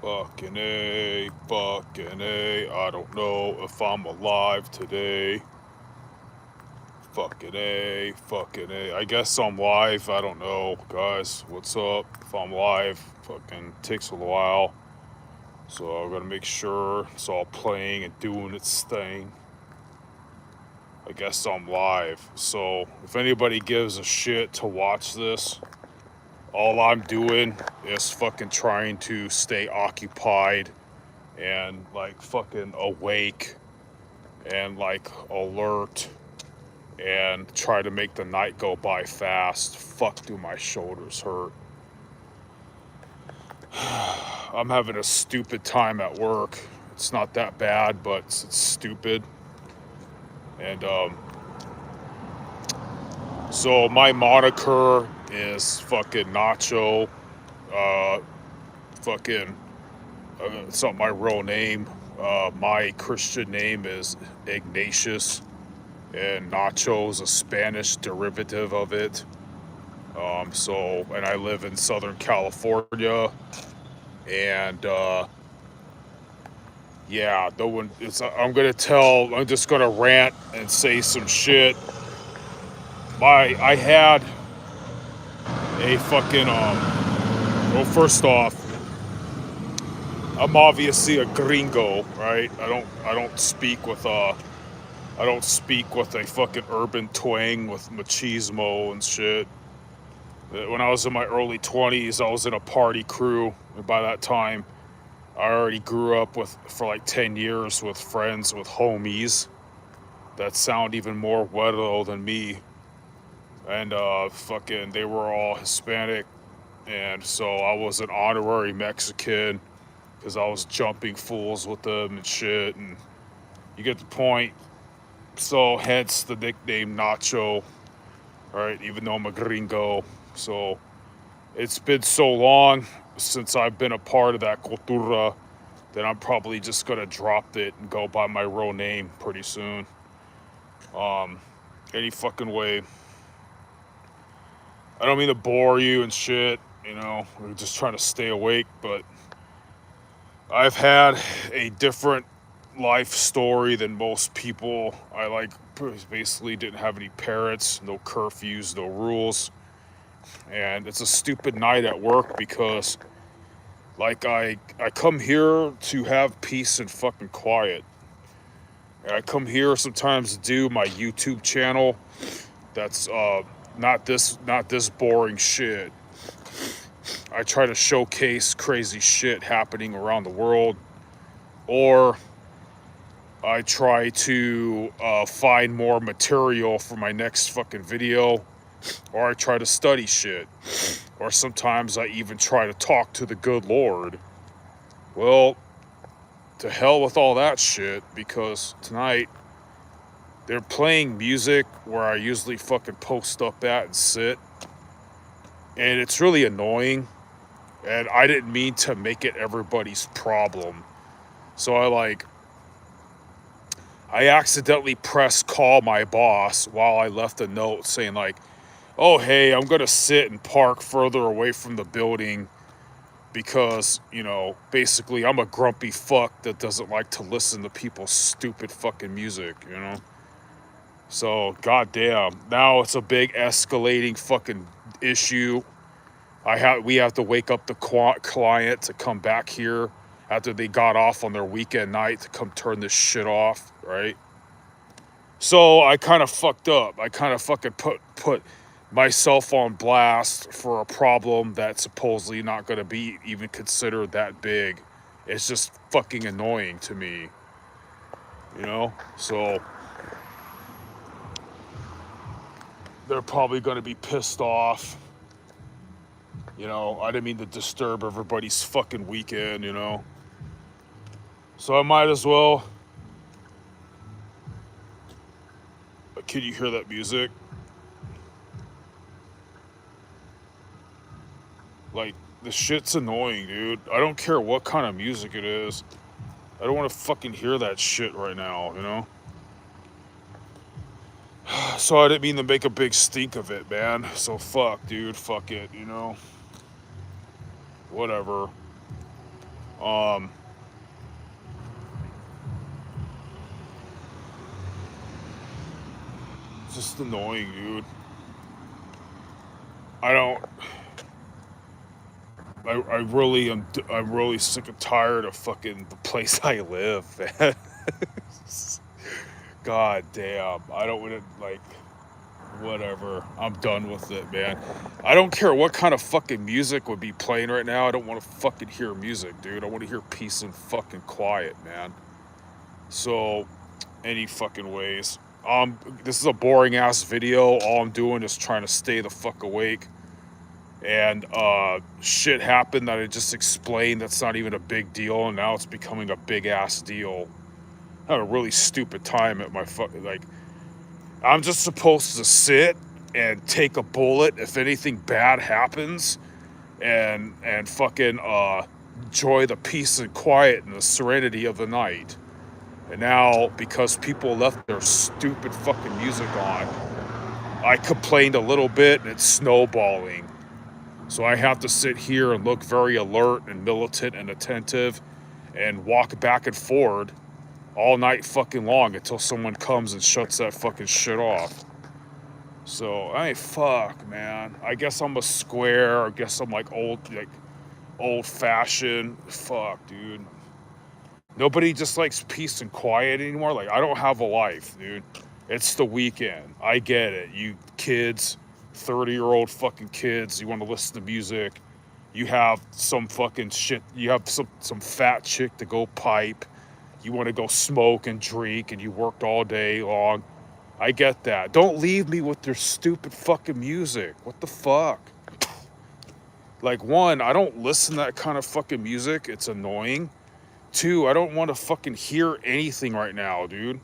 Fucking A, fucking A. I don't know if I'm alive today. Fucking A, fucking A. I guess I'm live. I don't know, guys. What's up? If I'm live, fucking takes a while. So I'm gonna make sure it's all playing and doing its thing. I guess I'm live. So if anybody gives a shit to watch this, all I'm doing is fucking trying to stay occupied and like fucking awake and like alert and try to make the night go by fast. Fuck, do my shoulders hurt. I'm having a stupid time at work. It's not that bad, but it's stupid. And so my moniker is fucking Nacho. Uh, fucking, it's not my real name. My Christian name is Ignatius, and Nacho is a Spanish derivative of it. And I live in Southern California, and yeah, no one. I'm just gonna rant and say some shit. I had a fucking Well, first off, I'm obviously a gringo, right? I don't speak with a fucking urban twang with machismo and shit. When I was in my early 20s, I was in a party crew. And by that time, I already grew up for like 10 years with friends, with homies that sound even more weirdo than me. And fucking, they were all Hispanic. And so I was an honorary Mexican because I was jumping fools with them and shit. And you get the point. So hence the nickname Nacho, right? Even though I'm a gringo. So it's been so long since I've been a part of that cultura that I'm probably just gonna drop it and go by my real name pretty soon. Um, any fucking way. I don't mean to bore you and shit, you know, we're just trying to stay awake, but I've had a different life story than most people. I basically didn't have any parents, no curfews, no rules. And it's a stupid night at work because I come here to have peace and fucking quiet. And I come here sometimes to do my YouTube channel that's not this boring shit. I try to showcase crazy shit happening around the world, or I try to find more material for my next fucking video, or I try to study shit, or sometimes I even try to talk to the good Lord. Well, to hell with all that shit, because tonight they're playing music where I usually fucking post up at and sit, and it's really annoying, and I didn't mean to make it everybody's problem. So I accidentally pressed call my boss while I left a note saying like, oh, hey, I'm gonna sit and park further away from the building because, you know, basically I'm a grumpy fuck that doesn't like to listen to people's stupid fucking music, you know? So, goddamn, now it's a big escalating fucking issue. We have to wake up the client to come back here after they got off on their weekend night to come turn this shit off, right? So I kind of fucked up. I kind of fucking put myself on blast for a problem that's supposedly not going to be even considered that big. It's just fucking annoying to me, you know? So they're probably going to be pissed off. You know, I didn't mean to disturb everybody's fucking weekend, you know? So I might as well. Can you hear that music? Like, the shit's annoying, dude. I don't care what kind of music it is. I don't want to fucking hear that shit right now, you know? So I didn't mean to make a big stink of it, man. So fuck, dude. Fuck it, you know? Whatever. Um, it's just annoying, dude. I don't. I really am. I'm really sick and tired of fucking the place I live, man. God damn. I don't want to like. Whatever. I'm done with it, man. I don't care what kind of fucking music would be playing right now. I don't want to fucking hear music, dude. I want to hear peace and fucking quiet, man. So, any fucking ways. This is a boring ass video. All I'm doing is trying to stay the fuck awake. And shit happened that I just explained that's not even a big deal, and now it's becoming a big ass deal. I had a really stupid time at my like. I'm just supposed to sit and take a bullet if anything bad happens, and fucking enjoy the peace and quiet and the serenity of the night. And now, because people left their stupid fucking music on, I complained a little bit and it's snowballing. So I have to sit here and look very alert and militant and attentive and walk back and forward all night fucking long until someone comes and shuts that fucking shit off. So, fuck, man. I guess I'm a square. I guess I'm like old fashioned. Fuck, dude. Nobody just likes peace and quiet anymore. Like, I don't have a life, dude. It's the weekend. I get it. You kids, 30-year-old fucking kids, you want to listen to music. You have some fucking shit. You have some fat chick to go pipe. You want to go smoke and drink, and you worked all day long. I get that. Don't leave me with your stupid fucking music. What the fuck? Like, one, I don't listen to that kind of fucking music. It's annoying. Two, I don't want to fucking hear anything right now, dude.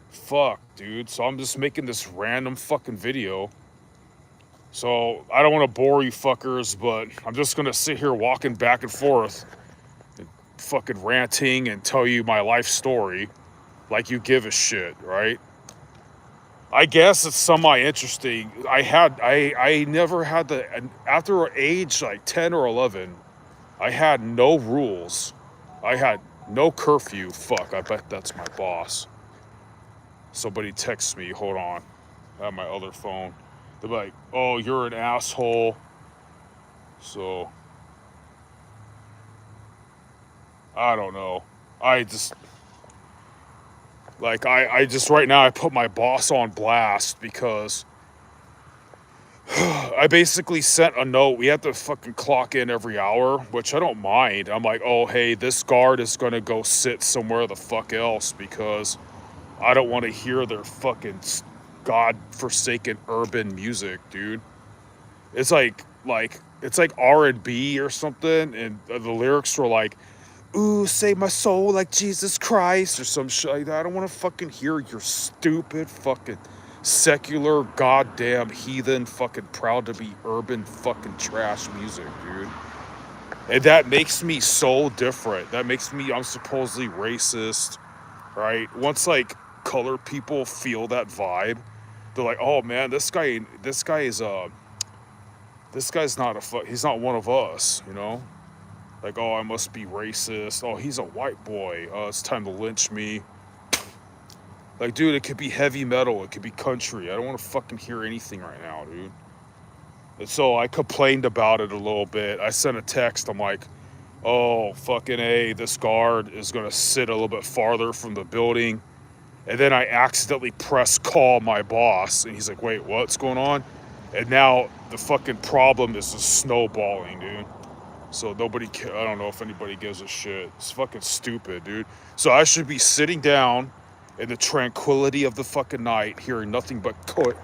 Fuck, dude. So I'm just making this random fucking video. So I don't want to bore you fuckers, but I'm just going to sit here walking back and forth and fucking ranting and tell you my life story like you give a shit, right? I guess it's semi-interesting. I never had after age like 10 or 11, I had no rules. I had no curfew. Fuck, I bet that's my boss. Somebody texts me, hold on. I have my other phone. They're like, oh, you're an asshole. So, I don't know. I just, I just right now, I put my boss on blast because I basically sent a note. We have to fucking clock in every hour, which I don't mind. I'm like, oh, hey, this guard is going to go sit somewhere the fuck else because I don't want to hear their fucking god-forsaken urban music, dude. It's it's like R&B or something, and the lyrics were like, ooh, save my soul like Jesus Christ or some shit like that. I don't want to fucking hear your stupid fucking secular goddamn heathen fucking proud to be urban fucking trash music, dude. And that makes me so different. That makes me, I'm supposedly racist, right? Once like colored people feel that vibe, they're like, oh man, this guy's not he's not one of us, you know? Like, oh, I must be racist. Oh, he's a white boy. It's time to lynch me. Like, dude, it could be heavy metal. It could be country. I don't want to fucking hear anything right now, dude. And so I complained about it a little bit. I sent a text. I'm like, oh, fucking A, this guard is going to sit a little bit farther from the building. And then I accidentally press call my boss. And he's like, wait, what's going on? And now the fucking problem is just snowballing, dude. So I don't know if anybody gives a shit. It's fucking stupid, dude. So I should be sitting down in the tranquility of the fucking night, hearing nothing but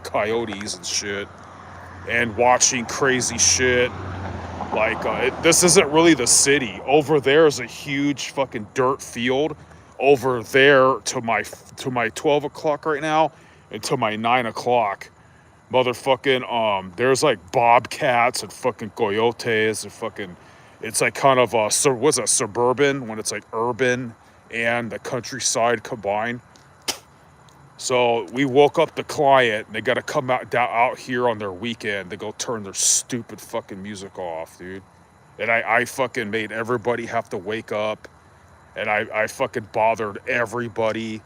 coyotes and shit, and watching crazy shit. Like, this isn't really the city. Over there is a huge fucking dirt field. Over there to my 12 o'clock right now, and to my 9 o'clock. Motherfucking, there's like bobcats and fucking coyotes and fucking, it's like kind of what's that, suburban, when it's like urban and the countryside combined. So we woke up the client, and they got to come out here on their weekend to go turn their stupid fucking music off, dude. And I fucking made everybody have to wake up, and I fucking bothered everybody.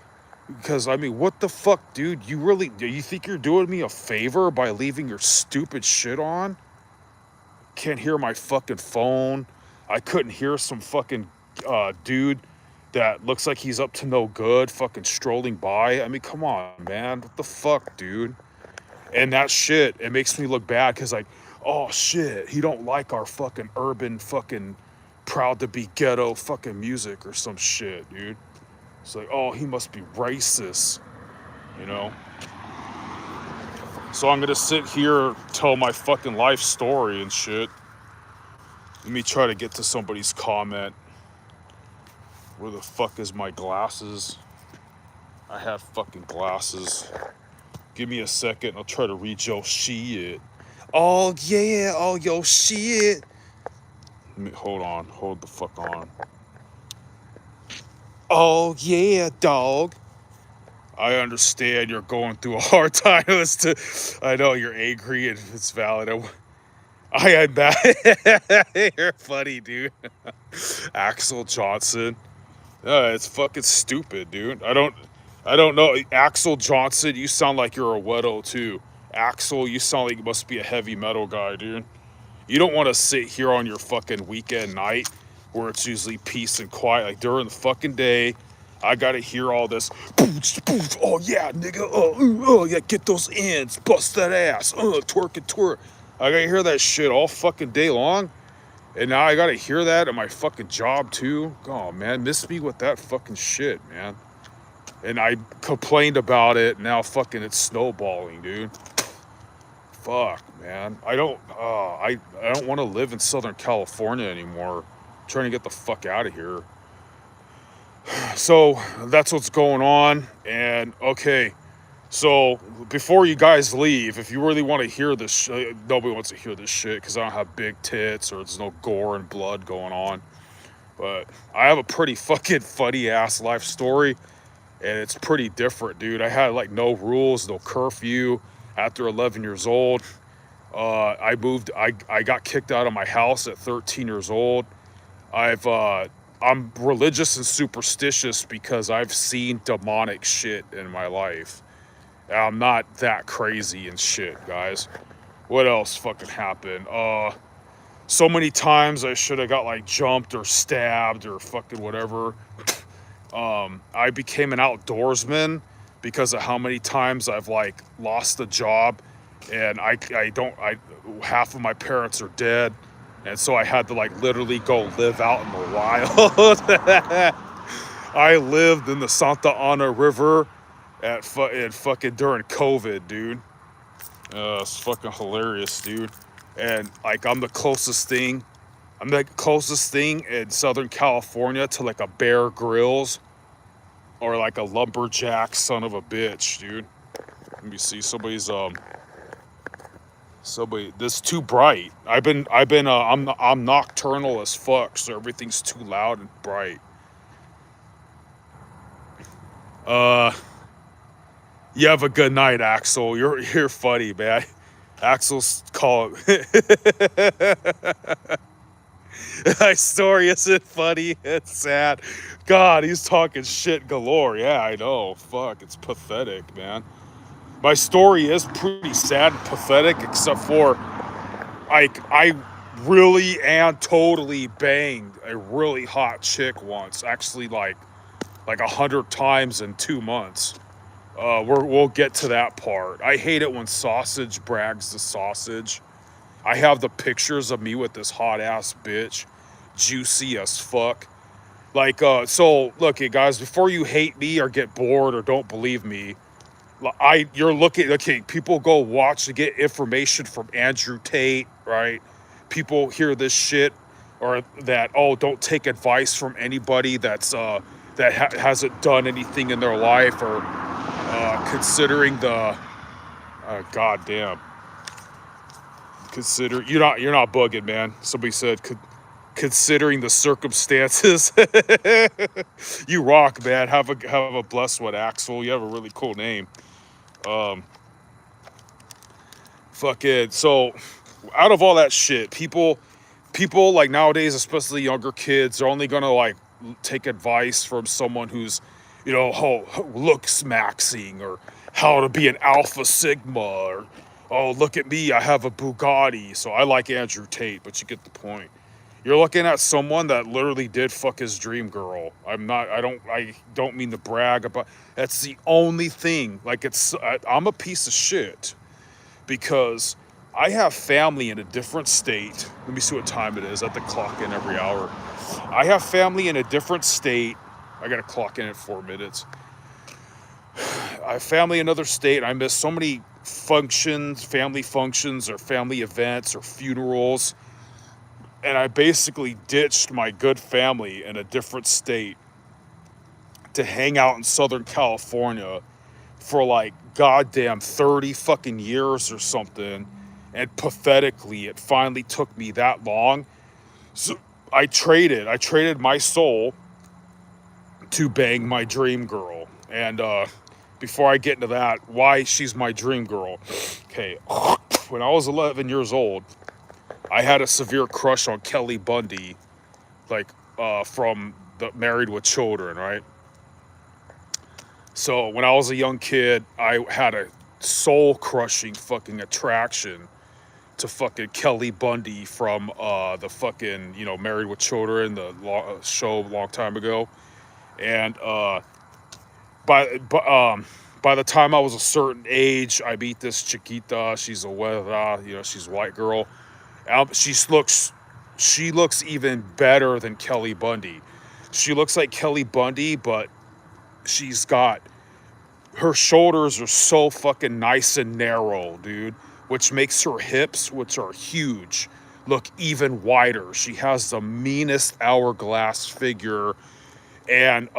Because, I mean, what the fuck, dude? Do you think you're doing me a favor by leaving your stupid shit on? Can't hear my fucking phone. I couldn't hear some fucking dude that looks like he's up to no good fucking strolling by. I mean, come on, man. What the fuck, dude? And that shit, it makes me look bad because, like, oh shit, he don't like our fucking urban fucking proud to be ghetto fucking music or some shit, dude. It's like, oh, he must be racist, you know? So I'm gonna sit here, tell my fucking life story and shit. Let me try to get to somebody's comment. Where the fuck is my glasses? I have fucking glasses. Give me a second. I'll try to read your shit. Oh yeah, oh yo shit. Hold on. Hold the fuck on. Oh yeah, dog. I understand you're going through a hard time. I know you're angry and it's valid. I had that. You're funny, dude. Axel Johnson. It's fucking stupid, dude. I don't know. Axel Johnson, you sound like you're a weirdo too. Axel, you sound like you must be a heavy metal guy, dude. You don't want to sit here on your fucking weekend night where it's usually peace and quiet. Like during the fucking day, I gotta hear all this. Oh yeah, nigga. Oh yeah, get those ends, bust that ass. Twerk and twerk. I gotta hear that shit all fucking day long. And now I gotta hear that at my fucking job too. Oh man, miss me with that fucking shit, man. And I complained about it. Now fucking it's snowballing, dude. Fuck, man. I don't want to live in Southern California anymore. I'm trying to get the fuck out of here. So that's what's going on. And okay, so before you guys leave, if you really want to hear this, nobody wants to hear this shit because I don't have big tits or there's no gore and blood going on. But I have a pretty fucking funny ass life story, and it's pretty different, dude. I had like no rules, no curfew. After 11 years old, I moved. I got kicked out of my house at 13 years old. I'm religious and superstitious because I've seen demonic shit in my life. I'm not that crazy and shit, guys. What else fucking happened? So many times I should have got like jumped or stabbed or fucking whatever. I became an outdoorsman because of how many times I've like lost a job, and I don't I half of my parents are dead, and so I had to like literally go live out in the wild. I lived in the Santa Ana River at fucking during COVID, dude. It's fucking hilarious, dude. And like I'm the closest thing in Southern California to like a Bear Grylls or like a lumberjack son of a bitch, dude. Let me see somebody this too bright. I'm nocturnal as fuck, so everything's too loud and bright. Uh you have a good night, Axel. You're funny, man. Axel's call my story isn't funny. It's sad. God, he's talking shit galore. Yeah, I know. Fuck, it's pathetic, man. My story is pretty sad and pathetic, except for I really and totally banged a really hot chick once. Actually, like 100 times in 2 months. We'll get to that part. I hate it when sausage brags to sausage. I have the pictures of me with this hot ass bitch, juicy as fuck. Like, so look, guys, before you hate me or get bored or don't believe me, you're looking. Okay, people go watch to get information from Andrew Tate, right? People hear this shit, or that don't take advice from anybody hasn't done anything in their life, or considering the goddamn. Consider you're not bugging, man. Somebody said considering the circumstances. You rock, man. Have a blessed one, Axel. You have a really cool name. Fucking so out of all that shit, people people like nowadays, especially younger kids, are only gonna like take advice from someone who's, looks maxing, or how to be an alpha sigma, or oh, look at me, I have a Bugatti. So I like Andrew Tate, but you get the point. You're looking at someone that literally did fuck his dream girl. I don't mean to brag about. That's the only thing. Like I'm a piece of shit because I have family in a different state. Let me see what time it is. I have to clock in every hour. I have family in a different state. I gotta clock in at 4 minutes. I have family in another state. I miss so many family functions, or family events, or funerals. And I basically ditched my good family in a different state to hang out in Southern California for like goddamn 30 fucking years or something. And pathetically, it finally took me that long. So I traded my soul to bang my dream girl. And before I get into that, why she's my dream girl. Okay, when I was 11 years old, I had a severe crush on Kelly Bundy, like from the Married with Children, right? So when I was a young kid, I had a soul crushing fucking attraction to fucking Kelly Bundy from the fucking Married with Children, the show a long time ago. And by the time I was a certain age, I meet this Chiquita. She's a güera, she's a white girl. She looks even better than Kelly Bundy. She looks like Kelly Bundy, but she's got her shoulders are so fucking nice and narrow, dude, which makes her hips, which are huge, look even wider. She has the meanest hourglass figure. And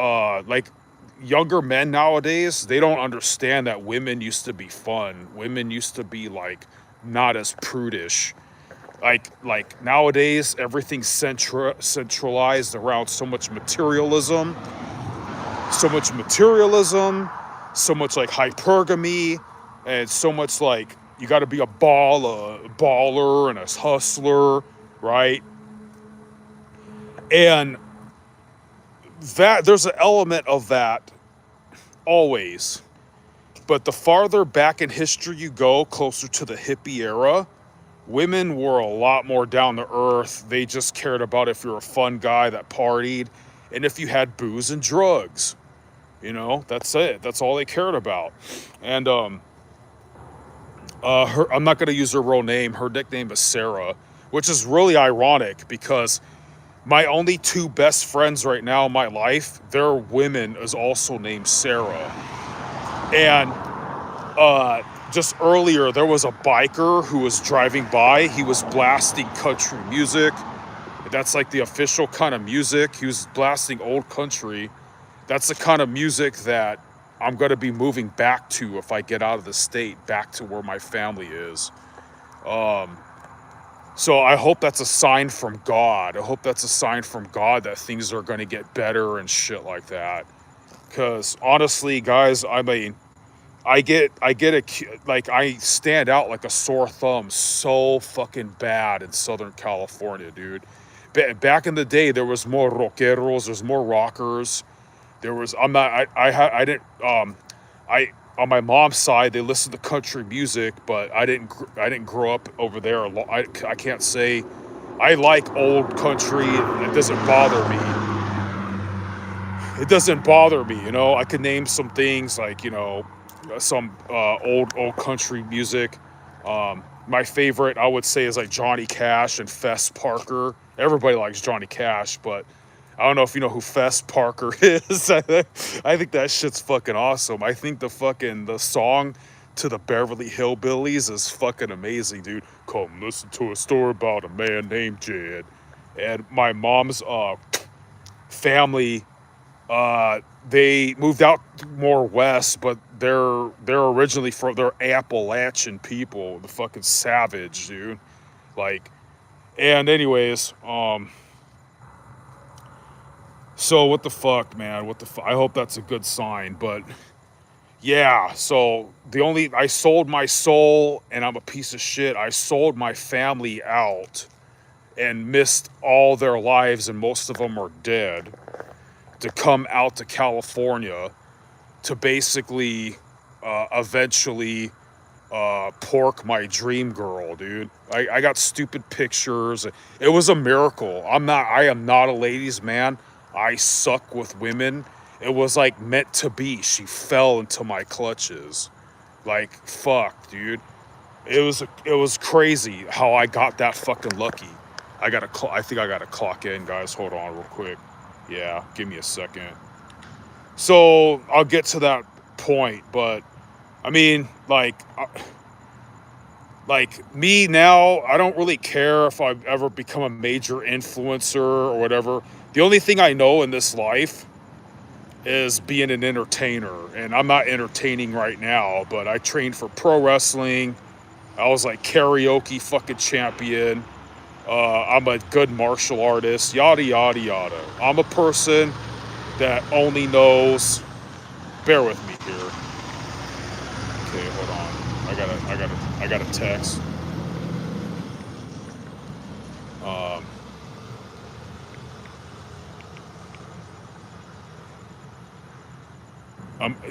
like younger men nowadays, they don't understand that women used to be fun. Women used to be like not as prudish. Like nowadays, everything's centralized around so much materialism, so much materialism, so much like hypergamy, and so much like you got to be a baller and a hustler, right? And that there's an element of that always. But the farther back in history you go, closer to the hippie era, women were a lot more down to earth. They just cared about if you're a fun guy that partied and if you had booze and drugs. That's it. That's all they cared about. And I'm not going to use her real name. Her nickname is Sarah, which is really ironic because my only two best friends right now in my life, their women is also named Sarah. And just earlier, there was a biker who was driving by. He was blasting country music. That's like the official kind of music. He was blasting old country. That's the kind of music that I'm going to be moving back to if I get out of the state, back to where my family is. So I hope that's a sign from God. I hope that's a sign from God that things are going to get better and shit like that. Because honestly, guys, I mean, I stand out like a sore thumb so fucking bad in Southern California, dude. Back in the day, there was more rockeros, there's more rockers. There was, I'm not, I didn't, on my mom's side, they listened to country music, but I didn't grow up over there. I can't say, I like old country. It doesn't bother me. It doesn't bother me, I could name some things like, some old country music. My favorite, I would say, is like Johnny Cash and Fess Parker. Everybody likes Johnny Cash, but I don't know if you know who Fess Parker is. I think that shit's fucking awesome. I think the song to the Beverly Hillbillies is fucking amazing, dude. Come listen to a story about a man named Jed. And my mom's family, they moved out more west, but they're originally they're Appalachian people, the fucking savage, dude. Like, and anyways, so what the fuck, man? I hope that's a good sign, but yeah, so I sold my soul, and I'm a piece of shit. I sold my family out and missed all their lives, and most of them are dead, to come out to California to basically eventually pork my dream girl, dude. I got stupid pictures. It was a miracle. I am not a ladies' man. I suck with women. It was like meant to be. She fell into my clutches. Like, fuck, dude. It was crazy how I got that fucking lucky. I think I gotta clock in, guys. Hold on real quick. Yeah, give me a second. So I'll get to that point, but I mean, like me now, I don't really care if I've ever become a major influencer or whatever. The only thing I know in this life is being an entertainer, and I'm not entertaining right now, but I trained for pro wrestling. I was like karaoke fucking champion. I'm a good martial artist, yada yada yada. I'm a person that only knows. Bear with me here. Okay, hold on. I got a text. Um,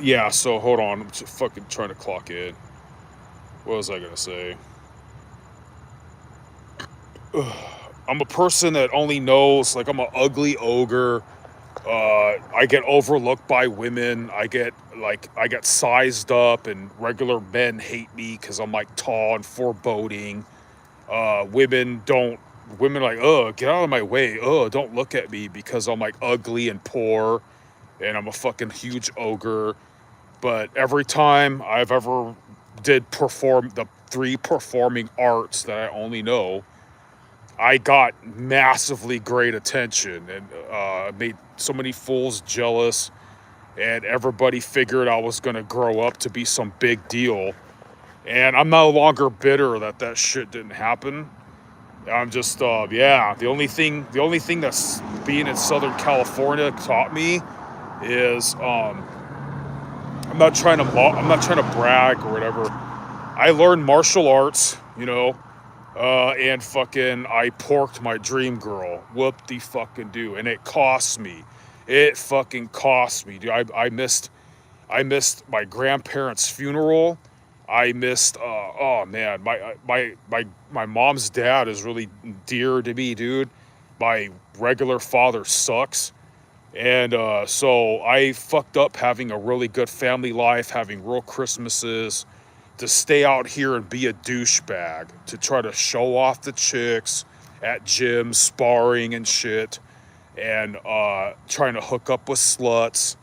yeah. So hold on. I'm just fucking trying to clock in. What was I gonna say? I'm a person that only knows. Like, I'm an ugly ogre. I get overlooked by women. I get sized up, and regular men hate me because I'm like tall and foreboding. Women don't. Women are like, oh, get out of my way. Oh, don't look at me because I'm like ugly and poor, and I'm a fucking huge ogre. But every time I've ever did perform the three performing arts that I only know, I got massively great attention, and made so many fools jealous, and everybody figured I was gonna grow up to be some big deal. And I'm no longer bitter that that shit didn't happen. I'm just, yeah. The only thing that's being in Southern California taught me is, I'm not trying to brag or whatever. I learned martial arts, and fucking I porked my dream girl. Whoop de fucking do, and it cost me. It fucking cost me, dude. I missed my grandparents' funeral. I missed. Oh man, my mom's dad is really dear to me, dude. My regular father sucks. And so I fucked up having a really good family life, having real Christmases, to stay out here and be a douchebag, to try to show off the chicks at gyms, sparring and shit, and trying to hook up with sluts.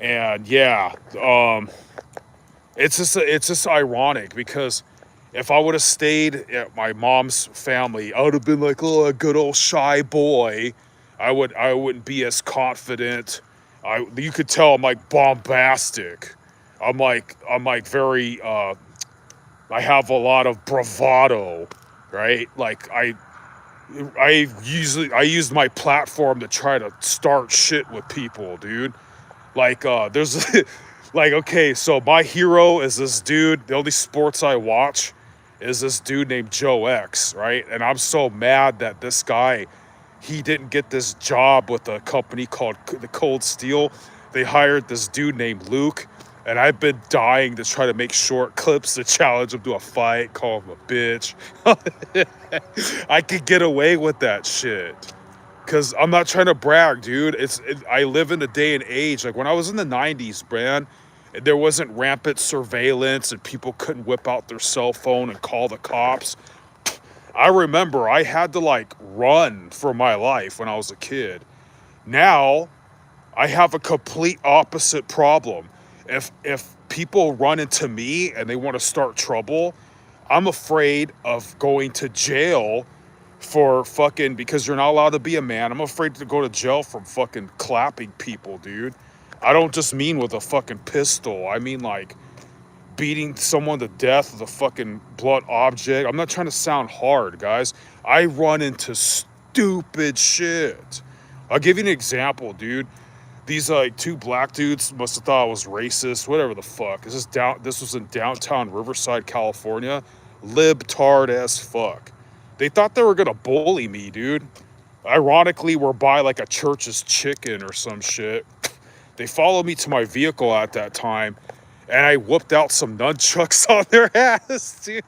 And yeah, it's just ironic because if I would have stayed at my mom's family, I would have been like, oh, a good old shy boy. I wouldn't be as confident. You could tell I'm like bombastic. I'm like very I have a lot of bravado, right? Like I used my platform to try to start shit with people, dude. Like there's like, okay, so my hero is this dude. The only sports I watch is this dude named Joe X, right? And I'm so mad that this guy, he didn't get this job with a company called the Cold Steel. They hired this dude named Luke, and I've been dying to try to make short clips to challenge him to a fight, call him a bitch. I could get away with that shit. Cause I'm not trying to brag, dude. I live in a day and age. Like when I was in the '90s, man, there wasn't rampant surveillance and people couldn't whip out their cell phone and call the cops. I remember I had to like run for my life when I was a kid. Now I have a complete opposite problem. If people run into me and they want to start trouble, I'm afraid of going to jail for fucking, because you're not allowed to be a man. I'm afraid to go to jail from fucking clapping people, dude. I don't just mean with a fucking pistol. I mean like beating someone to death with a fucking blunt object. I'm not trying to sound hard, guys. I run into stupid shit. I'll give you an example, dude. These like two black dudes must have thought I was racist, whatever the fuck. This was in downtown Riverside, California. Libtard as fuck. They thought they were gonna bully me, dude. Ironically, we're by like a church's chicken or some shit. They followed me to my vehicle at that time, and I whipped out some nunchucks on their ass, dude.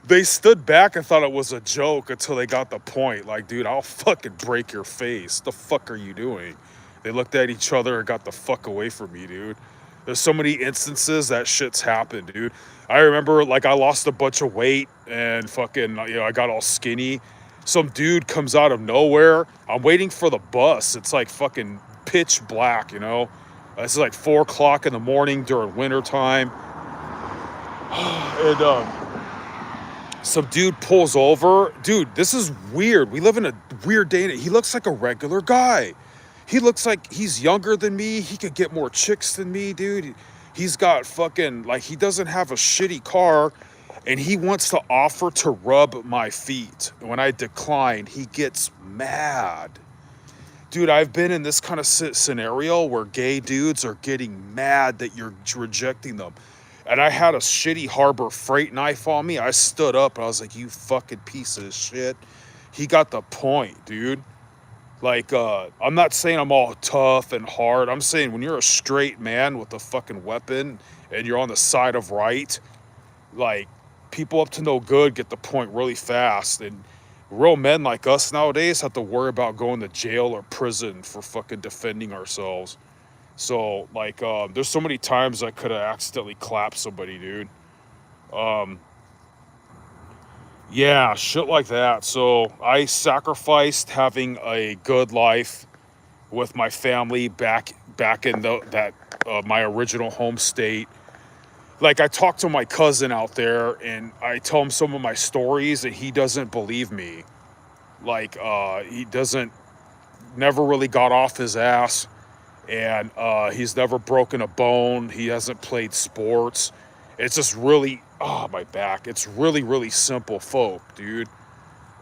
They stood back and thought it was a joke until they got the point. Like, dude, I'll fucking break your face. The fuck are you doing? They looked at each other and got the fuck away from me, dude. There's so many instances that shit's happened, dude. I remember, like, I lost a bunch of weight and fucking, I got all skinny. Some dude comes out of nowhere. I'm waiting for the bus. It's like fucking pitch black, It's like 4 o'clock in the morning during winter time. And some dude pulls over. Dude, this is weird. We live in a weird day. He looks like a regular guy. He looks like he's younger than me. He could get more chicks than me, dude. He's got fucking, like, he doesn't have a shitty car, and he wants to offer to rub my feet. When I decline, he gets mad. Dude, I've been in this kind of scenario where gay dudes are getting mad that you're rejecting them. And I had a shitty Harbor Freight knife on me. I stood up and I was like, you fucking piece of shit. He got the point, dude. Like, I'm not saying I'm all tough and hard. I'm saying when you're a straight man with a fucking weapon and you're on the side of right, like, people up to no good get the point really fast. And real men like us nowadays have to worry about going to jail or prison for fucking defending ourselves. So, like, there's so many times I could have accidentally clapped somebody, dude. Yeah, shit like that. So I sacrificed having a good life with my family back in that my original home state. Like, I talked to my cousin out there, and I tell him some of my stories, and he doesn't believe me. Like, he doesn't, never really got off his ass, and he's never broken a bone. He hasn't played sports. It's just really, my back. It's really, really simple folk, dude.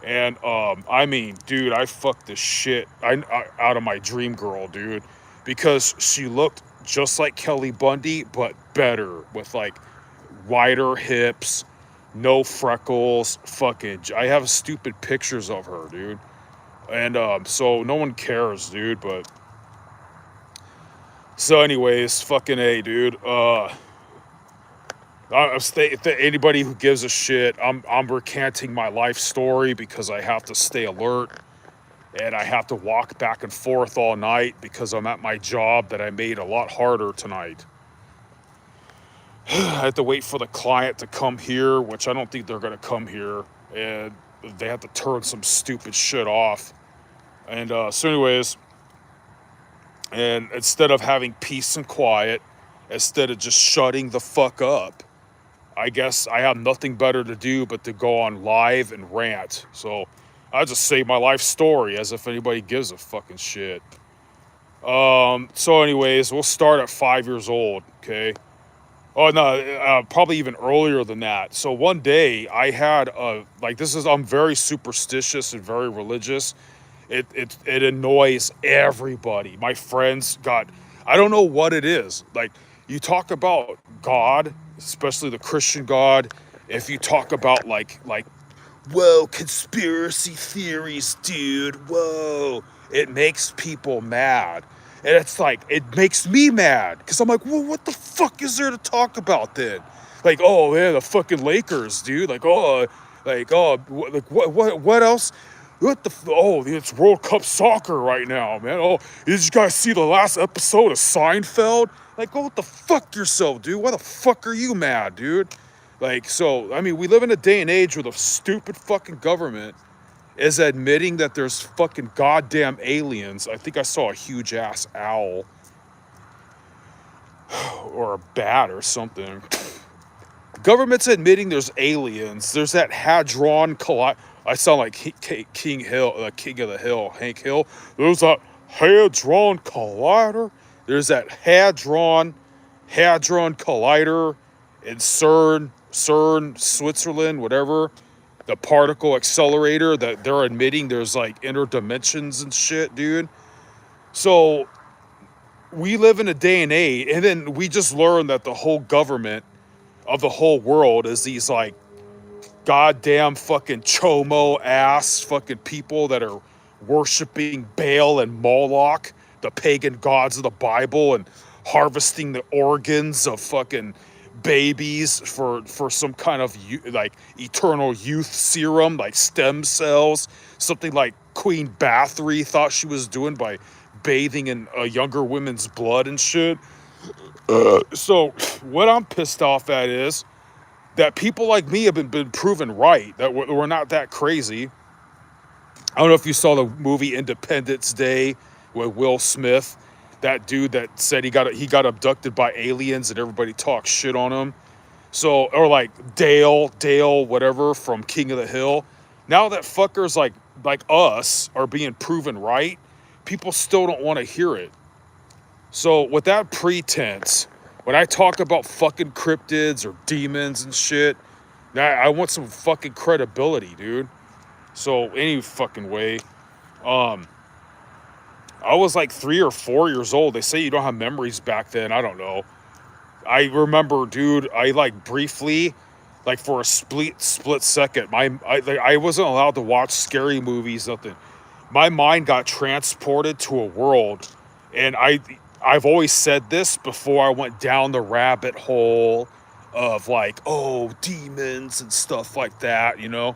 And I mean, dude, I fucked the shit out of my dream girl, dude, because she looked just like Kelly Bundy, but better, with like wider hips, no freckles. Fucking, I have stupid pictures of her, dude. And so no one cares, dude. But so, anyways, fucking A, dude. Anybody who gives a shit, I'm recanting my life story because I have to stay alert, and I have to walk back and forth all night because I'm at my job that I made a lot harder tonight. I had to wait for the client to come here, which I don't think they're going to come here, and they have to turn some stupid shit off. And so anyways, and instead of having peace and quiet, instead of just shutting the fuck up, I guess I have nothing better to do but to go on live and rant. So I just say my life story as if anybody gives a fucking shit. So anyways, we'll start at 5 years old, okay? Oh, no, probably even earlier than that. So one day I had, I'm very superstitious and very religious. It annoys everybody. My friends I don't know what it is. Like, you talk about God, especially the Christian God. If you talk about whoa, conspiracy theories, dude, whoa, it makes people mad. And it's like, it makes me mad because I'm like, well, what the fuck is there to talk about then? Like, oh yeah, the fucking Lakers, dude. Like, what else? It's World Cup soccer right now, man. Oh, did you guys see the last episode of Seinfeld? Like, go what the fuck yourself, dude. Why the fuck are you mad, dude? Like, so, I mean, we live in a day and age where the stupid fucking government is admitting that there's fucking goddamn aliens. I think I saw a huge ass owl or a bat or something. Government's admitting there's aliens. There's that Hadron Collider. I sound like King Hill, King of the Hill, Hank Hill. There's that Hadron Collider. There's that Hadron Collider in CERN, Switzerland, whatever. The particle accelerator that they're admitting there's like interdimensions and shit, dude. So we live in a day and age, and then we just learned that the whole government of the whole world is these like goddamn fucking chomo ass fucking people that are worshiping Baal and Moloch, the pagan gods of the Bible, and harvesting the organs of fucking babies for some kind of like eternal youth serum, like stem cells, something like Queen Bathory thought she was doing by bathing in younger women's blood and shit. So what I'm pissed off at is that people like me have been proven right, that we're not that crazy. I don't know if you saw the movie Independence Day with Will Smith, that dude that said he got abducted by aliens and everybody talks shit on him. So, or like Dale, whatever, from King of the Hill. Now that fuckers like us are being proven right, people still don't want to hear it. So with that pretense, when I talk about fucking cryptids or demons and shit, I want some fucking credibility, dude. So any fucking way, um, I was like 3 or 4 years old. They say you don't have memories back then. I don't know. I remember, dude. I like briefly, like for a split second, I wasn't allowed to watch scary movies. Nothing. My mind got transported to a world, and I've always said this before I went down the rabbit hole of like, oh, demons and stuff like that. You know,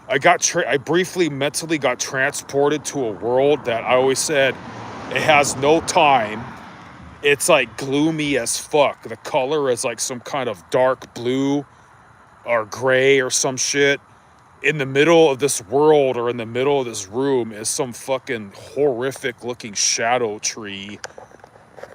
I briefly mentally got transported to a world that I always said it has no time. It's like gloomy as fuck. The color is like some kind of dark blue or gray or some shit. In the middle of this world or in the middle of this room is some fucking horrific looking shadow tree.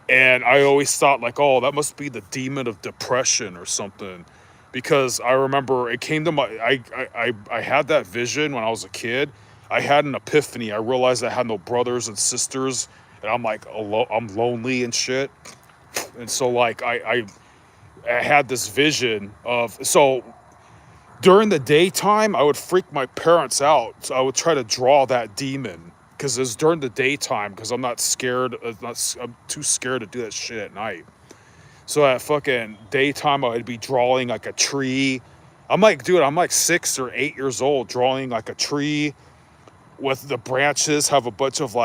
And I always thought like, oh, that must be the demon of depression or something. Because I remember it came to I had that vision when I was a kid. I had an epiphany. I realized I had no brothers and sisters, and I'm like I'm lonely and shit. And so like I had this vision of, so during the daytime I would freak my parents out. So I would try to draw that demon because it's during the daytime because I'm not scared. I'm too scared to do that shit at night. So at fucking daytime, I'd be drawing like a tree. I'm like, dude, I'm like 6 or 8 years old, drawing like a tree with the branches have a bunch of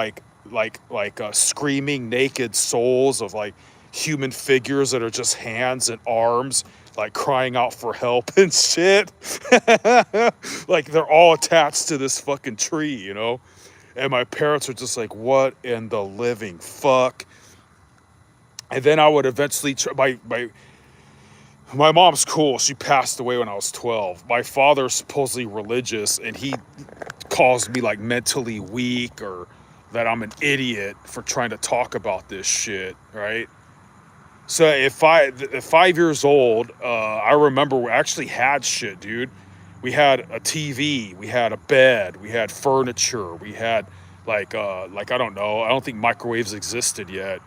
screaming naked souls of like human figures that are just hands and arms, like crying out for help and shit. Like they're all attached to this fucking tree, you know? And my parents are just like, what in the living fuck? And then I would eventually my mom's cool. She passed away when I was 12. My father's supposedly religious, and he calls me like mentally weak or that I'm an idiot for trying to talk about this shit, right? So at 5 years old, I remember we actually had shit, dude. We had a TV, we had a bed, we had furniture, we had like I don't know, I don't think microwaves existed yet.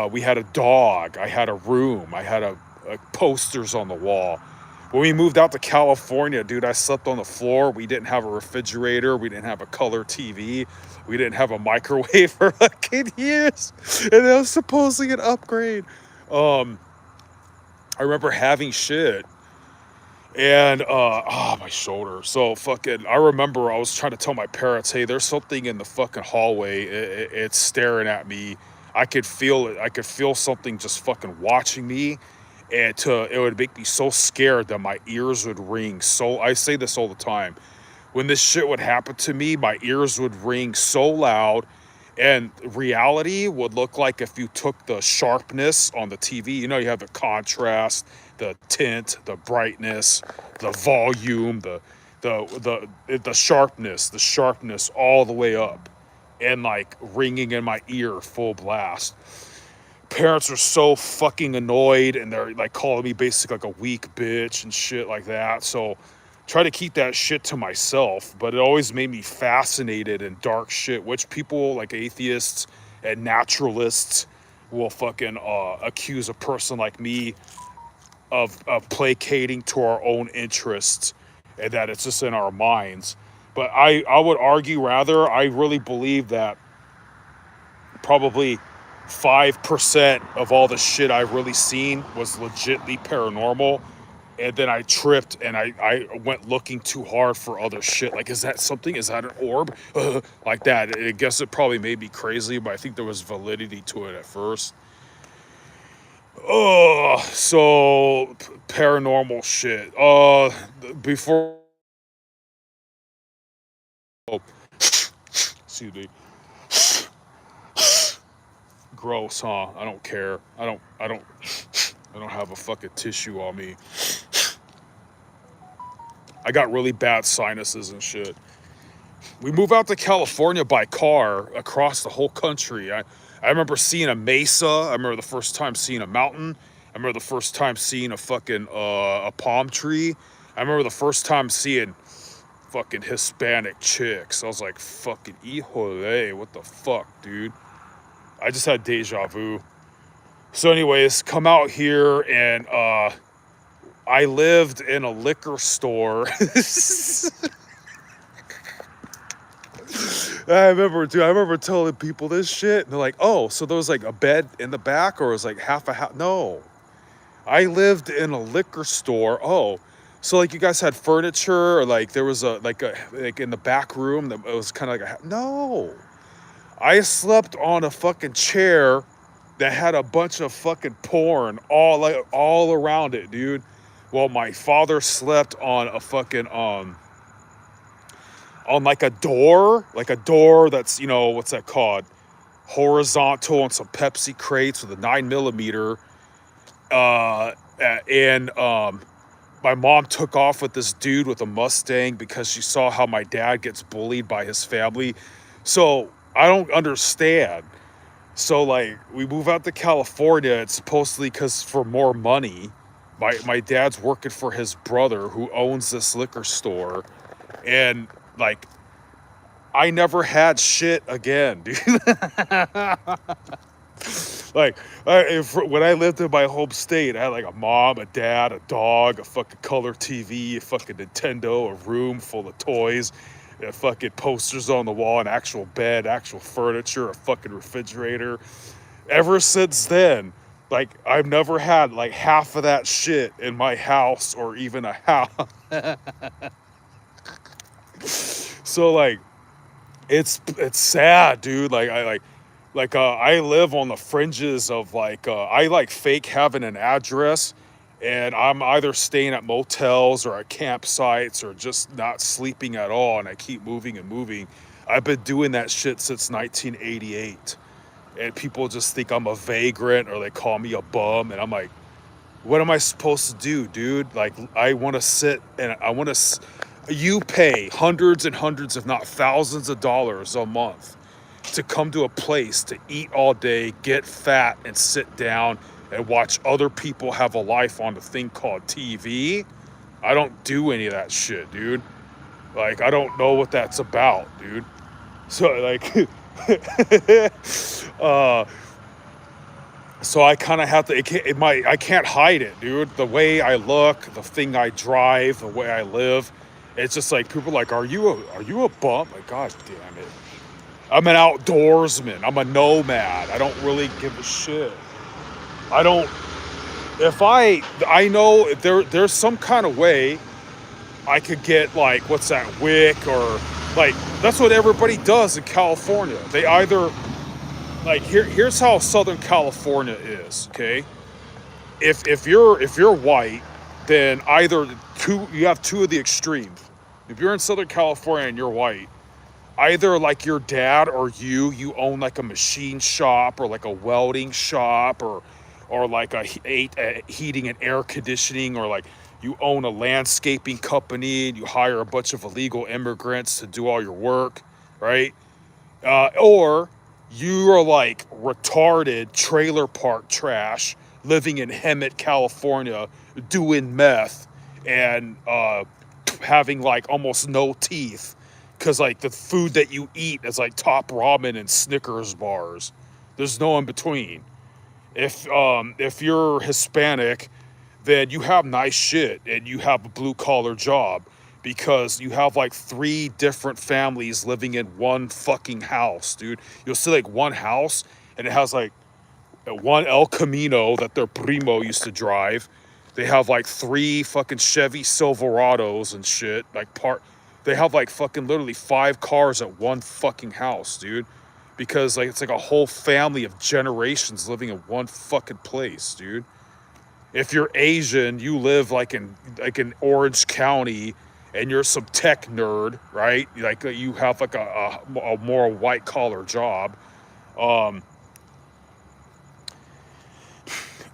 We had a dog. I had a room. I had posters on the wall. When we moved out to California, dude, I slept on the floor. We didn't have a refrigerator. We didn't have a color TV. We didn't have a microwave for fucking years. And that was supposedly an upgrade. I remember having shit. And my shoulder. So fucking I remember I was trying to tell my parents, hey, there's something in the fucking hallway. It's staring at me. I could feel it. I could feel something just fucking watching me. And it would make me so scared that my ears would ring. So I say this all the time. When this shit would happen to me, my ears would ring so loud, and reality would look like if you took the sharpness on the TV. You know, you have the contrast, the tint, the brightness, the volume, the sharpness all the way up, and like ringing in my ear full blast. Parents are so fucking annoyed, and they're like calling me basically like a weak bitch and shit like that. So try to keep that shit to myself, but it always made me fascinated in dark shit, which people like atheists and naturalists will fucking accuse a person like me of placating to our own interests, and that it's just in our minds. But I would argue rather, I really believe that probably 5% of all the shit I've really seen was legitly paranormal. and then I tripped and I went looking too hard for other shit. Like, is that something? Is that an orb? Like that. I guess it probably made me crazy, but I think there was validity to it at first. Oh, so paranormal shit. Before, oh, excuse me. Gross, huh? I don't care. I don't have a fucking tissue on me. I got really bad sinuses and shit. We moved out to California by car across the whole country. I remember seeing a mesa. I remember the first time seeing a mountain. I remember the first time seeing a fucking a palm tree. I remember the first time seeing fucking Hispanic chicks. I was like, fucking híjole, what the fuck, dude? I just had deja vu. So, anyways, come out here and I lived in a liquor store. I remember, dude. I remember telling people this shit, and they're like, "Oh, so there was like a bed in the back, or it was like half a house?" No, I lived in a liquor store. Oh, so like you guys had furniture, or like there was like in the back room that it was kind of like no. I slept on a fucking chair that had a bunch of fucking porn all around it, dude. Well, my father slept on a fucking on like a door that's, you know, what's that called? Horizontal on some Pepsi crates with a 9mm. Uh, and my mom took off with this dude with a Mustang because she saw how my dad gets bullied by his family. So I don't understand. So like we move out to California. It's supposedly because for more money. My dad's working for his brother who owns this liquor store, and like I never had shit again, dude. Like, when I lived in my home state, I had like a mom, a dad, a dog, a fucking color TV, a fucking Nintendo, a room full of toys, fucking posters on the wall, an actual bed, actual furniture, a fucking refrigerator. Ever since then, like, I've never had like half of that shit in my house or even a house. So, like, it's sad, dude. Like I live on the fringes of like I like fake having an address, and I'm either staying at motels or at campsites or just not sleeping at all, and I keep moving and moving. I've been doing that shit since 1988, and people just think I'm a vagrant or they call me a bum, and I'm like, what am I supposed to do, dude? Like, I want to sit and I want to. You pay hundreds and hundreds, if not thousands of dollars a month to come to a place to eat all day, get fat, and sit down and watch other people have a life on a thing called TV. I don't do any of that shit, dude. Like, I don't know what that's about, dude. So, like, uh, so I kind of have to. I can't hide it, dude. The way I look, the thing I drive, the way I live. It's just like people are like, are you a bum? Like, god damn it. I'm an outdoorsman. I'm a nomad. I don't really give a shit. I don't. If I know if there's some kind of way I could get like what's that wick or like that's what everybody does in California. They either like here's how Southern California is. Okay, if you're white, then either you have two of the extremes. If you're in Southern California and you're white, either like your dad or you own like a machine shop or like a welding shop or like a heating and air conditioning, or like you own a landscaping company and you hire a bunch of illegal immigrants to do all your work, right? Or you are like retarded trailer park trash living in Hemet, California, doing meth and having like almost no teeth because like the food that you eat is like top ramen and Snickers bars. There's no in between. If you're Hispanic, then you have nice shit and you have a blue collar job because you have like three different families living in one fucking house, dude. You'll see like one house and it has like one El Camino that their primo used to drive. They have like 3 fucking Chevy Silverados and shit. They have like fucking literally 5 cars at one fucking house, dude. Because like it's like a whole family of generations living in one fucking place, dude. If you're Asian, you live like in Orange County, and you're some tech nerd, right? Like you have like a more white collar job. Um,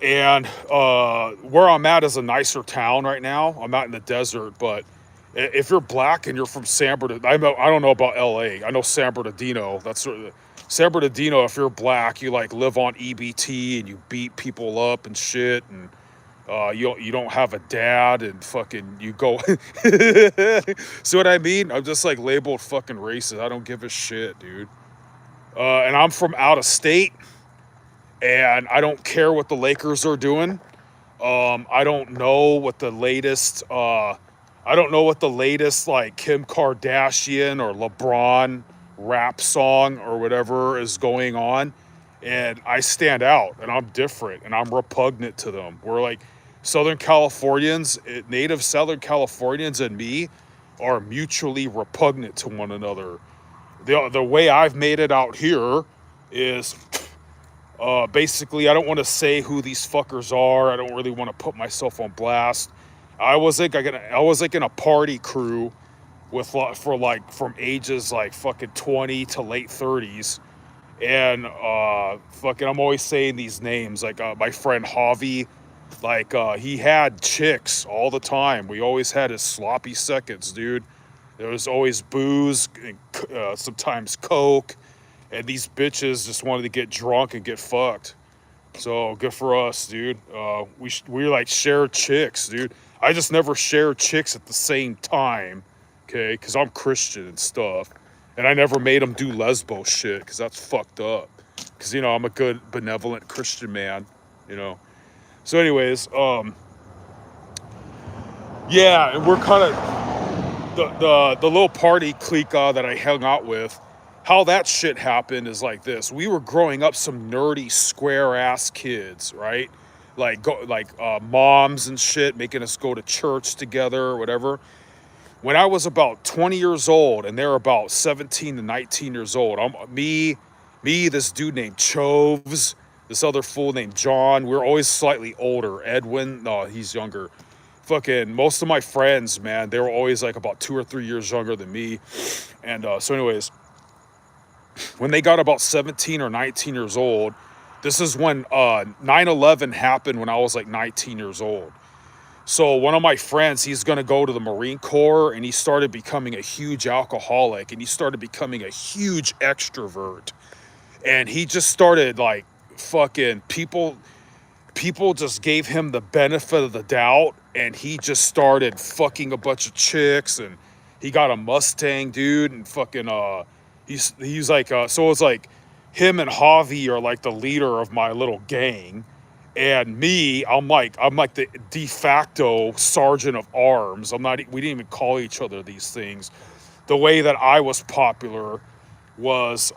and where I'm at is a nicer town right now. I'm out in the desert, but if you're black and you're from San Bernardino, I don't know about LA. I know San Bernardino. That's sort of San Bernardino. If you're black, you like live on EBT and you beat people up and shit, and you don't have a dad, and fucking you go. See what I mean? I'm just like labeled fucking racist. I don't give a shit, dude. And I'm from out of state, and I don't care what the Lakers are doing. I don't know what the latest. I don't know what the latest like Kim Kardashian or LeBron rap song or whatever is going on, and I stand out, and I'm different, and I'm repugnant to them. We're like Southern Californians, native Southern Californians, and me are mutually repugnant to one another. The way I've made it out here is basically, I don't want to say who these fuckers are. I don't really want to put myself on blast. I was like in a party crew for like from ages like fucking 20 to late 30s, and fucking I'm always saying these names like my friend Javi, like he had chicks all the time. We always had his sloppy seconds, dude. There was always booze, and, sometimes coke, and these bitches just wanted to get drunk and get fucked. So good for us, dude. We like share chicks, dude. I just never share chicks at the same time, okay? Because I'm Christian and stuff, and I never made them do lesbo shit because that's fucked up. Because I'm a good benevolent Christian man, you know. So, anyways, yeah, and we're kind of the little party clique that I hung out with. How that shit happened is like this. We were growing up some nerdy square ass kids, right? Moms and shit making us go to church together or whatever. When I was about 20 years old and they're about 17 to 19 years old, this dude named Choves, this other fool named John, we're always slightly older. Edwin, no, he's younger. Fucking most of my friends, man, they were always like about 2 or 3 years younger than me. And so anyways, when they got about 17 or 19 years old, this is when 9/11 happened when I was like 19 years old. So one of my friends, he's going to go to the Marine Corps, and he started becoming a huge alcoholic, and he started becoming a huge extrovert. And he just started like fucking people just gave him the benefit of the doubt, and he just started fucking a bunch of chicks, and he got a Mustang, dude, and fucking he's like so it's like him and Javi are like the leader of my little gang, and me, I'm like the de facto sergeant of arms. We didn't even call each other these things. The way that I was popular was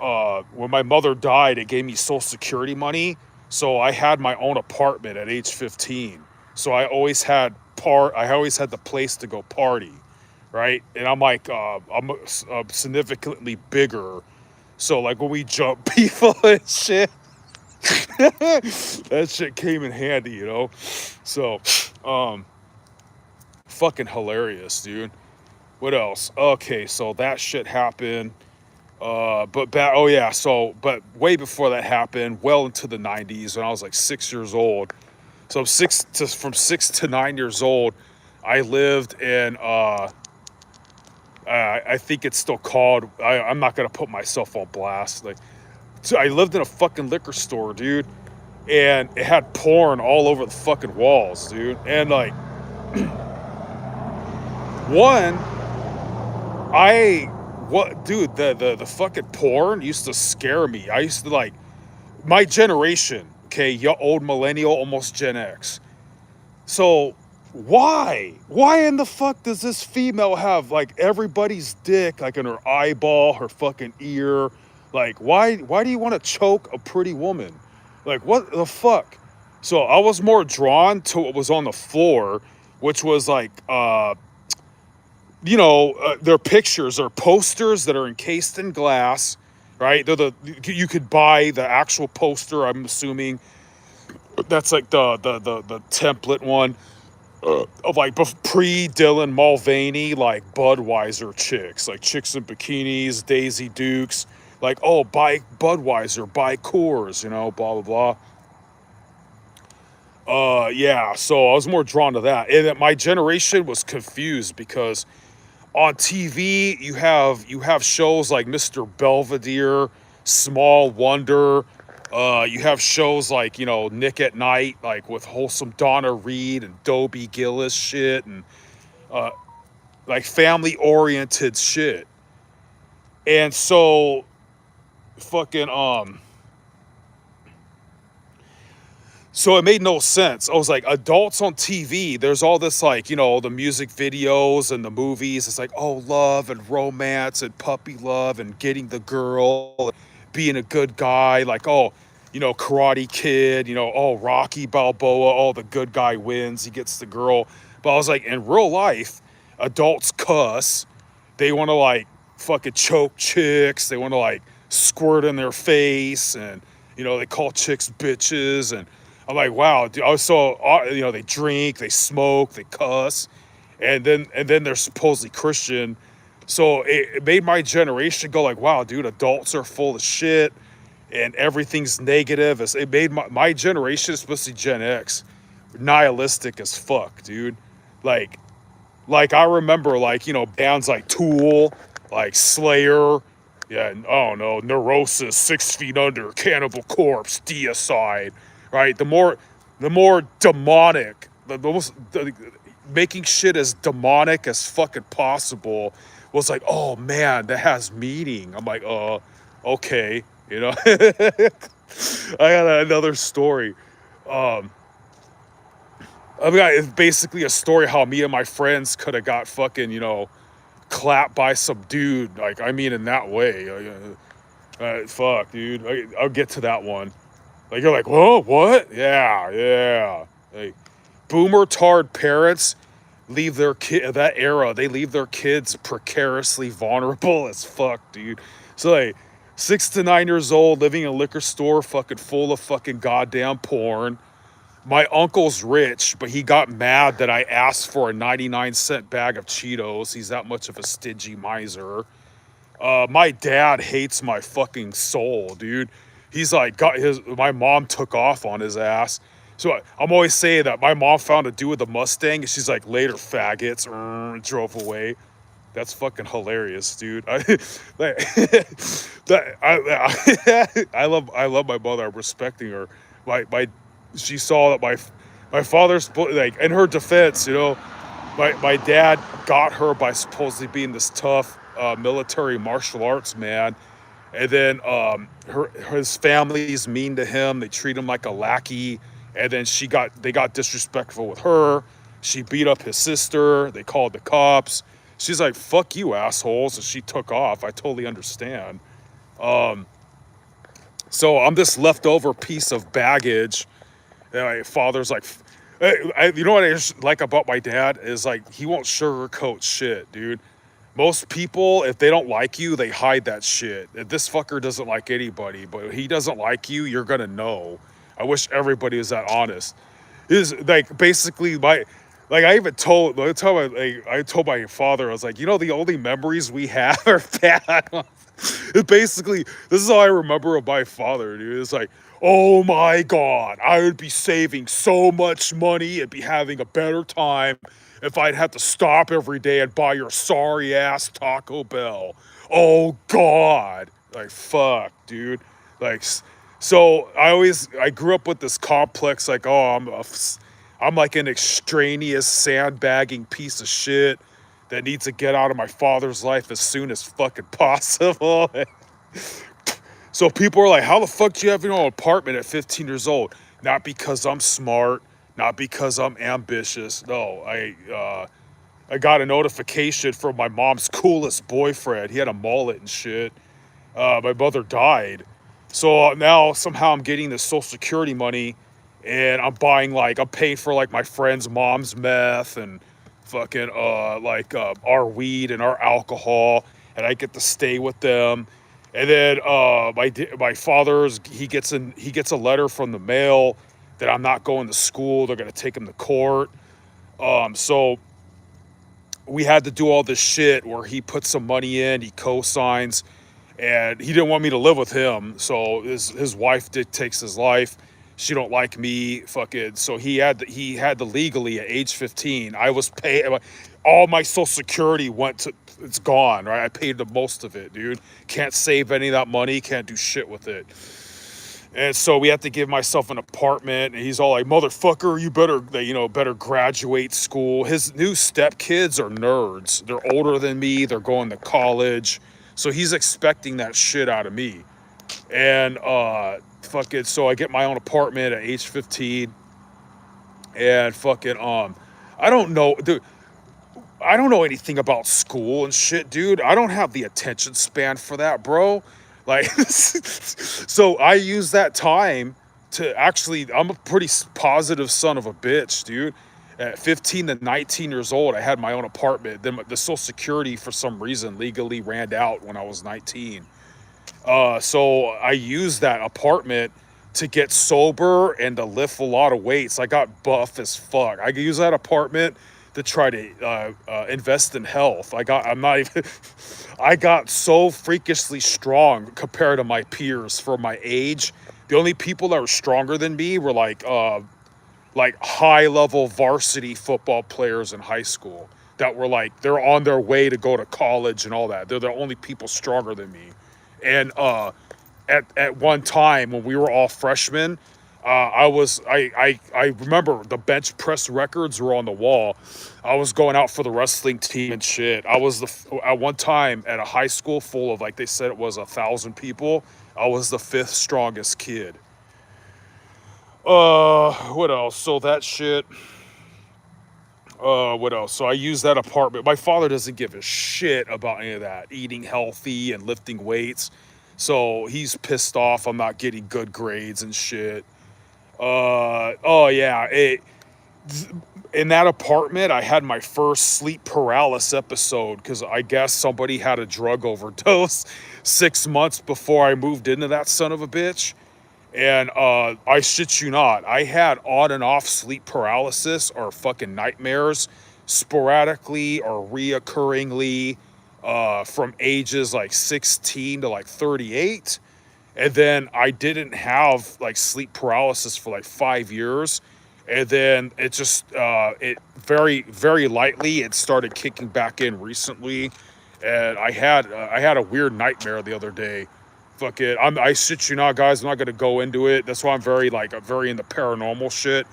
when my mother died, it gave me Social Security money. So I had my own apartment at age 15. So I always had the place to go party, right? And I'm like, I'm significantly bigger. So like when we jump people and shit, that shit came in handy, So, fucking hilarious, dude. What else? Okay, so that shit happened. But way before that happened, well into the 90s when I was like 6 years old. So from 6 to 9 years old, I lived in I think it's still called. I'm not gonna put myself on blast. Like, so I lived in a fucking liquor store, dude, and it had porn all over the fucking walls, dude. And like, one, dude, the fucking porn used to scare me. I used to like my generation, okay, old millennial, almost Gen X. So why in the fuck does this female have like everybody's dick like in her eyeball, her fucking ear? Like why do you want to choke a pretty woman? Like what the fuck? So I was more drawn to what was on the floor, which was like, their pictures or posters that are encased in glass, right? You could buy the actual poster. I'm assuming that's like the template one of like pre Dylan Mulvaney, like Budweiser chicks, like chicks in bikinis, Daisy Dukes, like, oh, buy Budweiser, buy Coors, blah blah blah. Yeah, so I was more drawn to that, and that my generation was confused because on TV you have shows like Mr. Belvedere, Small Wonder. You have shows like Nick at Night, like with wholesome Donna Reed and Dobie Gillis shit, and like family oriented shit. And so fucking so it made no sense. I was like, adults on TV, there's all this like, the music videos and the movies. It's like, oh, love and romance and puppy love and getting the girl, being a good guy. Like, oh, Karate Kid, oh, Rocky Balboa, oh, the good guy wins, he gets the girl. But I was like, in real life, adults cuss. They want to like fucking choke chicks. They want to like squirt in their face, and they call chicks bitches. And I'm like, wow, dude. I was so they drink, they smoke, they cuss, and then they're supposedly Christian. So it made my generation go like, wow, dude, adults are full of shit and everything's negative. It made my generation, especially Gen X, nihilistic as fuck, dude. Like like I remember like bands like Tool, like Slayer, yeah, and, I don't know, Neurosis, 6 Feet Under, Cannibal Corpse, Deicide, right? The more demonic, making shit as demonic as fucking possible was like, oh man, that has meaning. I'm like, okay, I got another story. Um, I mean, it's basically a story how me and my friends could have got fucking, clapped by some dude. Like, I mean, in that way. Fuck, dude. I'll get to that one. Like, you're like, whoa, what? Yeah, yeah. Like, boomer tard parents leave their kid, that era, they leave their kids precariously vulnerable as fuck, dude. So, like, 6 to 9 years old, living in a liquor store, fucking full of fucking goddamn porn. My uncle's rich, but he got mad that I asked for a 99-cent bag of Cheetos. He's that much of a stingy miser. My dad hates my fucking soul, dude. He's like, my mom took off on his ass. So I'm always saying that my mom found a dude with a Mustang, and she's like, later, faggots, drove away. That's fucking hilarious, dude. I love my mother. I'm respecting her. My she saw that my father's like, in her defense, my dad got her by supposedly being this tough military martial arts man, and then his family's mean to him. They treat him like a lackey, and then they got disrespectful with her. She beat up his sister. They called the cops. She's like, fuck you, assholes, and she took off. I totally understand. So I'm this leftover piece of baggage. And my father's like, you know what I just like about my dad is like, he won't sugarcoat shit, dude. Most people, if they don't like you, they hide that shit. If this fucker doesn't like anybody, but if he doesn't like you, you're gonna know. I wish everybody was that honest. Is like basically like I even told the time I told my father, I was like, the only memories we have are bad. It basically, this is all I remember of my father, dude. It's like, oh my God, I would be saving so much money and be having a better time if I'd have to stop every day and buy your sorry ass Taco Bell. Oh God. Like, fuck, dude. Like, so I grew up with this complex, like, oh, I'm like an extraneous sandbagging piece of shit that needs to get out of my father's life as soon as fucking possible. So people are like, how the fuck do you have your own apartment at 15 years old? Not because I'm smart, not because I'm ambitious. No, I got a notification from my mom's coolest boyfriend. He had a mullet and shit. My mother died. So now somehow I'm getting this Social Security money, and I'm paying for like my friend's mom's meth and fucking our weed and our alcohol, and I get to stay with them. And then my father's he gets a letter from the mail that I'm not going to school. They're gonna take him to court. So we had to do all this shit where he puts some money in, he co-signs, and he didn't want me to live with him. So his wife takes his life. She don't like me, fucking. So he had to legally at age 15. I was paid all my social security went to it's gone, right? I paid the most of it, dude. Can't save any of that money. Can't do shit with it. And so we have to give myself an apartment. And he's all like, motherfucker, you better graduate school. His new stepkids are nerds. They're older than me. They're going to college. So he's expecting that shit out of me. And fucking, so I get my own apartment at age 15. And fucking, I don't know, dude. I don't know anything about school and shit, dude. I don't have the attention span for that, bro. Like, so I use that time to actually, I'm a pretty positive son of a bitch, dude. At 15 to 19 years old, I had my own apartment. Then the Social Security, for some reason, legally ran out when I was 19. So I used that apartment to get sober and to lift a lot of weights. I got buff as fuck. I use that apartment to try to invest in health. I'm not even, I got so freakishly strong compared to my peers for my age. The only people that were stronger than me were like high level varsity football players in high school that were like, they're on their way to go to college and all that. They're the only people stronger than me. And at one time when we were all freshmen, I remember the bench press records were on the wall. I was going out for the wrestling team and shit. At one time at a high school full of, like they said it was 1,000 people. I was the 5th strongest kid. What else? So that shit. What else? So I use that apartment. My father doesn't give a shit about any of that, eating healthy and lifting weights. So he's pissed off I'm not getting good grades and shit. Oh yeah, in that apartment, I had my first sleep paralysis episode because I guess somebody had a drug overdose 6 months before I moved into that son of a bitch. And I shit you not, I had on and off sleep paralysis or fucking nightmares sporadically or reoccurringly from ages like 16 to like 38. And then I didn't have like sleep paralysis for like 5 years. And then it just, it very, very lightly, it started kicking back in recently. And I had a weird nightmare the other day. Fuck it. I shit you not, guys. I'm not gonna go into it. That's why I'm very into paranormal shit.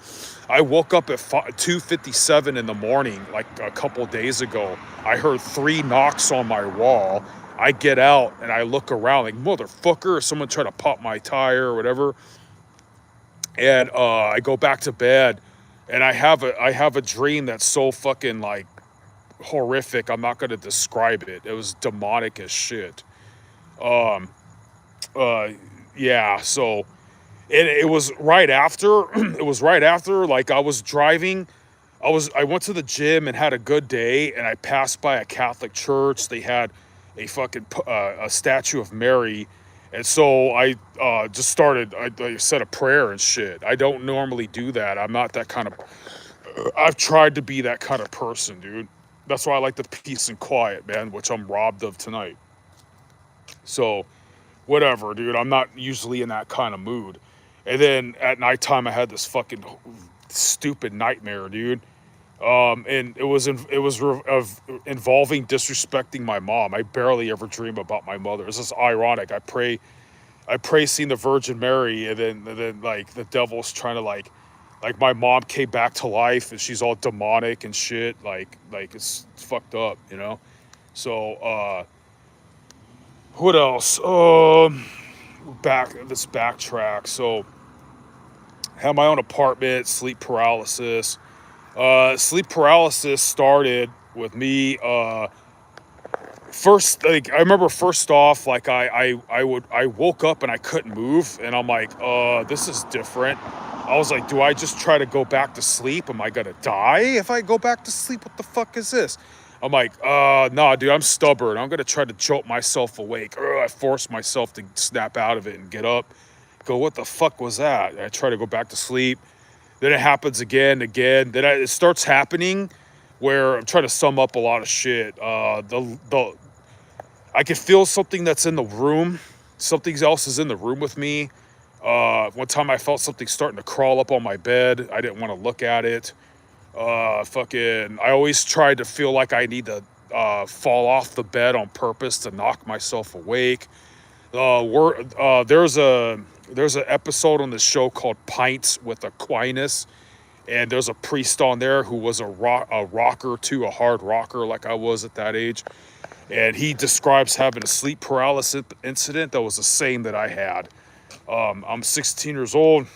I woke up at 2:57 in the morning, like a couple days ago. I heard 3 knocks on my wall. I get out and I look around like, motherfucker, someone tried to pop my tire or whatever. And I go back to bed, and I have a dream that's so fucking like horrific. I'm not gonna describe it. It was demonic as shit. Um, yeah. So, and it was right after. It was right after. Like I was driving. I went to the gym and had a good day, and I passed by a Catholic church. They had a fucking a statue of Mary, and so I just started. I said a prayer and shit. I don't normally do that. I'm not that kind of. I've tried to be that kind of person, dude. That's why I like the peace and quiet, man, which I'm robbed of tonight. So, whatever, dude. I'm not usually in that kind of mood. And then at nighttime, I had this fucking stupid nightmare, dude. And involving disrespecting my mom. I barely ever dream about my mother. It's just ironic. I pray seeing the Virgin Mary, and then like the devil's trying to like my mom came back to life, and she's all demonic and shit. Like it's fucked up, you know. So what else? Backtrack. So had my own apartment, sleep paralysis. Sleep paralysis started with me. First, like I remember, first off, like I woke up and I couldn't move, and I'm like, this is different. I was like, do I just try to go back to sleep? Am I gonna die if I go back to sleep? What the fuck is this? I'm like, nah, dude, I'm stubborn. I'm gonna try to jolt myself awake. I force myself to snap out of it and get up. Go, what the fuck was that? And I try to go back to sleep. Then it happens again. Then it starts happening where I'm trying to sum up a lot of shit. I can feel something that's in the room. Something else is in the room with me. One time I felt something starting to crawl up on my bed. I didn't want to look at it. I always tried to feel like I need to fall off the bed on purpose to knock myself awake. There's an episode on the show called Pints with Aquinas, and there's a priest on there who was a rocker too, a hard rocker like I was at that age, and he describes having a sleep paralysis incident that was the same that I had. I'm 16 years old.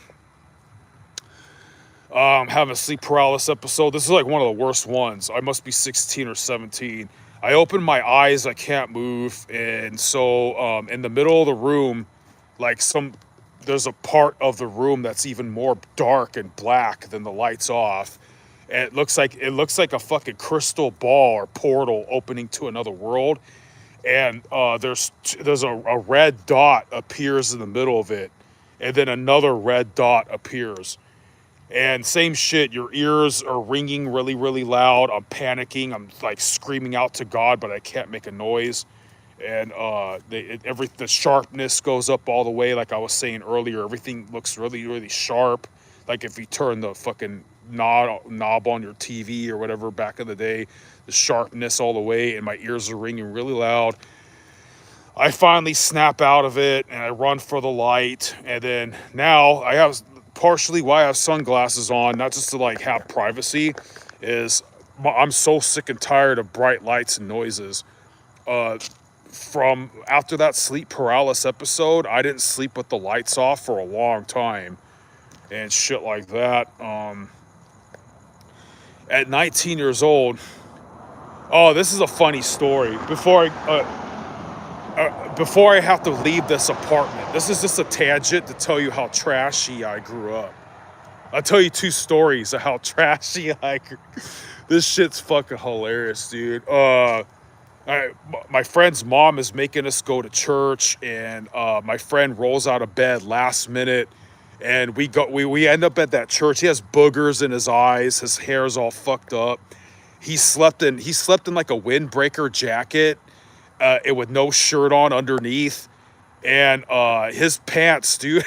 Having a sleep paralysis episode. This is like one of the worst ones. I must be 16 or 17. I open my eyes, I can't move, and so in the middle of the room, like there's a part of the room that's even more dark and black than the lights off. And it looks like a fucking crystal ball or portal opening to another world. And there's a red dot appears in the middle of it, and then another red dot appears. And same shit, your ears are ringing really, really loud. I'm panicking. I'm like screaming out to God, but I can't make a noise. And the sharpness goes up all the way. Like I was saying earlier, everything looks really, really sharp. Like if you turn the fucking knob on your TV or whatever back in the day, the sharpness all the way, and my ears are ringing really loud. I finally snap out of it and I run for the light. And then now I have partially why I have sunglasses on, not just to like have privacy, is I'm so sick and tired of bright lights and noises. From after that sleep paralysis episode, I didn't sleep with the lights off for a long time and shit like that. At 19 years old, this is a funny story. Before I have to leave this apartment, this is just a tangent to tell you how trashy I grew up. I'll tell you 2 stories of how trashy I grew. This shit's fucking hilarious, dude. My friend's mom is making us go to church, and my friend rolls out of bed last minute, and we end up at that church. He has boogers in his eyes. His hair's all fucked up. He slept in like a windbreaker jacket. It with no shirt on underneath, and his pants, dude.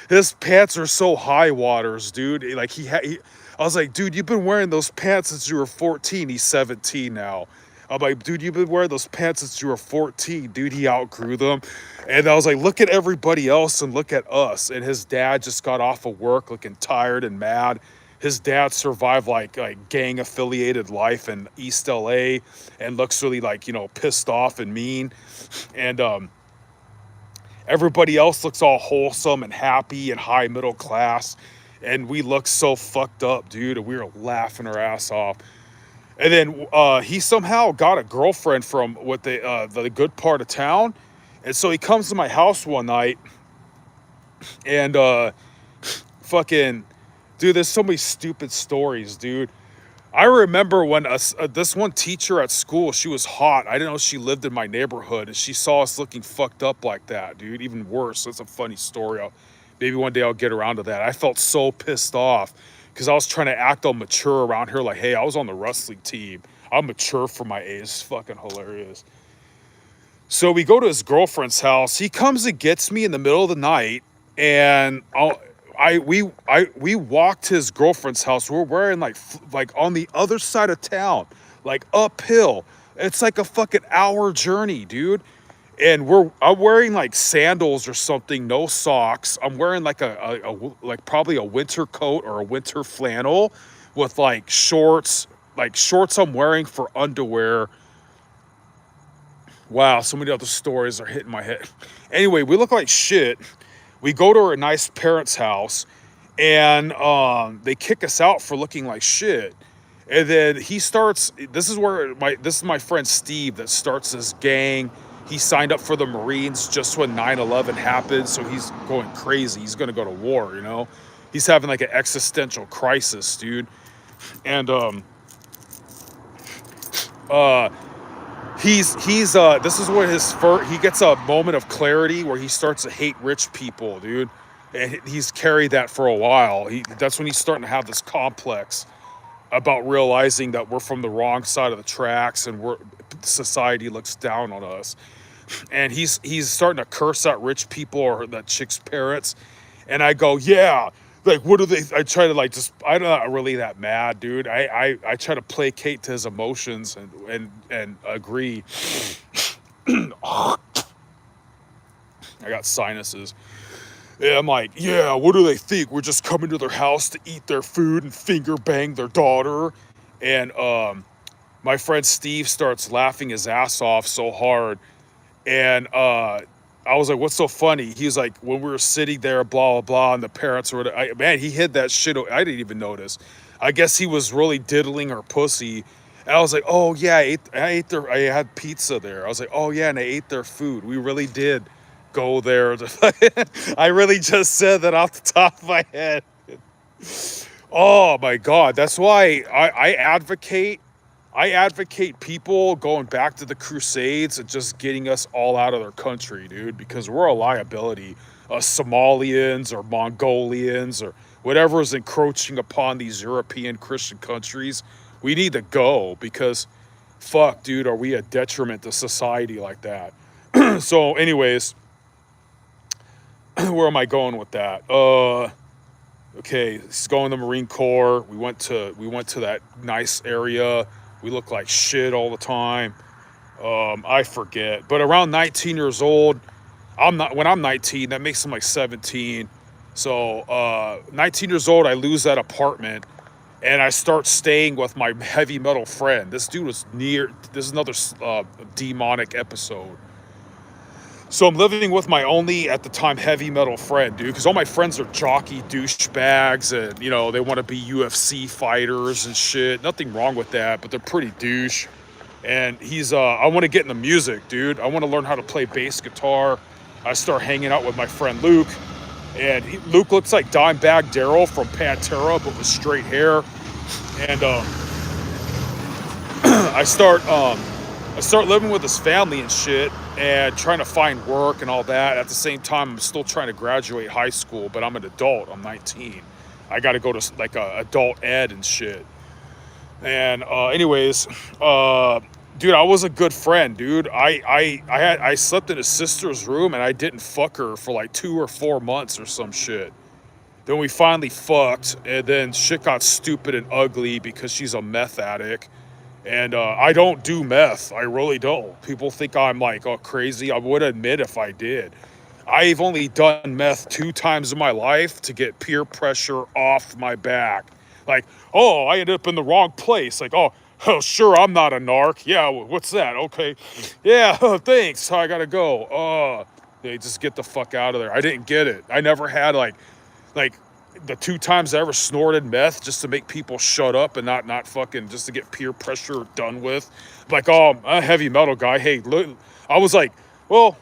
His pants are so high waters, dude. Like I was like, dude, you've been wearing those pants since you were 14. He's 17 now. I'm like, dude, you've been wearing those pants since you were 14. Dude, he outgrew them. And I was like, look at everybody else and look at us. And his dad just got off of work looking tired and mad. His dad survived like gang affiliated life in East LA and looks really like, pissed off and mean. And everybody else looks all wholesome and happy and high middle class. And we look so fucked up, dude. And we were laughing our ass off. And then he somehow got a girlfriend from the good part of town. And so he comes to my house one night and fucking... Dude, there's so many stupid stories, dude. I remember when this one teacher at school, she was hot. I didn't know she lived in my neighborhood, and she saw us looking fucked up like that, dude. Even worse. That's a funny story. Maybe one day I'll get around to that. I felt so pissed off because I was trying to act all mature around her. Like, hey, I was on the wrestling team. I'm mature for my age. It's fucking hilarious. So we go to his girlfriend's house. He comes and gets me in the middle of the night, and we walked to his girlfriend's house. We're wearing like on the other side of town, like uphill. It's like a fucking hour journey, dude. And I'm wearing like sandals or something, no socks. I'm wearing like probably a winter coat or a winter flannel with like shorts I'm wearing for underwear. Wow, so many other stories are hitting my head. Anyway, we look like shit. We go to her nice parents' house, and they kick us out for looking like shit. And then he starts. This is my friend Steve that starts this gang. He signed up for the Marines just when 9/11 happened, so he's going crazy. He's going to go to war, he's having like an existential crisis, dude. And uh this is where he gets a moment of clarity where he starts to hate rich people, dude. And he's carried that for a while. That's when he's starting to have this complex about realizing that we're from the wrong side of the tracks and society looks down on us. And he's starting to curse out rich people or that chick's parents. And I go, yeah, like what do they? I try to like just I'm not really that mad, dude. I try to placate to his emotions and agree. I got sinuses. Yeah, I'm like, yeah, what do they think? We're just coming to their house to eat their food and finger bang their daughter. And my friend Steve starts laughing his ass off so hard. And I was like, what's so funny? He was like, when we were sitting there, blah, blah, blah, and the parents were, man, he hid that shit. I didn't even notice. I guess he was really diddling her pussy. And I was like, oh, yeah, I had pizza there. I was like, oh, yeah, and I ate their food. We really did go there. I really just said that off the top of my head. Oh my God. That's why I advocate people going back to the Crusades and just getting us all out of their country, dude, because we're a liability. Somalians or Mongolians or whatever is encroaching upon these European Christian countries, we need to go because fuck, dude, are we a detriment to society like that? So anyways, where am I going with that? Okay, he's going to the Marine Corps. We went to that nice area. We look like shit all the time. I forget, but around 19 years old, when I'm 19, that makes him like 17. So 19 years old, I lose that apartment, and I start staying with my heavy metal friend. This dude was near. This is another demonic episode. So I'm living with my only at the time heavy metal friend, dude, because all my friends are jockey douchebags and they want to be UFC fighters and shit. Nothing wrong with that, but they're pretty douche. And I want to get in the music, dude. I want to learn how to play bass guitar. I start hanging out with my friend Luke, and Luke looks like Dimebag Darrell from Pantera, but with straight hair. And I start living with his family and shit and trying to find work and all that. At the same time, I'm still trying to graduate high school, but I'm an adult. I'm 19. I got to go to like a adult ed and shit. And anyways, dude, I was a good friend, dude. I slept in his sister's room and I didn't fuck her for like 2 or 4 months or some shit. Then we finally fucked, and then shit got stupid and ugly because she's a meth addict. And I don't do meth. I really don't. People think I'm like, oh, crazy. I would admit if I did. I've only done meth 2 times in my life to get peer pressure off my back. Like, oh, I ended up in the wrong place. Like, oh, sure, I'm not a narc. Yeah, what's that? Okay. Yeah, thanks. I gotta go. They just get the fuck out of there. I didn't get it. I never had like the 2 times I ever snorted meth just to make people shut up and not fucking just to get peer pressure done with. Like, oh, I'm a heavy metal guy. Hey, I was like, well,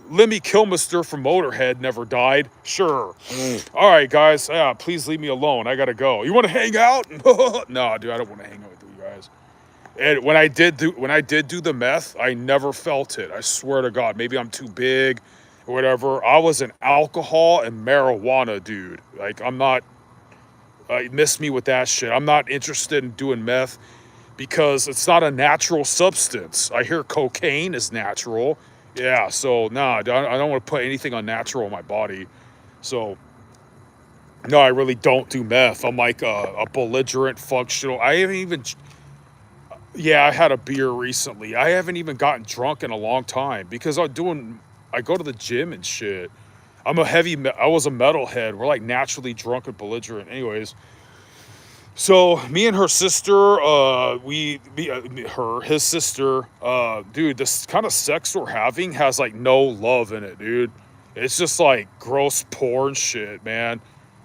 Lemmy Kilmister from Motorhead never died. Sure. All right, guys. Yeah, please leave me alone. I gotta go. You want to hang out? No, dude, I don't want to hang out with you guys. And when I did do the meth, I never felt it. I swear to God. Maybe I'm too big or whatever. I was an alcohol and marijuana dude. Like, I'm not. Miss me with that shit. I'm not interested in doing meth because it's not a natural substance. I hear cocaine is natural. Yeah, so nah, I don't want to put anything unnatural in my body. So no, I really don't do meth. I'm like a belligerent, functional. I haven't even. Yeah, I had a beer recently. I haven't even gotten drunk in a long time because I go to the gym and shit. I was a metalhead. We're like naturally drunk and belligerent. Anyways, so me and her sister, his sister, dude, this kind of sex we're having has like no love in it, dude. It's just like gross porn shit, man.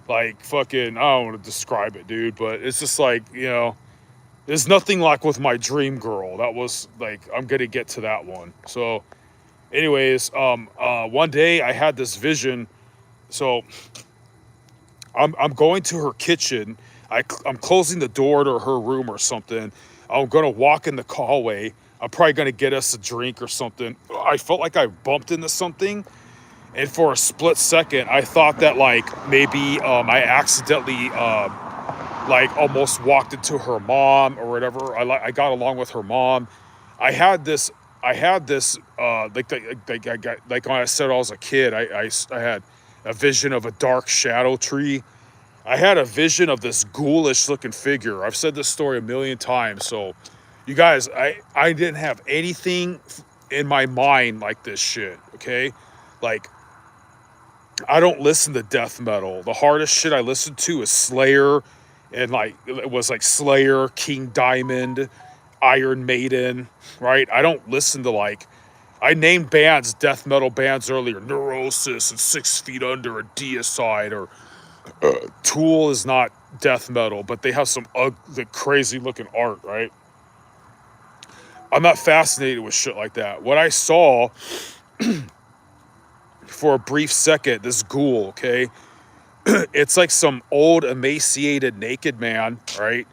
Like fucking, I don't want to describe it, dude, but it's just like, there's nothing like with my dream girl. That was like, I'm gonna get to that one. So, anyways, one day I had this vision. So I'm going to her kitchen. I'm closing the door to her room or something. I'm gonna walk in the hallway. I'm probably gonna get us a drink or something. I felt like I bumped into something, and for a split second, I thought that like maybe I accidentally like almost walked into her mom or whatever. I got along with her mom. I had this. I had this like when I said I was a kid. I had a vision of a dark shadow tree. I had a vision of this ghoulish looking figure. I've said this story a million times. So, you guys, I didn't have anything in my mind like this shit. Okay, like I don't listen to death metal. The hardest shit I listen to is Slayer, and like it was like Slayer, King Diamond, Iron Maiden, right? I don't listen to like I named bands, death metal bands earlier, Neurosis and 6 Feet Under and Deicide, or Tool is not death metal, but they have some ugly, crazy looking art, right? I'm not fascinated with shit like that. What I saw for a brief second, this ghoul, okay? It's like some old, emaciated, naked man, right?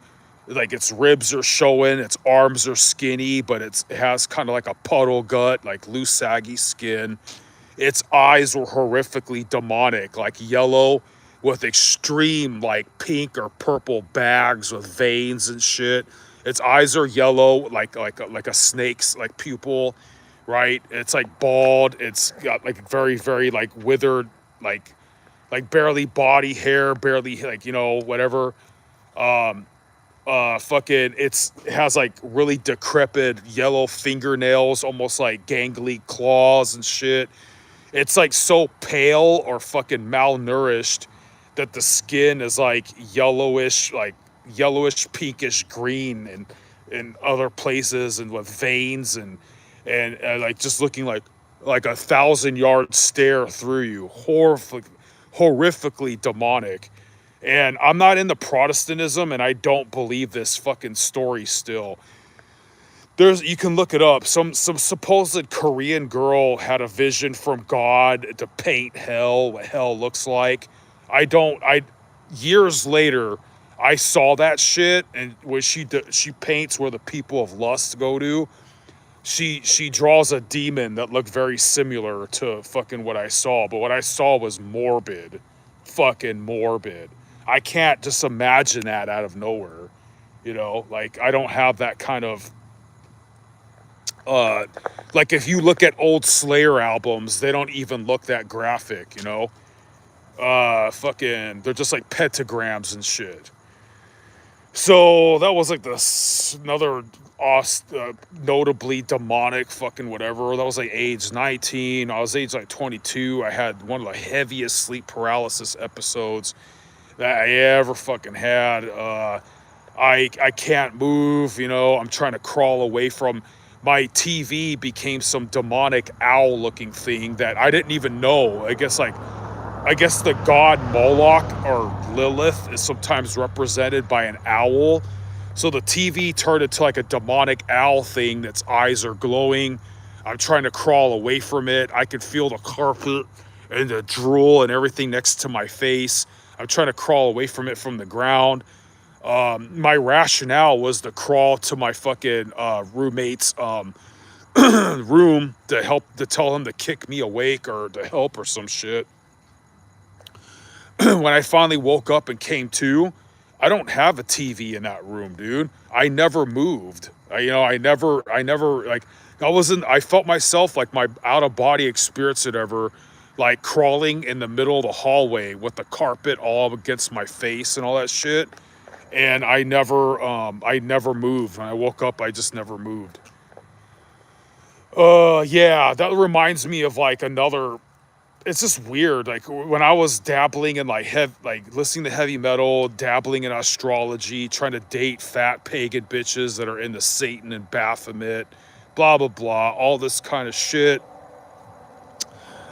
Like its ribs are showing, its arms are skinny, but it has kind of like a puddle gut, like loose, saggy skin. Its eyes were horrifically demonic, like yellow with extreme, like pink or purple bags with veins and shit. Its eyes are yellow, like a snake's like pupil, right? It's like bald. It's got like very, very like withered, like barely body hair, barely like whatever. Fucking it has like really decrepit yellow fingernails, almost like gangly claws and shit. It's like so pale or fucking malnourished that the skin is like yellowish pinkish green and in other places, and with veins and like just looking like 1,000 yard stare through you, horrifically demonic. And I'm not into Protestantism, and I don't believe this fucking story still. You can look it up. Some supposed Korean girl had a vision from God to paint hell, what hell looks like. I years later I saw that shit, and where she paints where the people of lust go to. She draws a demon that looked very similar to fucking what I saw, but what I saw was morbid. Fucking morbid. I can't just imagine that out of nowhere. Like I don't have that kind of uh like if you look at old Slayer albums, they don't even look that graphic. Fucking they're just like pentagrams and shit. So that was like another notably demonic fucking whatever. That was like age 19. I was age like 22. I had one of the heaviest sleep paralysis episodes that I ever fucking had. I can't move. I'm trying to crawl away from my TV. Became some demonic owl looking thing that I didn't even know. I guess the god Moloch or Lilith is sometimes represented by an owl. So the TV turned into like a demonic owl thing that's eyes are glowing. I'm trying to crawl away from it. I could feel the carpet and the drool and everything next to my face. I'm trying to crawl away from it from the ground. My rationale was to crawl to my fucking roommate's room to tell him to kick me awake or to help or some shit. When I finally woke up and came to, I don't have a TV in that room, dude. I never moved. I never like, I felt myself like my out of body experience had ever, like crawling in the middle of the hallway with the carpet all against my face and all that shit. And I never moved. When I woke up, I just never moved. Yeah, that reminds me of like another. It's just weird. Like when I was dabbling in like listening to heavy metal, dabbling in astrology, trying to date fat pagan bitches that are into Satan and Baphomet, blah blah blah, all this kind of shit.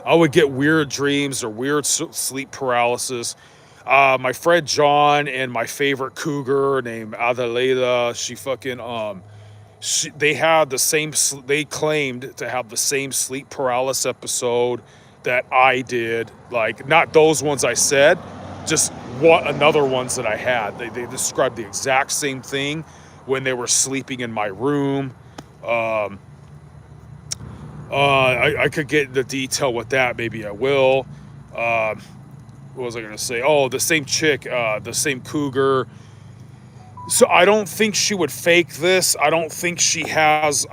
I would get weird dreams or weird sleep paralysis. My friend John and my favorite cougar named Adelaida, she fucking they had the same. They claimed to have the same sleep paralysis episode that I did. Like not those ones I said, just what another ones that I had. They described the exact same thing when they were sleeping in my room. Um, I could get into detail with that. Maybe I will. Um, what was I gonna say? Oh, the same chick, the same cougar. So I don't think she would fake this. I don't think she has.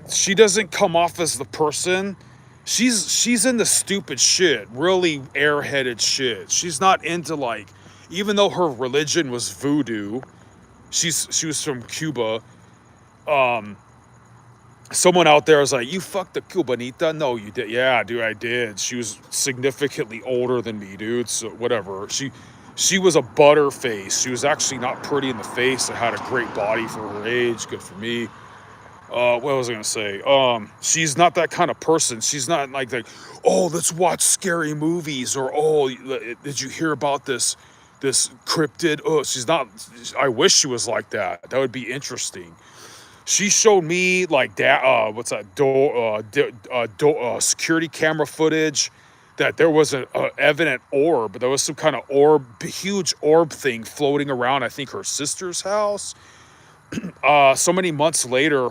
She doesn't come off as the person. She's into stupid shit, really airheaded shit. She's not into like, even though her religion was voodoo. She was from Cuba. Um, Someone out there was like, "You fucked the Cubanita." No, you did. Yeah, dude, I did. She was significantly older than me, dude. So whatever. She was a butter face. She was actually not pretty in the face. I had a great body for her age. Good for me. What was I gonna say? She's not that kind of person. She's not like, oh, let's watch scary movies, or oh, did you hear about this cryptid? Oh, she's not. I wish she was like that. That would be interesting. She showed me like that. What's that? Security camera footage. That there was a evident orb. There was some kind of orb, huge orb thing floating around. I think her sister's house. So many months later,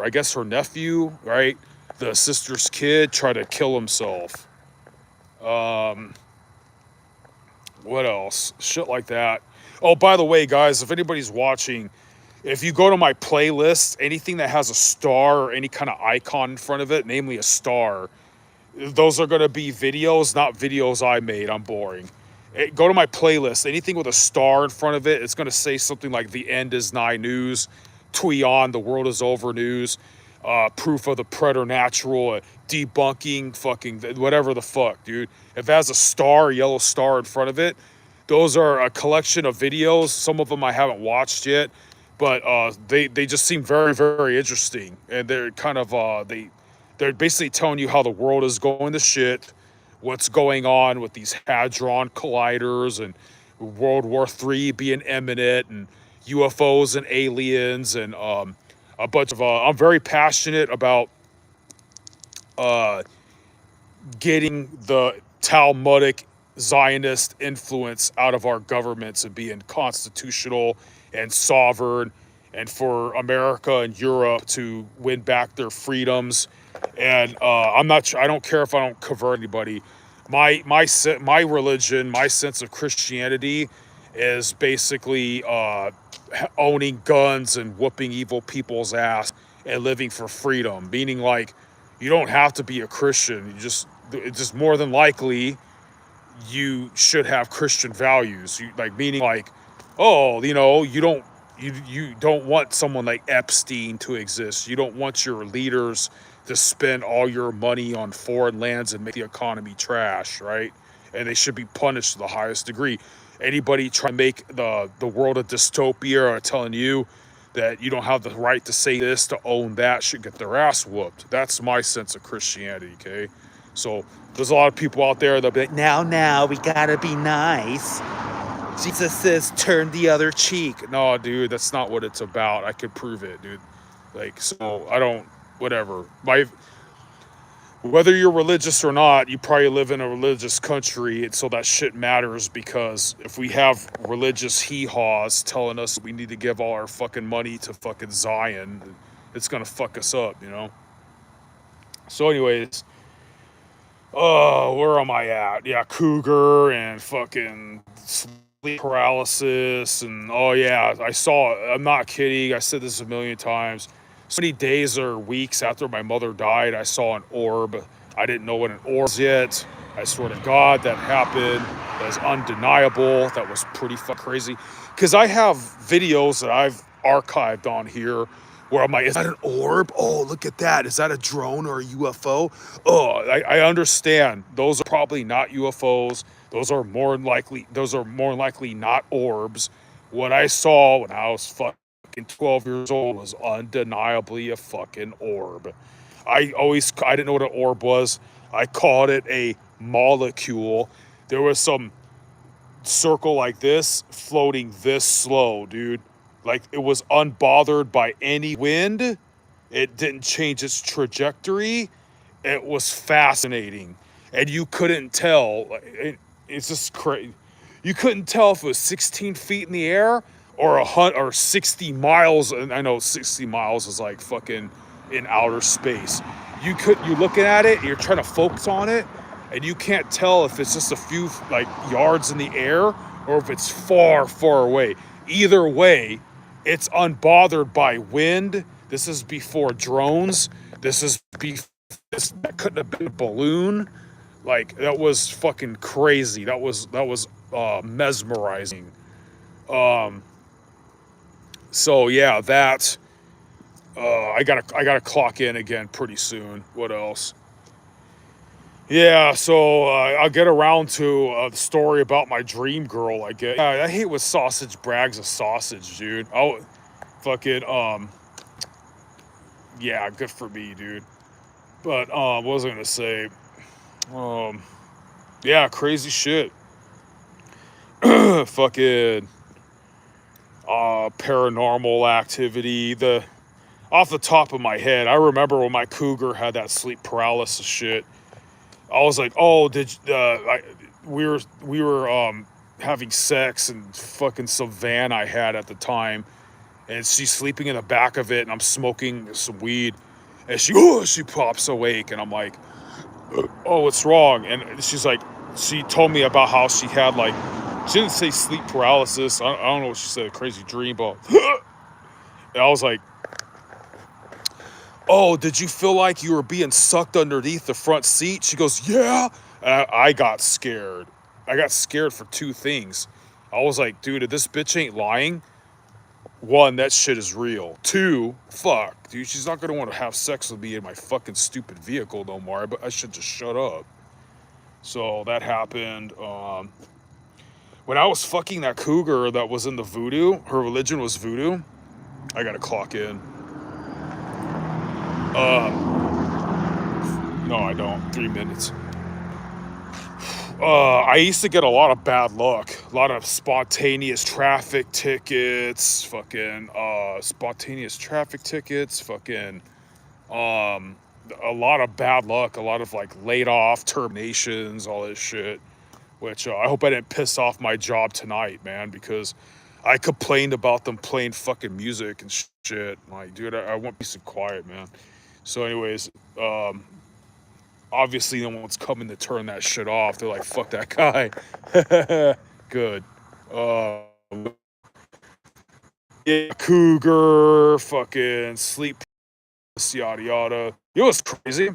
I guess her nephew, right, the sister's kid, tried to kill himself. Um, what else? Shit like that. Oh, by the way, guys, if anybody's watching, if you go to my playlist, anything that has a star or any kind of icon in front of it, namely a star, those are going to be videos, not videos I made. I'm boring. Go to my playlist. Anything with a star in front of it, it's going to say something like "The End is Nigh" news, "Twee on," "The world is over" news, proof of the preternatural, debunking, fucking whatever the fuck, dude. If it has a star, a yellow star in front of it, those are a collection of videos. Some of them I haven't watched yet, but they just seem very, very interesting, and they're kind of they're basically telling you how the world is going to shit, what's going on with these hadron colliders, and World War III being imminent, and UFOs and aliens, and a bunch of. I'm very passionate about uh, getting the Talmudic Zionist influence out of our governments and being constitutional and sovereign, and for America and Europe to win back their freedoms. And I'm not. I don't care if I don't convert anybody. My religion, my sense of Christianity, is basically owning guns and whooping evil people's ass and living for freedom. Meaning, like, you don't have to be a Christian. It's just more than likely you should have Christian values. Meaning like, oh, you don't want someone like Epstein to exist. You don't want your leaders to spend all your money on foreign lands and make the economy trash, right? And they should be punished to the highest degree. Anybody trying to make the world a dystopia are telling you that you don't have the right to say this, to own that, should get their ass whooped. That's my sense of Christianity, okay? So there's a lot of people out there that'll be like, now, we gotta be nice. Jesus says, turn the other cheek. No, dude, that's not what it's about. I could prove it, dude. Like, so I don't, whatever. Whether you're religious or not, you probably live in a religious country, and so that shit matters, because if we have religious hee-haws telling us we need to give all our fucking money to fucking Zion, it's gonna fuck us up, you know? So anyways, where am I at? Yeah, cougar and fucking sleep paralysis, and oh yeah, I'm not kidding, I said this a million times. So many days or weeks after my mother died, I saw an orb. I didn't know what an orb was yet. I swear to God, that happened. That was undeniable. That was pretty fucking crazy. Because I have videos that I've archived on here where I'm like, is that an orb? Oh, look at that. Is that a drone or a UFO? Oh, I understand. Those are probably not UFOs. Those are more likely not orbs. What I saw when I was fucking 12 years old was undeniably a fucking orb. I didn't know what an orb was. I called it a molecule. There was some circle like this floating this slow, dude. Like, it was unbothered by any wind. It didn't change its trajectory. It was fascinating. And you couldn't tell. It's just crazy. You couldn't tell if it was 16 feet in the air or 60 miles. And I know 60 miles is like fucking in outer space. You looking at it, you're trying to focus on it, and you can't tell if it's just a few like yards in the air or if it's far, far away. Either way, it's unbothered by wind. This is before drones. This is before that couldn't have been a balloon. Like that was fucking crazy. That was mesmerizing. Um, so yeah, that I gotta clock in again pretty soon. What else? Yeah, so I'll get around to the story about my dream girl. I get. I hate when sausage brags a sausage, dude. Oh, fucking yeah, good for me, dude. But what was I gonna say? Um, yeah, crazy shit. Fucking paranormal activity. The Off the top of my head, I remember when my cougar had that sleep paralysis shit. I was like, oh, we were having sex and fucking some van I had at the time, and she's sleeping in the back of it, and I'm smoking some weed, and she pops awake, and I'm like, oh, what's wrong? And she's like, she told me about how she had like, she didn't say sleep paralysis. I don't know what she said, a crazy dream, but and I was like, oh, did you feel like you were being sucked underneath the front seat? She goes, yeah. And I got scared. I got scared for two things. I was like, dude, if this bitch ain't lying, one, that shit is real. Two, fuck, dude, she's not gonna want to have sex with me in my fucking stupid vehicle no more. But I should just shut up. So that happened. When I was fucking that cougar that was in the voodoo, her religion was voodoo. I gotta clock in. No, I don't. 3 minutes. I used to get a lot of bad luck, a lot of spontaneous traffic tickets, fucking, a lot of bad luck, a lot of like laid off, terminations, all this shit. Which I hope I didn't piss off my job tonight, man, because I complained about them playing fucking music and shit. Like, dude, I want peace and quiet, man. So, anyways, obviously no one's coming to turn that shit off. They're like, fuck that guy. Good. Uh, yeah, cougar, fucking sleep, yada yada. You know what's crazy?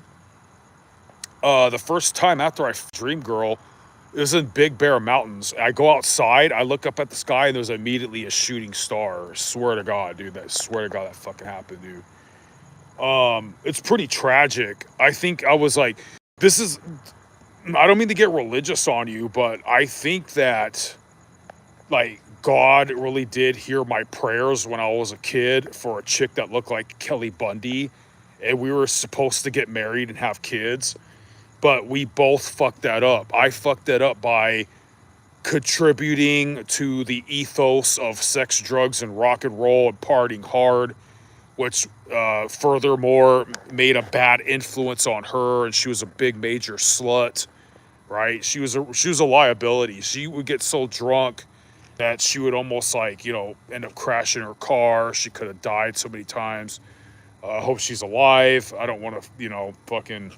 The first time after I dream girl, it was in Big Bear Mountains. I go outside, I look up at the sky, and there's immediately a shooting star. Swear to God, dude. Swear to God that fucking happened, dude. It's pretty tragic. I think I was like, this is, I don't mean to get religious on you, but I think that like God really did hear my prayers when I was a kid for a chick that looked like Kelly Bundy, and we were supposed to get married and have kids, but we both fucked that up. I fucked that up by contributing to the ethos of sex, drugs, and rock and roll and partying hard, which furthermore made a bad influence on her, and she was a big major slut, right? She was a liability. She would get so drunk that she would almost like, end up crashing her car. She could have died so many times. I hope she's alive. I don't want to, fucking,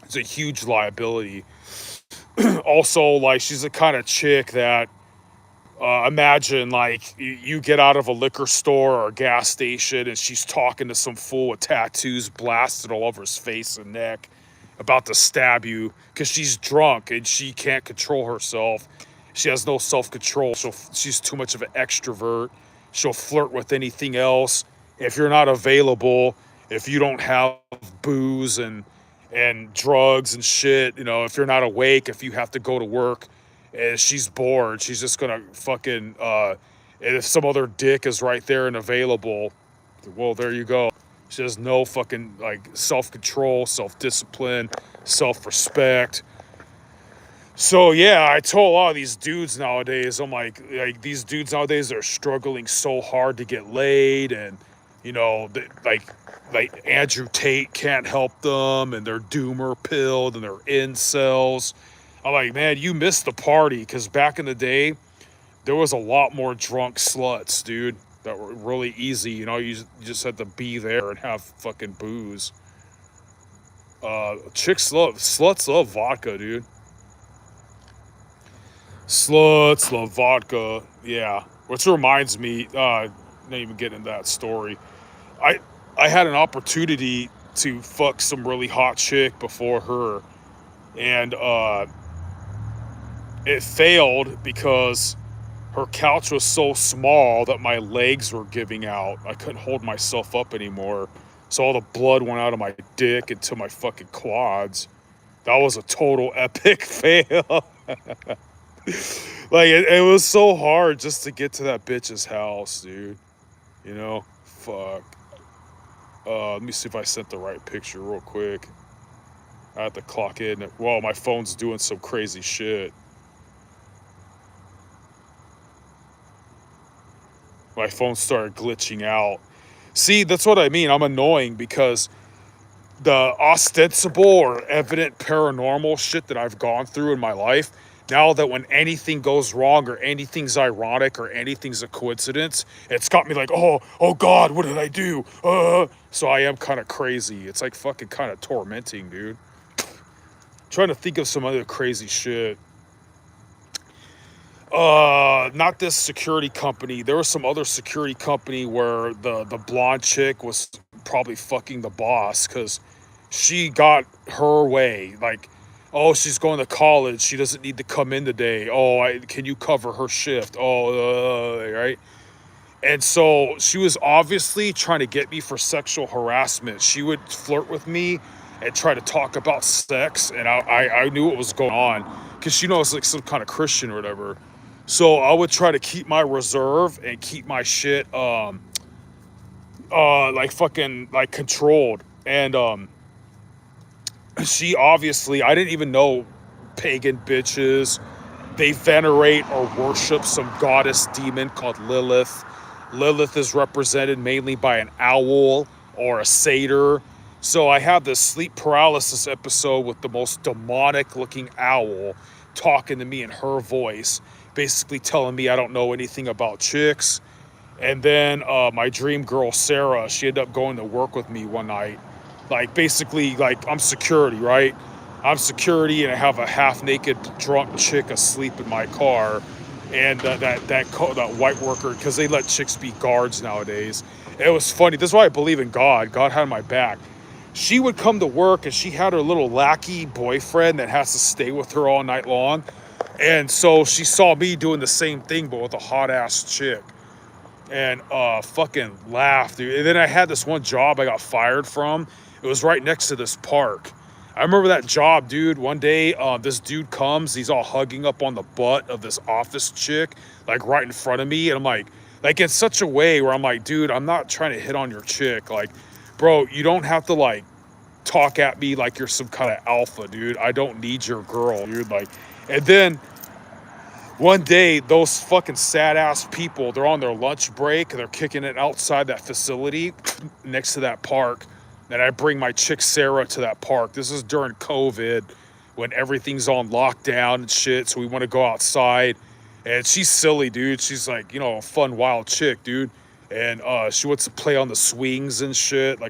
it's a huge liability. Also, like, she's the kind of chick that, imagine like you get out of a liquor store or a gas station and she's talking to some fool with tattoos blasted all over his face and neck, about to stab you because she's drunk and she can't control herself. She has no self-control. She's too much of an extrovert. She'll flirt with anything else. If you're not available, if you don't have booze and drugs and shit, if you're not awake, if you have to go to work, and she's bored, she's just gonna fucking and if some other dick is right there and available, well, there you go. She has no fucking like self-control, self-discipline, self-respect. So yeah, I told a lot of these dudes nowadays, I'm like these dudes nowadays are struggling so hard to get laid, and like Andrew Tate can't help them, and they're doomer pilled and they're incels. I'm like, man, you missed the party because back in the day, there was a lot more drunk sluts, dude, that were really easy. You just had to be there and have fucking booze. Sluts love vodka, dude. Sluts love vodka. Yeah. Which reminds me, not even getting into that story. I I had an opportunity to fuck some really hot chick before her, and it failed because her couch was so small that my legs were giving out. I couldn't hold myself up anymore. So all the blood went out of my dick into my fucking quads. That was a total epic fail. Like it was so hard just to get to that bitch's house, dude. Fuck. Let me see if I sent the right picture real quick. I have to clock in. Well, my phone's doing some crazy shit. My phone started glitching out. See, that's what I mean. I'm annoying because the ostensible or evident paranormal shit that I've gone through in my life, now that when anything goes wrong or anything's ironic or anything's a coincidence, it's got me like, oh God, what did I do? So I am kind of crazy. It's like fucking kind of tormenting, dude. Trying to think of some other crazy shit. Not this security company. There was some other security company where the blonde chick was probably fucking the boss because she got her way. Like, oh, she's going to college. She doesn't need to come in today. Oh, can you cover her shift? Oh, right. And so she was obviously trying to get me for sexual harassment. She would flirt with me and try to talk about sex, and I knew what was going on because she knows like some kind of Christian or whatever. So I would try to keep my reserve and keep my shit like fucking like controlled. And she obviously, I didn't even know pagan bitches. They venerate or worship some goddess demon called Lilith. Lilith is represented mainly by an owl or a satyr. So I have this sleep paralysis episode with the most demonic looking owl talking to me in her voice, basically telling me I don't know anything about chicks. And then my dream girl, Sarah, she ended up going to work with me one night. Like, basically, like, I'm security, right? I'm security, and I have a half-naked drunk chick asleep in my car. And that white worker, because they let chicks be guards nowadays. It was funny. This is why I believe in God. God had my back. She would come to work, and she had her little lackey boyfriend that has to stay with her all night long. And so she saw me doing the same thing, but with a hot-ass chick and fucking laughed, dude. And then I had this one job I got fired from. It was right next to this park. I remember that job, dude. One day, this dude comes. He's all hugging up on the butt of this office chick, like right in front of me. And I'm like in such a way where I'm like, dude, I'm not trying to hit on your chick. Like, bro, you don't have to like talk at me like you're some kind of alpha, dude. I don't need your girl, dude. Like, and then one day, those fucking sad ass people, they're on their lunch break. They're kicking it outside that facility next to that park. And I bring my chick Sarah to that park. This is during COVID when everything's on lockdown and shit. So we want to go outside. And she's silly, dude. She's like, a fun, wild chick, dude. And she wants to play on the swings and shit.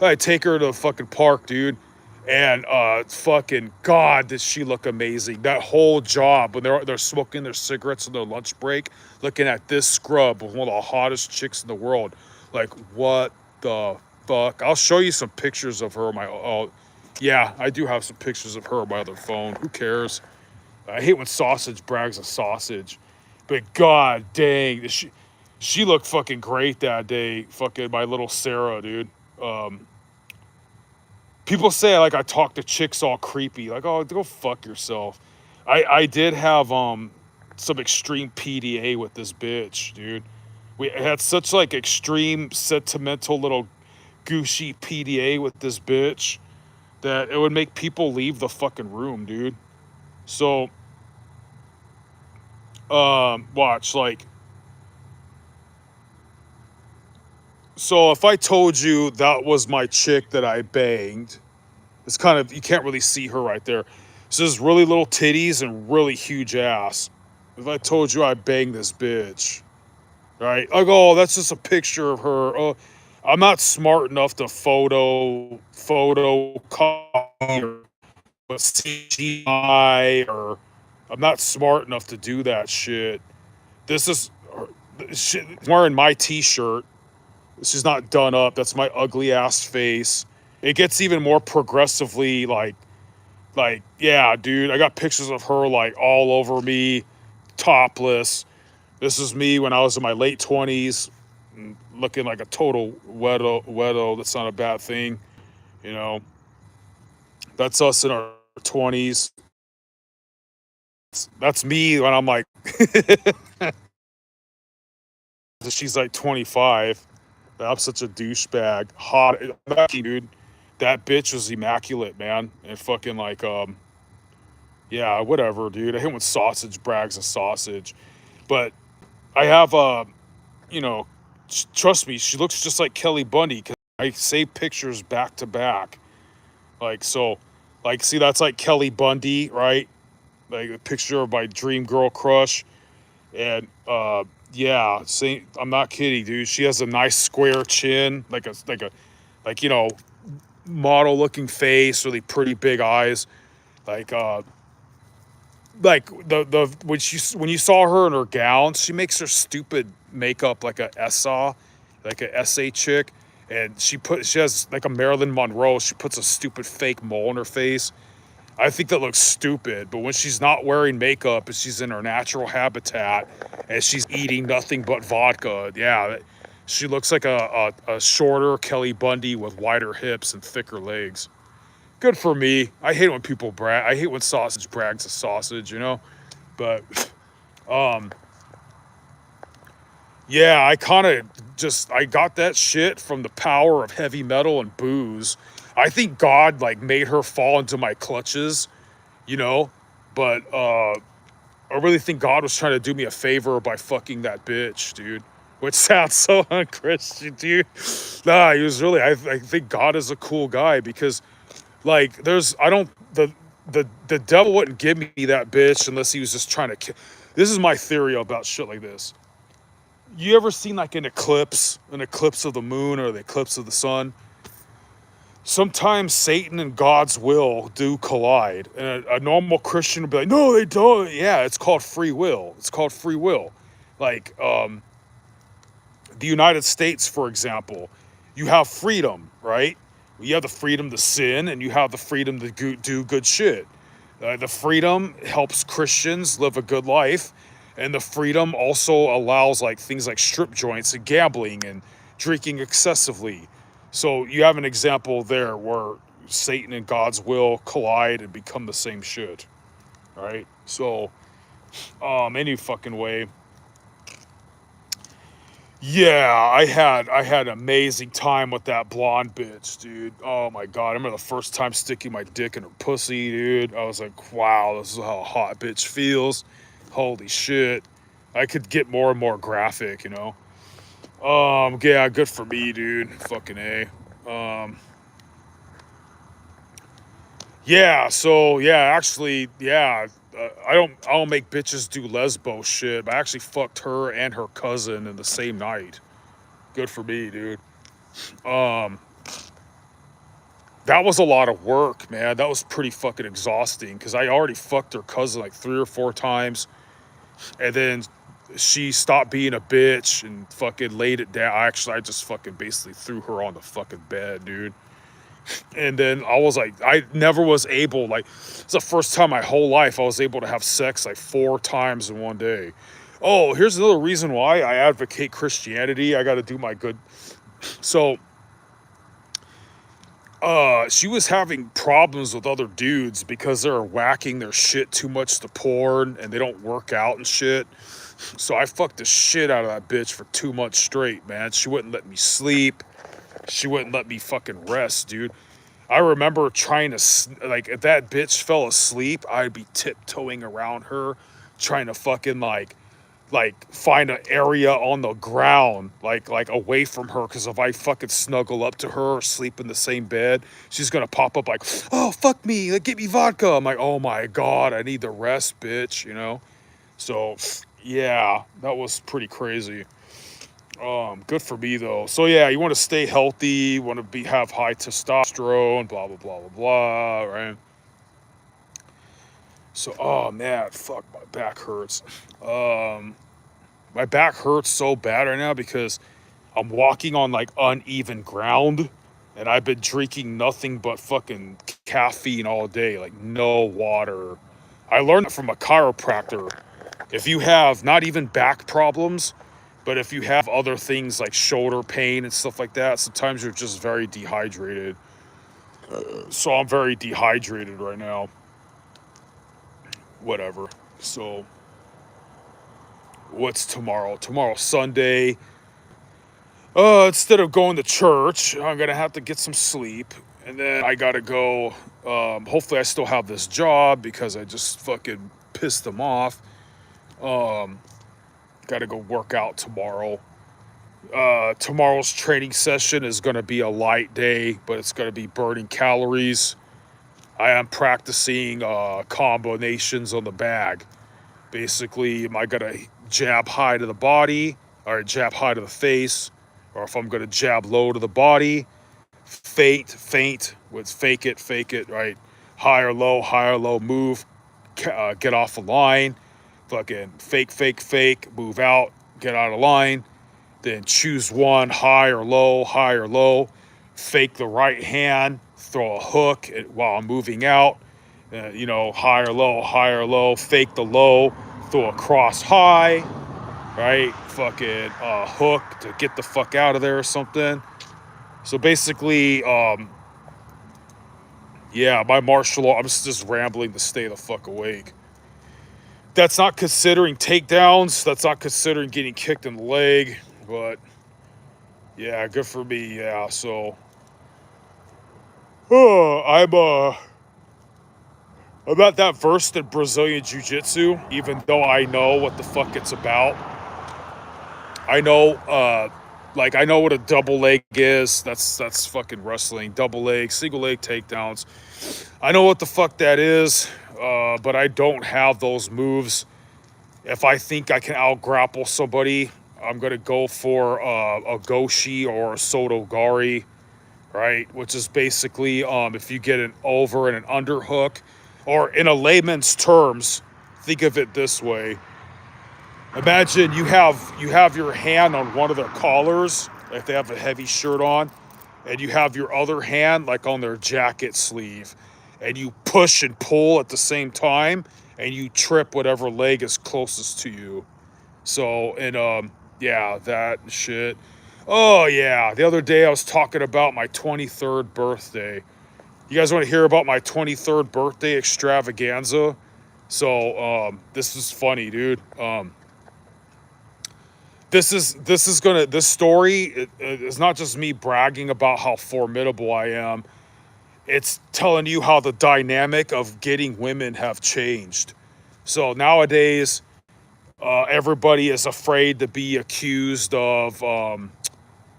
I take her to the fucking park, dude. And fucking God, did she look amazing. That whole job when they're smoking their cigarettes on their lunch break, looking at this scrub with one of the hottest chicks in the world. Like, what the fuck? I'll show you some pictures of her on my yeah, I do have some pictures of her on my other phone. Who cares? I hate when sausage brags a sausage. But God dang, she looked fucking great that day. Fucking my little Sarah, dude. People say like I talk to chicks all creepy, like, oh, go fuck yourself. I did have some extreme PDA with this bitch, dude. We had such like extreme sentimental little gushy PDA with this bitch that it would make people leave the fucking room, dude. So watch, like, so if I told you that was my chick that I banged, it's kind of, you can't really see her right there. Says really little titties and really huge ass. If I told you I banged this bitch, right? Like, oh, that's just a picture of her. Oh, I'm not smart enough to photo copy or CGI, or I'm not smart enough to do that shit. This is wearing my t-shirt. She's not done up. That's my ugly ass face. It gets even more progressively like yeah, dude. I got pictures of her like all over me, topless. This is me when I was in my late 20s, looking like a total wedo. That's not a bad thing, you know. That's us in our 20s. That's me when I'm like, she's like 25. I'm such a douchebag. Hot, dude. That bitch was immaculate, man. And fucking like, yeah, whatever, dude. I hate when sausage brags a sausage, but I have you know, trust me, she looks just like Kelly Bundy because I save pictures back to back. Like so, like see that's like Kelly Bundy, right? Like a picture of my dream girl crush, and yeah, see, I'm not kidding, dude. She has a nice square chin, like you know, model looking face, really pretty big eyes, like the when you saw her in her gown, she makes her stupid makeup like a SA, like a SA chick, and she has like a Marilyn Monroe. She puts a stupid fake mole in her face. I think that looks stupid, but when she's not wearing makeup and she's in her natural habitat and she's eating nothing but vodka, yeah, she looks like a shorter Kelly Bundy with wider hips and thicker legs. Good for me. I hate when people brag. I hate when sausage brags a sausage, you know? But um yeah, I kind of I got that shit from the power of heavy metal and booze. I think God like made her fall into my clutches, you know? But I really think God was trying to do me a favor by fucking that bitch, dude. Which sounds so unchristian, dude. Nah, he was really I think God is a cool guy because like there's I don't the devil wouldn't give me that bitch unless he was just trying to kill. This is my theory about shit like this. You ever seen like an eclipse of the moon or the eclipse of the sun? Sometimes Satan and God's will do collide, and a normal Christian would be like, "No, they don't." Yeah, it's called free will. It's called free will. Like the United States, for example, you have freedom, right? You have the freedom to sin, and you have the freedom to do good shit. The freedom helps Christians live a good life, and the freedom also allows like things like strip joints and gambling and drinking excessively. So you have an example there where Satan and God's will collide and become the same shit, right? So, any fucking way. Yeah, I had an amazing time with that blonde bitch, dude. Oh my god, I remember the first time sticking my dick in her pussy, dude. I was like, wow, this is how a hot bitch feels. Holy shit. I could get more and more graphic, you know. Yeah, good for me, dude. Fucking A. Um yeah, so yeah, actually, yeah, I don't make bitches do lesbo shit, but I actually fucked her and her cousin in the same night. Good for me, dude. Um That was a lot of work, man. That was pretty fucking exhausting because I already fucked her cousin like 3 or 4 times, and then she stopped being a bitch and fucking laid it down. I just fucking basically threw her on the fucking bed, dude. And then I was like, I never was able, like, it's the first time my whole life I was able to have sex like 4 times in one day. Oh, here's another reason why I advocate Christianity. I got to do my good. So, she was having problems with other dudes because they're whacking their shit too much to porn and they don't work out and shit. So I fucked the shit out of that bitch for 2 months straight, man. She wouldn't let me sleep. She wouldn't let me fucking rest, dude. I remember trying to, like, if that bitch fell asleep, I'd be tiptoeing around her, trying to fucking, like find an area on the ground, like away from her, because if I fucking snuggle up to her or sleep in the same bed, she's gonna pop up like, oh fuck me, like get me vodka. I'm like, oh my god, I need the rest, bitch, you know. So yeah, that was pretty crazy. Good for me though. So yeah, you want to stay healthy, want to be have high testosterone, blah blah blah blah blah, right? So oh man, fuck, my back hurts. Um, my back hurts so bad right now because I'm walking on like uneven ground, and I've been drinking nothing but fucking caffeine all day, like no water. I learned that from a chiropractor. If you have not even back problems, but if you have other things like shoulder pain and stuff like that, sometimes you're just very dehydrated. So I'm very dehydrated right now. Whatever. So what's tomorrow? Tomorrow's Sunday. Instead of going to church, I'm gonna have to get some sleep, and then I gotta go. Hopefully, I still have this job because I just fucking pissed them off. Um, Gotta go work out tomorrow. Tomorrow's training session is gonna be a light day, but it's gonna be burning calories. I am practicing combinations on the bag. Basically, am I gonna jab high to the body, or jab high to the face, or if I'm gonna jab low to the body, feint with fake it, right? Higher, low, move, get off the line, fucking fake, move out, get out of line, then choose one, high or low, fake the right hand, throw a hook while I'm moving out, higher, low, fake the low, throw a cross high, right? Fucking hook to get the fuck out of there or something. So basically, yeah, my martial art, I'm just rambling to stay the fuck awake. That's not considering takedowns. That's not considering getting kicked in the leg. But yeah, good for me. Yeah, so I'm not that versed in Brazilian Jiu-Jitsu, even though I know what the fuck it's about. I know, I know what a double leg is. That's fucking wrestling. Double leg, single leg takedowns. I know what the fuck that is, but I don't have those moves. If I think I can out grapple somebody, I'm gonna go for a goshi or a sotogari, right? Which is basically if you get an over and an underhook, or in a layman's terms, think of it this way. Imagine you have your hand on one of their collars, if they have a heavy shirt on, and you have your other hand like on their jacket sleeve, and you push and pull at the same time, and you trip whatever leg is closest to you. So, and yeah, that shit. Oh yeah, the other day I was talking about my 23rd birthday. You guys want to hear about my 23rd birthday extravaganza? So, this is funny, dude. This story is not just me bragging about how formidable I am. It's telling you how the dynamic of getting women have changed. So nowadays, everybody is afraid to be accused of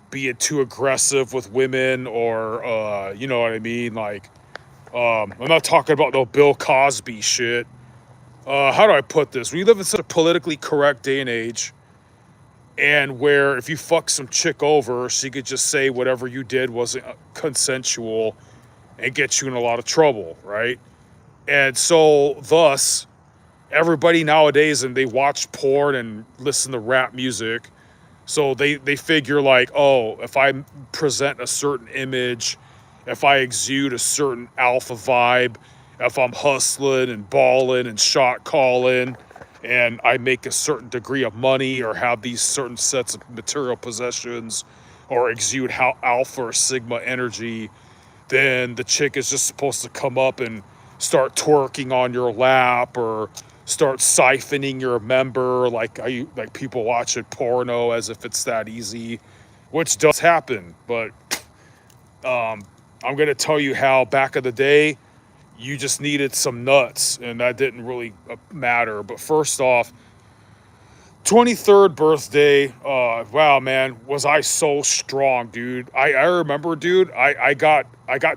being too aggressive with women, or you know what I mean. Like, I'm not talking about no Bill Cosby shit. How do I put this? We live in such a politically correct day and age, and where if you fuck some chick over, she could just say whatever you did wasn't consensual and get you in a lot of trouble, right? And so, thus, everybody nowadays, and they watch porn and listen to rap music, so they figure like, oh, if I present a certain image, if I exude a certain alpha vibe, if I'm hustling and balling and shot calling, and I make a certain degree of money or have these certain sets of material possessions or exude how alpha or sigma energy, then the chick is just supposed to come up and start twerking on your lap, or start siphoning your member like people watching porno, as if it's that easy, which does happen. But I'm gonna tell you how back in the day you just needed some nuts, and that didn't really matter. But first off, 23rd birthday. Wow, man, was I so strong, dude. I remember, dude, I got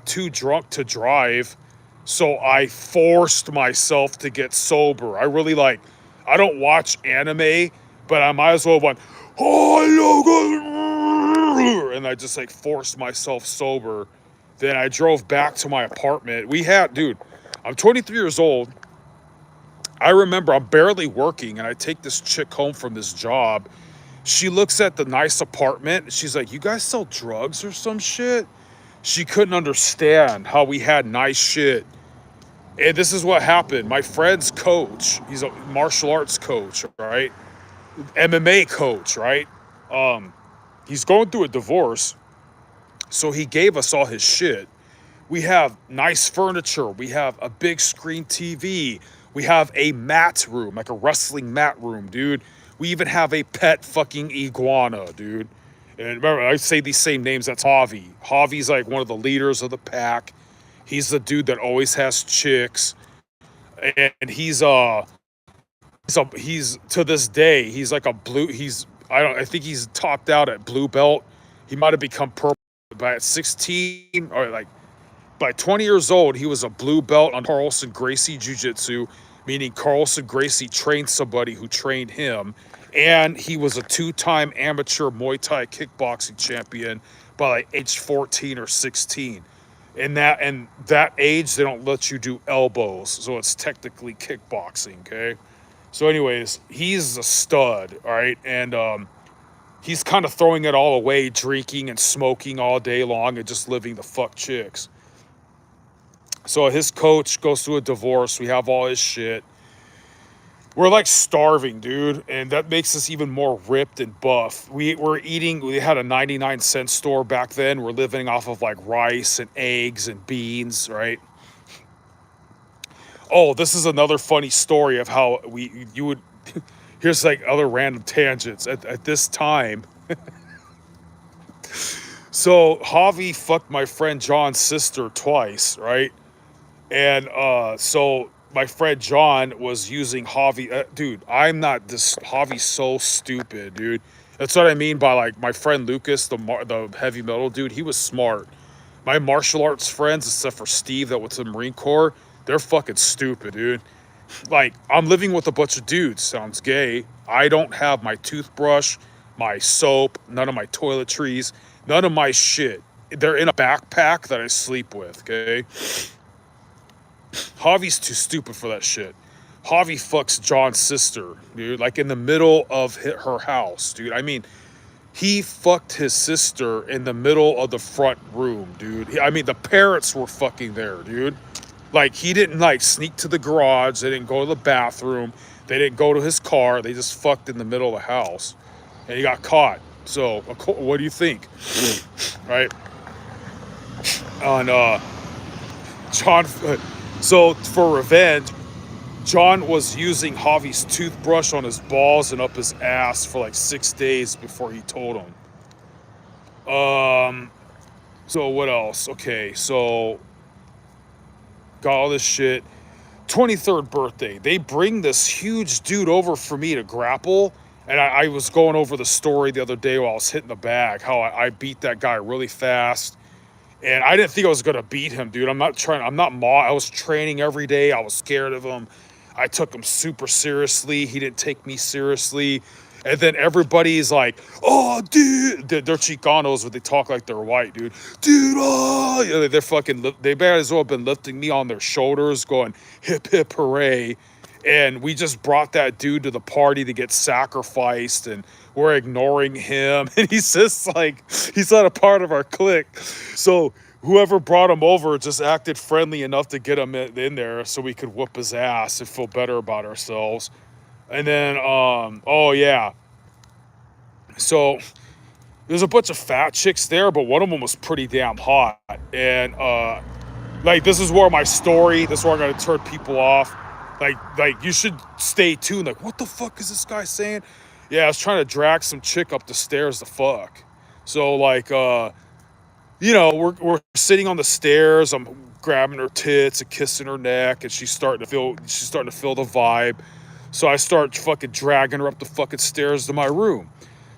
too drunk to drive, so I forced myself to get sober. I really like, I don't watch anime, but I might as well have went, oh, and I just like forced myself sober. Then I drove back to my apartment. Dude, I'm 23 years old. I remember I'm barely working, and I take this chick home from this job. She looks at the nice apartment. She's like, "You guys sell drugs or some shit?" She couldn't understand how we had nice shit. And this is what happened. My friend's coach, he's a martial arts coach, right? MMA coach, right? Um, he's going through a divorce, so he gave us all his shit. We have nice furniture. We have a big screen TV. We have a mat room, like a wrestling mat room, dude. We even have a pet fucking iguana, dude. And remember, I say these same names. That's Javi. Javi's like one of the leaders of the pack. He's the dude that always has chicks, and he's to this day he's like a blue. I think he's topped out at blue belt. He might have become purple, but at 16 or like by 20 years old, he was a blue belt on Carlson Gracie Jiu-Jitsu, meaning Carlson Gracie trained somebody who trained him. And he was a two-time amateur Muay Thai kickboxing champion by like age 14 or 16. And that age, they don't let you do elbows, so it's technically kickboxing, okay? So anyways, he's a stud, all right? And he's kind of throwing it all away, drinking and smoking all day long and just living the fuck chicks. So his coach goes through a divorce. We have all his shit. We're like starving, dude, and that makes us even more ripped and buff. We're eating. We had a 99-cent store back then. We're living off of like rice and eggs and beans, right? Oh, this is another funny story of how you would. Here's like other random tangents. At this time, so Javi fucked my friend John's sister twice, right? And so my friend John was using Javi. Dude, I'm not this. Javi's so stupid, dude. That's what I mean by like my friend Lucas, the heavy metal dude. He was smart. My martial arts friends, except for Steve, that was the Marine Corps, they're fucking stupid, dude. Like, I'm living with a bunch of dudes. Sounds gay. I don't have my toothbrush, my soap, none of my toiletries, none of my shit. They're in a backpack that I sleep with, okay? Javi's too stupid for that shit. Javi fucks John's sister, dude, like in the middle of her house, dude. I mean, he fucked his sister in the middle of the front room, dude. I mean, the parents were fucking there, dude. Like, he didn't, like, sneak to the garage. They didn't go to the bathroom. They didn't go to his car. They just fucked in the middle of the house. And he got caught. So, what do you think? Right? On, John... So, for revenge, John was using Javi's toothbrush on his balls and up his ass for like 6 days before he told him. So what else? Okay, so got all this shit. 23rd birthday. They bring this huge dude over for me to grapple. And I was going over the story the other day while I was hitting the bag, how I beat that guy really fast. And I didn't think I was gonna beat him, dude. I was training every day. I was scared of him. I took him super seriously. He didn't take me seriously. And then everybody's like, "Oh, dude," they're Chicanos, but they talk like they're white, dude. Dude, oh, yeah, they might as well have been lifting me on their shoulders, going hip hip hooray. And we just brought that dude to the party to get sacrificed, and we're ignoring him. And he's just like, he's not a part of our clique. So whoever brought him over just acted friendly enough to get him in there so we could whoop his ass and feel better about ourselves. And then, oh yeah. So there's a bunch of fat chicks there, but one of them was pretty damn hot. And, like, this is where this is where I'm going to turn people off. Like you should stay tuned. Like, what the fuck is this guy saying? Yeah, I was trying to drag some chick up the stairs to fuck. So, like, we're sitting on the stairs. I'm grabbing her tits and kissing her neck, and she's starting to feel the vibe. So I start fucking dragging her up the fucking stairs to my room.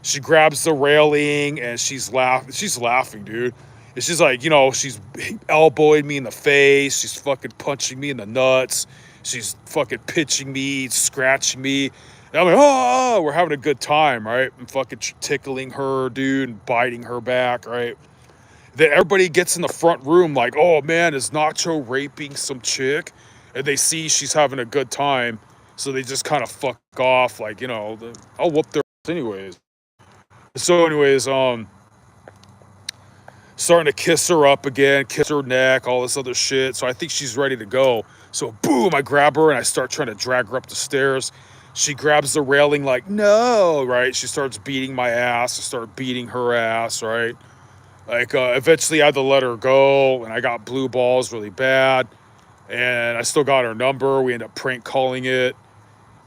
She grabs the railing and she's laughing. She's laughing, dude. And she's like, she's elbowing me in the face. She's fucking punching me in the nuts. She's fucking pitching me, scratching me. And I'm like, oh, we're having a good time, right? I'm fucking tickling her, dude, and biting her back, right? Then everybody gets in the front room like, oh man, is Nacho raping some chick? And they see she's having a good time. So they just kind of fuck off, like, I'll whoop their ass anyways. So, anyways, starting to kiss her up again, kiss her neck, all this other shit. So I think she's ready to go. So boom, I grab her and I start trying to drag her up the stairs. She grabs the railing like, no, right? She starts beating my ass. I start beating her ass, right? Like, eventually I had to let her go, and I got blue balls really bad. And I still got her number. We end up prank calling it.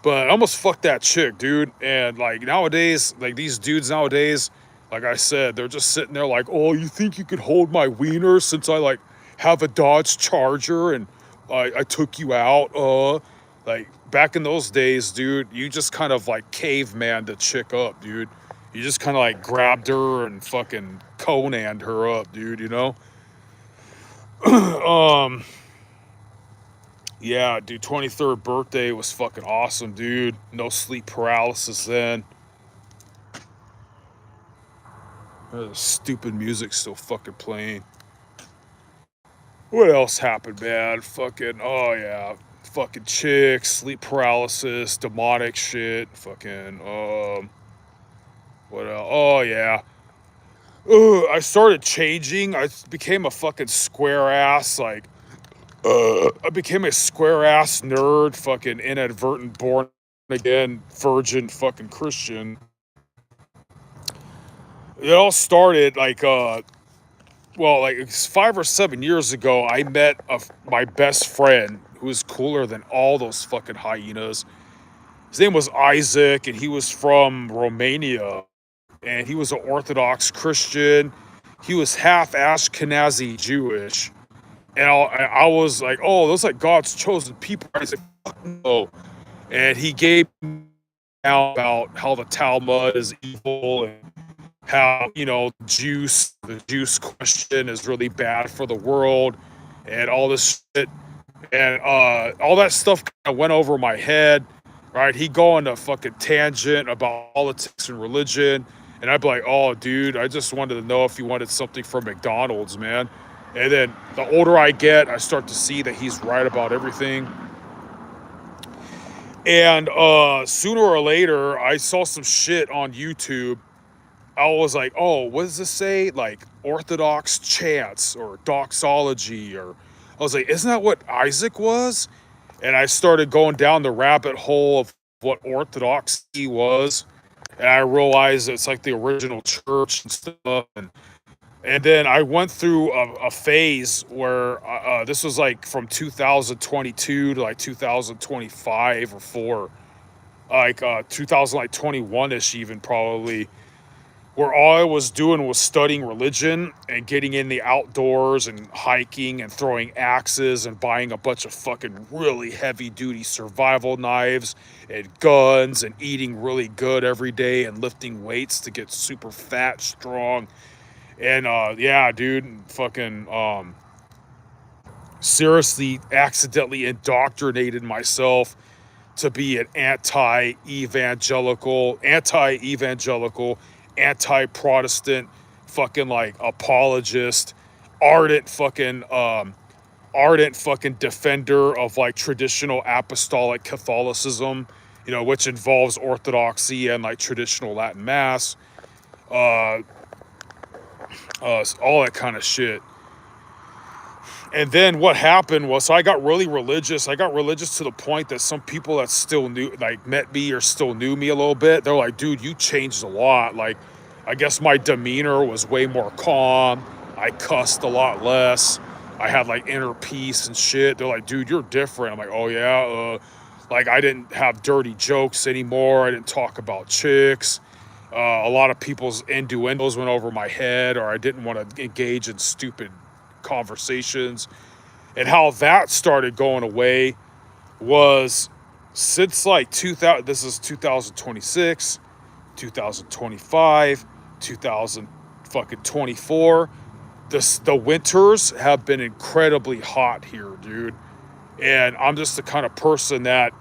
But I almost fucked that chick, dude. And like nowadays, like these dudes nowadays, like I said, they're just sitting there like, oh, you think you could hold my wiener since I like have a Dodge Charger and I took you out? Like back in those days, dude, you just kind of like caveman the chick up, dude. You just kind of like grabbed her and fucking Conan'd her up, dude, um, yeah, dude, 23rd birthday was fucking awesome, dude. No sleep paralysis then. Stupid music still fucking playing. What else happened, man? Fucking, oh yeah. Fucking chicks, sleep paralysis, demonic shit. Fucking, what else? Oh yeah. I started changing. I became a fucking square ass, like, I became a square ass nerd, fucking inadvertent born again virgin fucking Christian. It all started like well, like 5 or 7 years ago. I met my best friend who was cooler than all those fucking hyenas. His name was Isaac, and he was from Romania, and he was an Orthodox Christian. He was half Ashkenazi Jewish. And I was like, oh, those like God's chosen people. I said, fuck no. And he gave me out about how the Talmud is evil and how, the juice question is really bad for the world and all this shit. And all that stuff kind of went over my head, right? He'd go on a fucking tangent about politics and religion. And I'd be like, oh, dude, I just wanted to know if you wanted something from McDonald's, man. And then the older I get, I start to see that he's right about everything. And sooner or later, I saw some shit on YouTube. I was like, oh, what does this say? Like Orthodox chants or doxology, or I was like, isn't that what Isaac was? And I started going down the rabbit hole of what Orthodoxy was. And I realized it's like the original church and stuff. And then I went through a phase where this was like from 2022 to like 2025 or 4, like 2021ish even probably, where all I was doing was studying religion and getting in the outdoors and hiking and throwing axes and buying a bunch of fucking really heavy duty survival knives and guns and eating really good every day and lifting weights to get super fat, strong. And yeah, dude, fucking seriously accidentally indoctrinated myself to be an anti-evangelical, anti-Protestant, fucking like apologist, ardent fucking defender of like traditional apostolic Catholicism, which involves Orthodoxy and like traditional Latin Mass, uh, all that kind of shit. And then what happened was, so I got really religious. I got religious to the point that some people that still knew, like met me or still knew me a little bit, they're like, dude, you changed a lot. Like, I guess my demeanor was way more calm. I cussed a lot less. I had like inner peace and shit. They're like, dude, you're different. I'm like, oh yeah. Like I didn't have dirty jokes anymore. I didn't talk about chicks. A lot of people's innuendos went over my head, or I didn't want to engage in stupid conversations. And how that started going away was since like 2000, this is 2026, 2025, 2000 fucking 24. The winters have been incredibly hot here, dude. And I'm just the kind of person that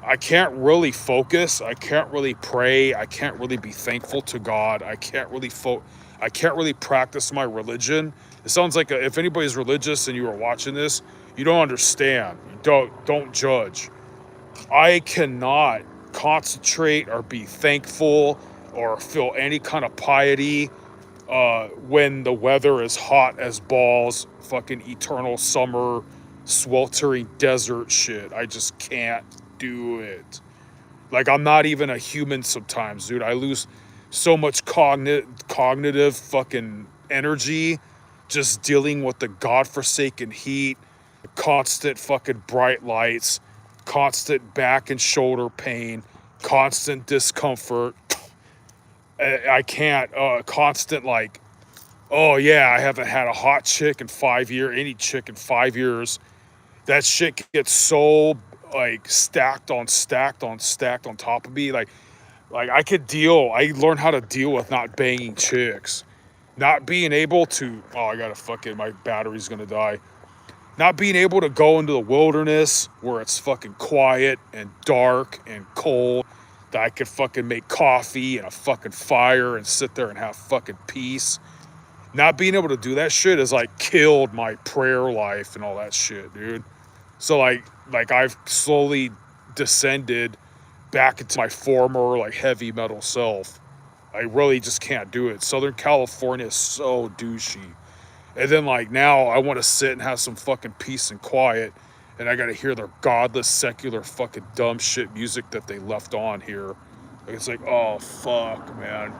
I can't really focus. I can't really pray. I can't really be thankful to God. I can't really practice my religion. It sounds like if anybody's religious and you are watching this, you don't understand. You don't judge. I cannot concentrate or be thankful or feel any kind of piety when the weather is hot as balls, fucking eternal summer, sweltering desert shit. I just can't do it. Like, I'm not even a human sometimes, dude. I lose so much cognitive fucking energy just dealing with the godforsaken heat, constant fucking bright lights, constant back and shoulder pain, constant discomfort. I can't, constant, like, oh yeah, I haven't had a hot chick in 5 years, any chick in 5 years. That shit gets so like stacked on top of me. Like I learned how to deal with not banging chicks. Not being able to, oh, I gotta fucking, my battery's gonna die. Not being able to go into the wilderness where it's fucking quiet and dark and cold, that I could fucking make coffee and a fucking fire and sit there and have fucking peace. Not being able to do that shit has like killed my prayer life and all that shit, dude. So like I've slowly descended back into my former like heavy metal self. I really just can't do it. Southern California is so douchey. And then like now I want to sit and have some fucking peace and quiet, and I got to hear their godless secular fucking dumb shit music that they left on here. Like, it's like, oh fuck, man.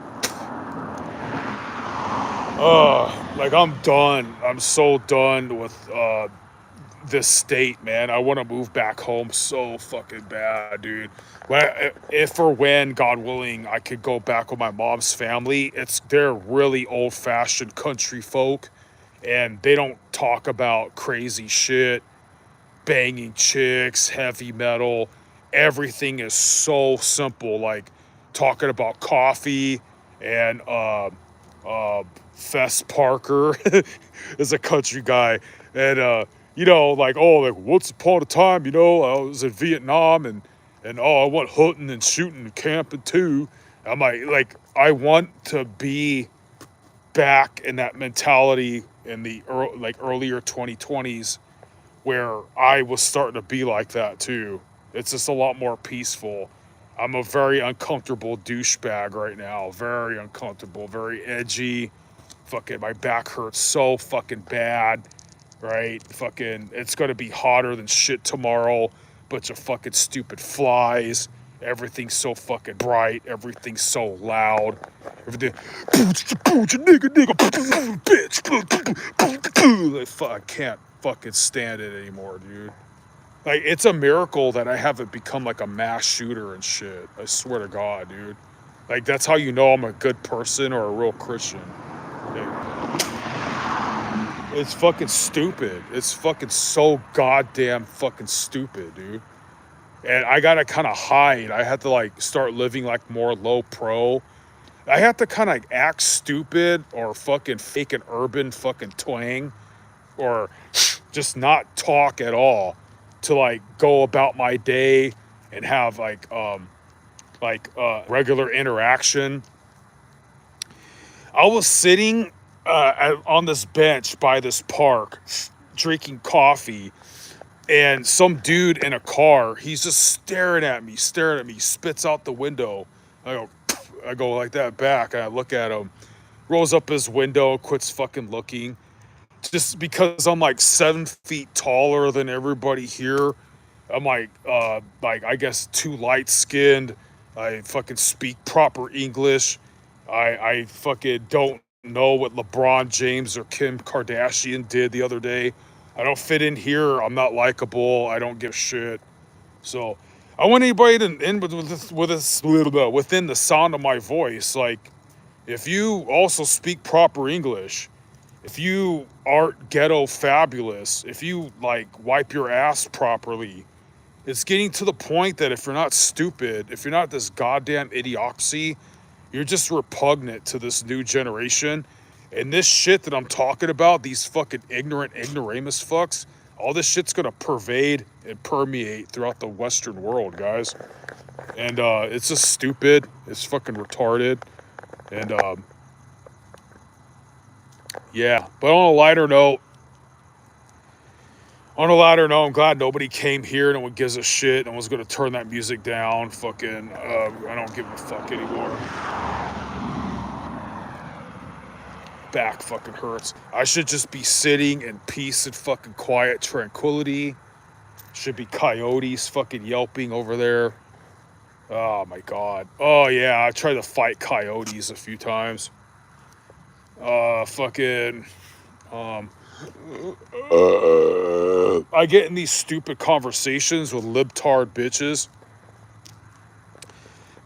Like I'm done. I'm so done with this state, man. I want to move back home so fucking bad, dude. If or when, God willing, I could go back with my mom's family. They're really old fashioned country folk, and they don't talk about crazy shit, banging chicks, heavy metal. Everything is so simple, like talking about coffee and uh, Fess Parker is a country guy, and like, oh, like once upon a time, I was in Vietnam, and oh, I went hunting and shooting and camping too. I'm like I want to be back in that mentality in the earlier 2020s where I was starting to be like that too. It's just a lot more peaceful. I'm a very uncomfortable douchebag right now. Very uncomfortable, very edgy. Fucking my back hurts so fucking bad, right? Fucking, it's gonna be hotter than shit tomorrow. Bunch of fucking stupid flies. Everything's so fucking bright. Everything's so loud. Everything, nigga, bitch. Like, fuck, I can't fucking stand it anymore, dude. Like, it's a miracle that I haven't become like a mass shooter and shit. I swear to God, dude. Like, that's how you know I'm a good person or a real Christian. Like, it's fucking stupid. It's fucking so goddamn fucking stupid, dude. And I gotta kind of hide. I have to like start living like more low pro. I have to kind of act stupid or fucking fake an urban fucking twang or just not talk at all to like go about my day and have regular interaction. I was sitting on this bench by this park drinking coffee, and some dude in a car, he's just staring at me, spits out the window. I go like that back, and I look at him, rolls up his window, quits fucking looking. Just because I'm like 7 feet taller than everybody here, I'm like I guess too light skinned. I fucking speak proper English. I fucking don't know what LeBron James or Kim Kardashian did the other day. I don't fit in here. I'm not likable. I don't give a shit. So I want anybody to end with this little bit within the sound of my voice. Like, if you also speak proper English, if you aren't ghetto fabulous, if you like wipe your ass properly, It's getting to the point that if you're not stupid, if you're not this goddamn idiocracy, you're just repugnant to this new generation. And this shit that I'm talking about, these fucking ignorant ignoramus fucks, all this shit's gonna pervade and permeate throughout the Western world, guys. And it's just stupid. It's fucking retarded. And yeah. But I'm glad nobody came here. No one gives a shit. No one's gonna turn that music down. Fucking, I don't give a fuck anymore. Back fucking hurts. I should just be sitting in peace and fucking quiet tranquility. Should be coyotes fucking yelping over there. Oh my god. Oh yeah, I tried to fight coyotes a few times. Fucking, I get in these stupid conversations with libtard bitches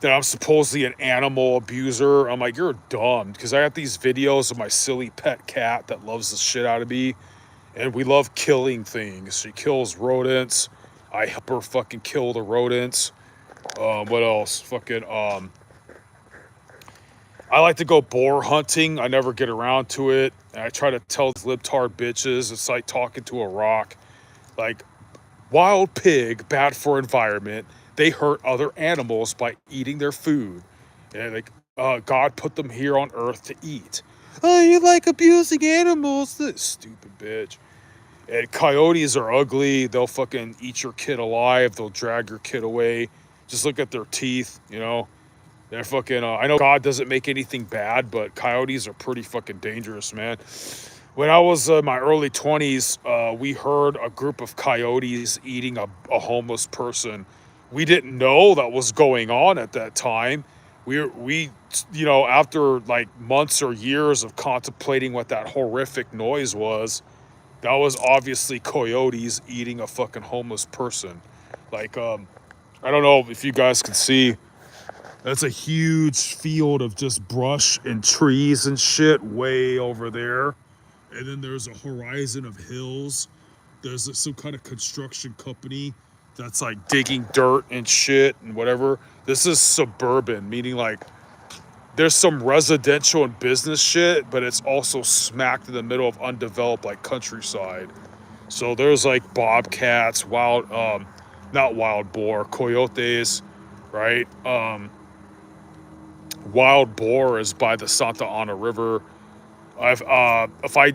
that I'm supposedly an animal abuser. I'm like, you're dumb, because I got these videos of my silly pet cat that loves the shit out of me, and we love killing things. She kills rodents. I help her fucking kill the rodents. What else? Fucking, I like to go boar hunting. I never get around to it. And I try to tell these libtard bitches it's like talking to a rock. Like, wild pig, bad for environment. They hurt other animals by eating their food. And like, God put them here on earth to eat. Oh, you like abusing animals? This stupid bitch. And coyotes are ugly. They'll fucking eat your kid alive. They'll drag your kid away. Just look at their teeth, you know. They're fucking, I know God doesn't make anything bad, but coyotes are pretty fucking dangerous, man. When I was in my early 20s, we heard a group of coyotes eating a homeless person. We didn't know that was going on at that time. We, you know, after like months or years of contemplating what that horrific noise was, that was obviously coyotes eating a fucking homeless person. Like, I don't know if you guys can see. That's a huge field of just brush and trees and shit way over there. And then there's a horizon of hills. There's some kind of construction company that's like digging dirt and shit and whatever. This is suburban, meaning like there's some residential and business shit, but it's also smacked in the middle of undeveloped like countryside. So there's like bobcats, not wild boar, coyotes, right? Wild boar is by the Santa Ana River. If I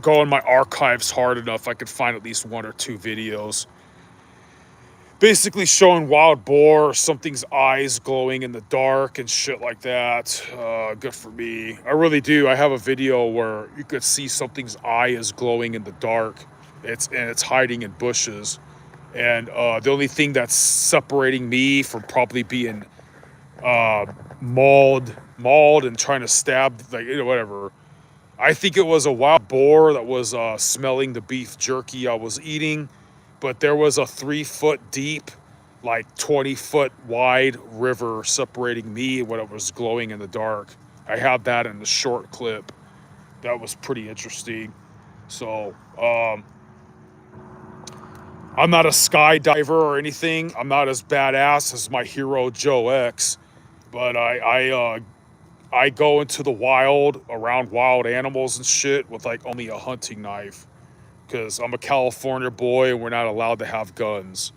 go in my archives hard enough, I could find at least one or two videos basically showing wild boar, something's eyes glowing in the dark and shit like that. Good for me. I really do. I have a video where you could see something's eye is glowing in the dark. It's hiding in bushes. And the only thing that's separating me from probably being mauled and trying to stab, like, you know, whatever. I think it was a wild boar that was smelling the beef jerky I was eating, but there was a 3-foot deep, like 20-foot wide river separating me and what it was glowing in the dark. I have that in the short clip. That was pretty interesting. So, I'm not a skydiver or anything. I'm not as badass as my hero Joe X, but I go into the wild around wild animals and shit with like only a hunting knife, because I'm a California boy and we're not allowed to have guns.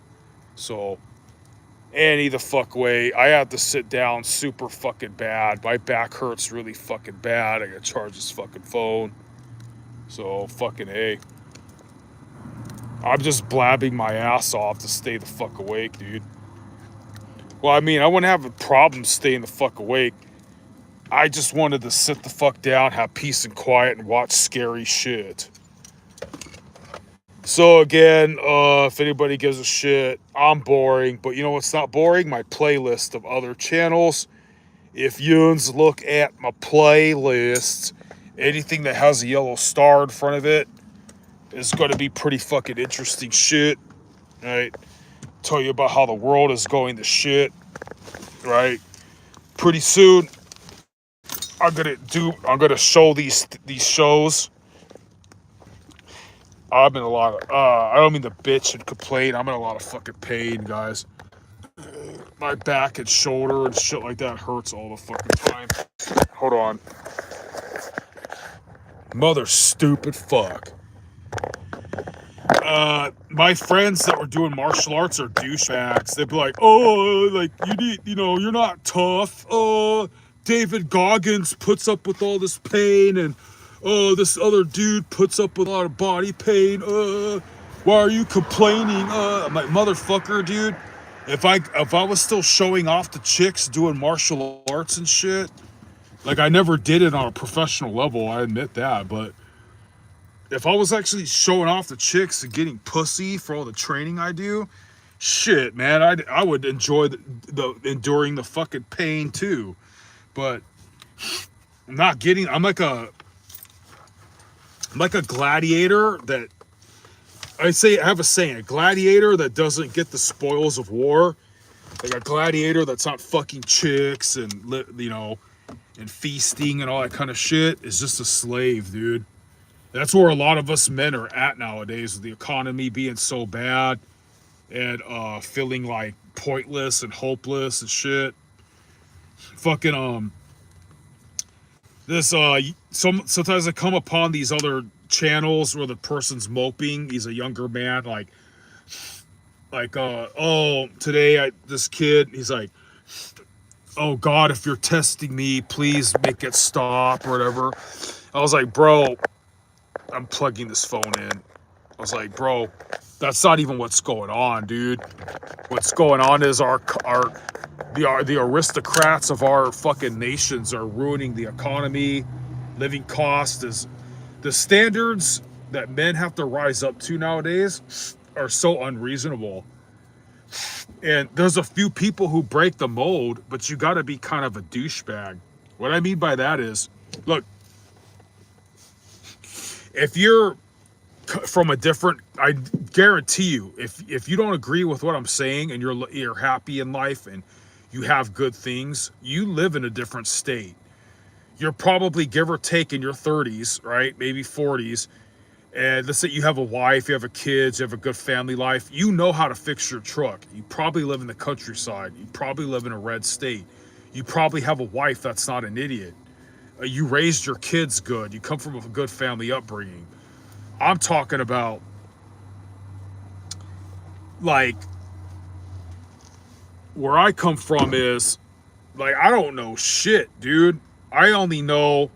So any the fuck way, I have to sit down super fucking bad. My back hurts really fucking bad. I gotta charge this fucking phone. So fucking A. I'm just blabbing my ass off to stay the fuck awake, dude. Well, I mean, I wouldn't have a problem staying the fuck awake. I just wanted to sit the fuck down, have peace and quiet, and watch scary shit. So again, if anybody gives a shit, I'm boring. But you know what's not boring? My playlist of other channels. If yuns look at my playlist, anything that has a yellow star in front of it is going to be pretty fucking interesting shit, right? Tell you about how the world is going to shit, right? Pretty soon, I'm gonna show these shows I'm in a lot of, I don't mean to bitch and complain. I'm in a lot of fucking pain, guys. My back and shoulder and shit like that hurts all the fucking time. Hold on. Mother stupid fuck. My friends that were doing martial arts are douchebags. They'd be like, oh, like, you need, you know, you're not tough. David Goggins puts up with all this pain, and this other dude puts up with a lot of body pain. Why are you complaining? I'm like, motherfucker, dude. If I was still showing off to chicks doing martial arts and shit, like, I never did it on a professional level, I admit that, but if I was actually showing off the chicks and getting pussy for all the training I do, shit, man, I would enjoy the enduring the fucking pain too. But I'm not getting. I'm like a gladiator that I have a saying: a gladiator that doesn't get the spoils of war, like a gladiator that's not fucking chicks and and feasting and all that kind of shit, is just a slave, dude. That's where a lot of us men are at nowadays, with the economy being so bad and feeling like pointless and hopeless and shit. Fucking this sometimes I come upon these other channels where the person's moping. He's a younger man, oh, today this kid, he's like, oh God, if you're testing me, please make it stop or whatever. I was like, bro, I'm plugging this phone in. I was like, bro, that's not even what's going on, dude. What's going on is the aristocrats of our fucking nations are ruining the economy. Living cost is the standards that men have to rise up to nowadays are so unreasonable. And there's a few people who break the mold, but you got to be kind of a douchebag. What I mean by that is, look, if you're from a different, I guarantee you, if you don't agree with what I'm saying and you're happy in life and you have good things, you live in a different state. You're probably, give or take, in your 30s, right? Maybe 40s. And let's say you have a wife, you have a kids, you have a good family life. You know how to fix your truck. You probably live in the countryside. You probably live in a red state. You probably have a wife that's not an idiot. You raised your kids good. You come from a good family upbringing. I'm talking about, like, where I come from is, like, I don't know shit, dude. I only know,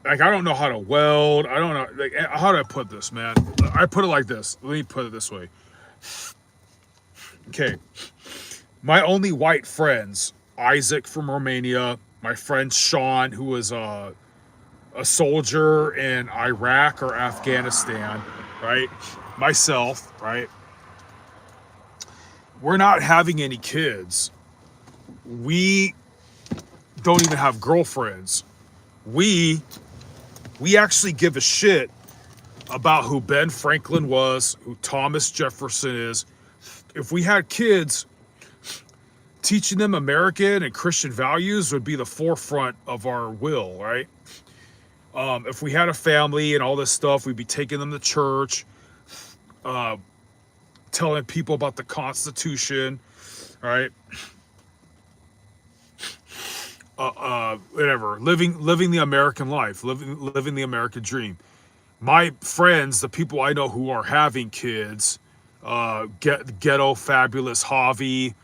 like, I don't know how to weld. I don't know, like, how do I put this, man? I put it like this. Let me put it this way. Okay. My only white friends, Isaac from Romania, my friend Sean, who was a soldier in Iraq or Afghanistan, right? Myself, right? We're not having any kids. We don't even have girlfriends. We actually give a shit about who Ben Franklin was, who Thomas Jefferson is. If we had kids, teaching them American and Christian values would be the forefront of our will, right? If we had a family and all this stuff, we'd be taking them to church, telling people about the Constitution, right? Whatever, living the American life, living the American dream. My friends, the people I know who are having kids, ghetto fabulous Javi,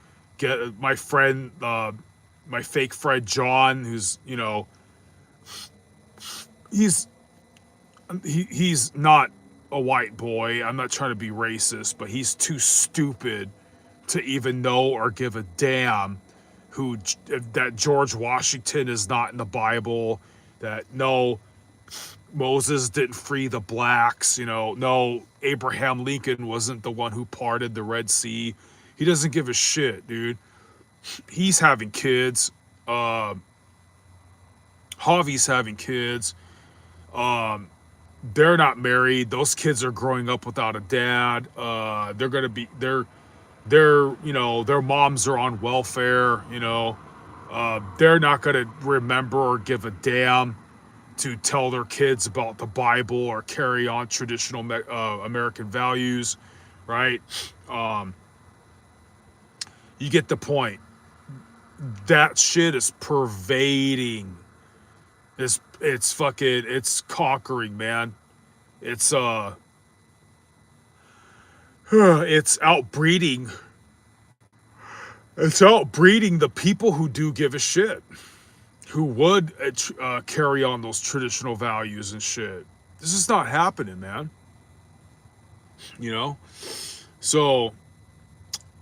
my friend, my fake friend John, who's, he's not a white boy. I'm not trying to be racist, but he's too stupid to even know or give a damn that George Washington is not in the Bible, that no, Moses didn't free the blacks, no, Abraham Lincoln wasn't the one who parted the Red Sea. He doesn't give a shit, dude. He's having kids. Javi's having kids. They're not married. Those kids are growing up without a dad. Their moms are on welfare. They're not gonna remember or give a damn to tell their kids about the Bible or carry on traditional American values, right? Um, you get the point. That shit is pervading. It's fucking it's conquering, man. It's it's outbreeding. It's outbreeding the people who do give a shit, who would carry on those traditional values and shit. This is not happening, man. You know? So,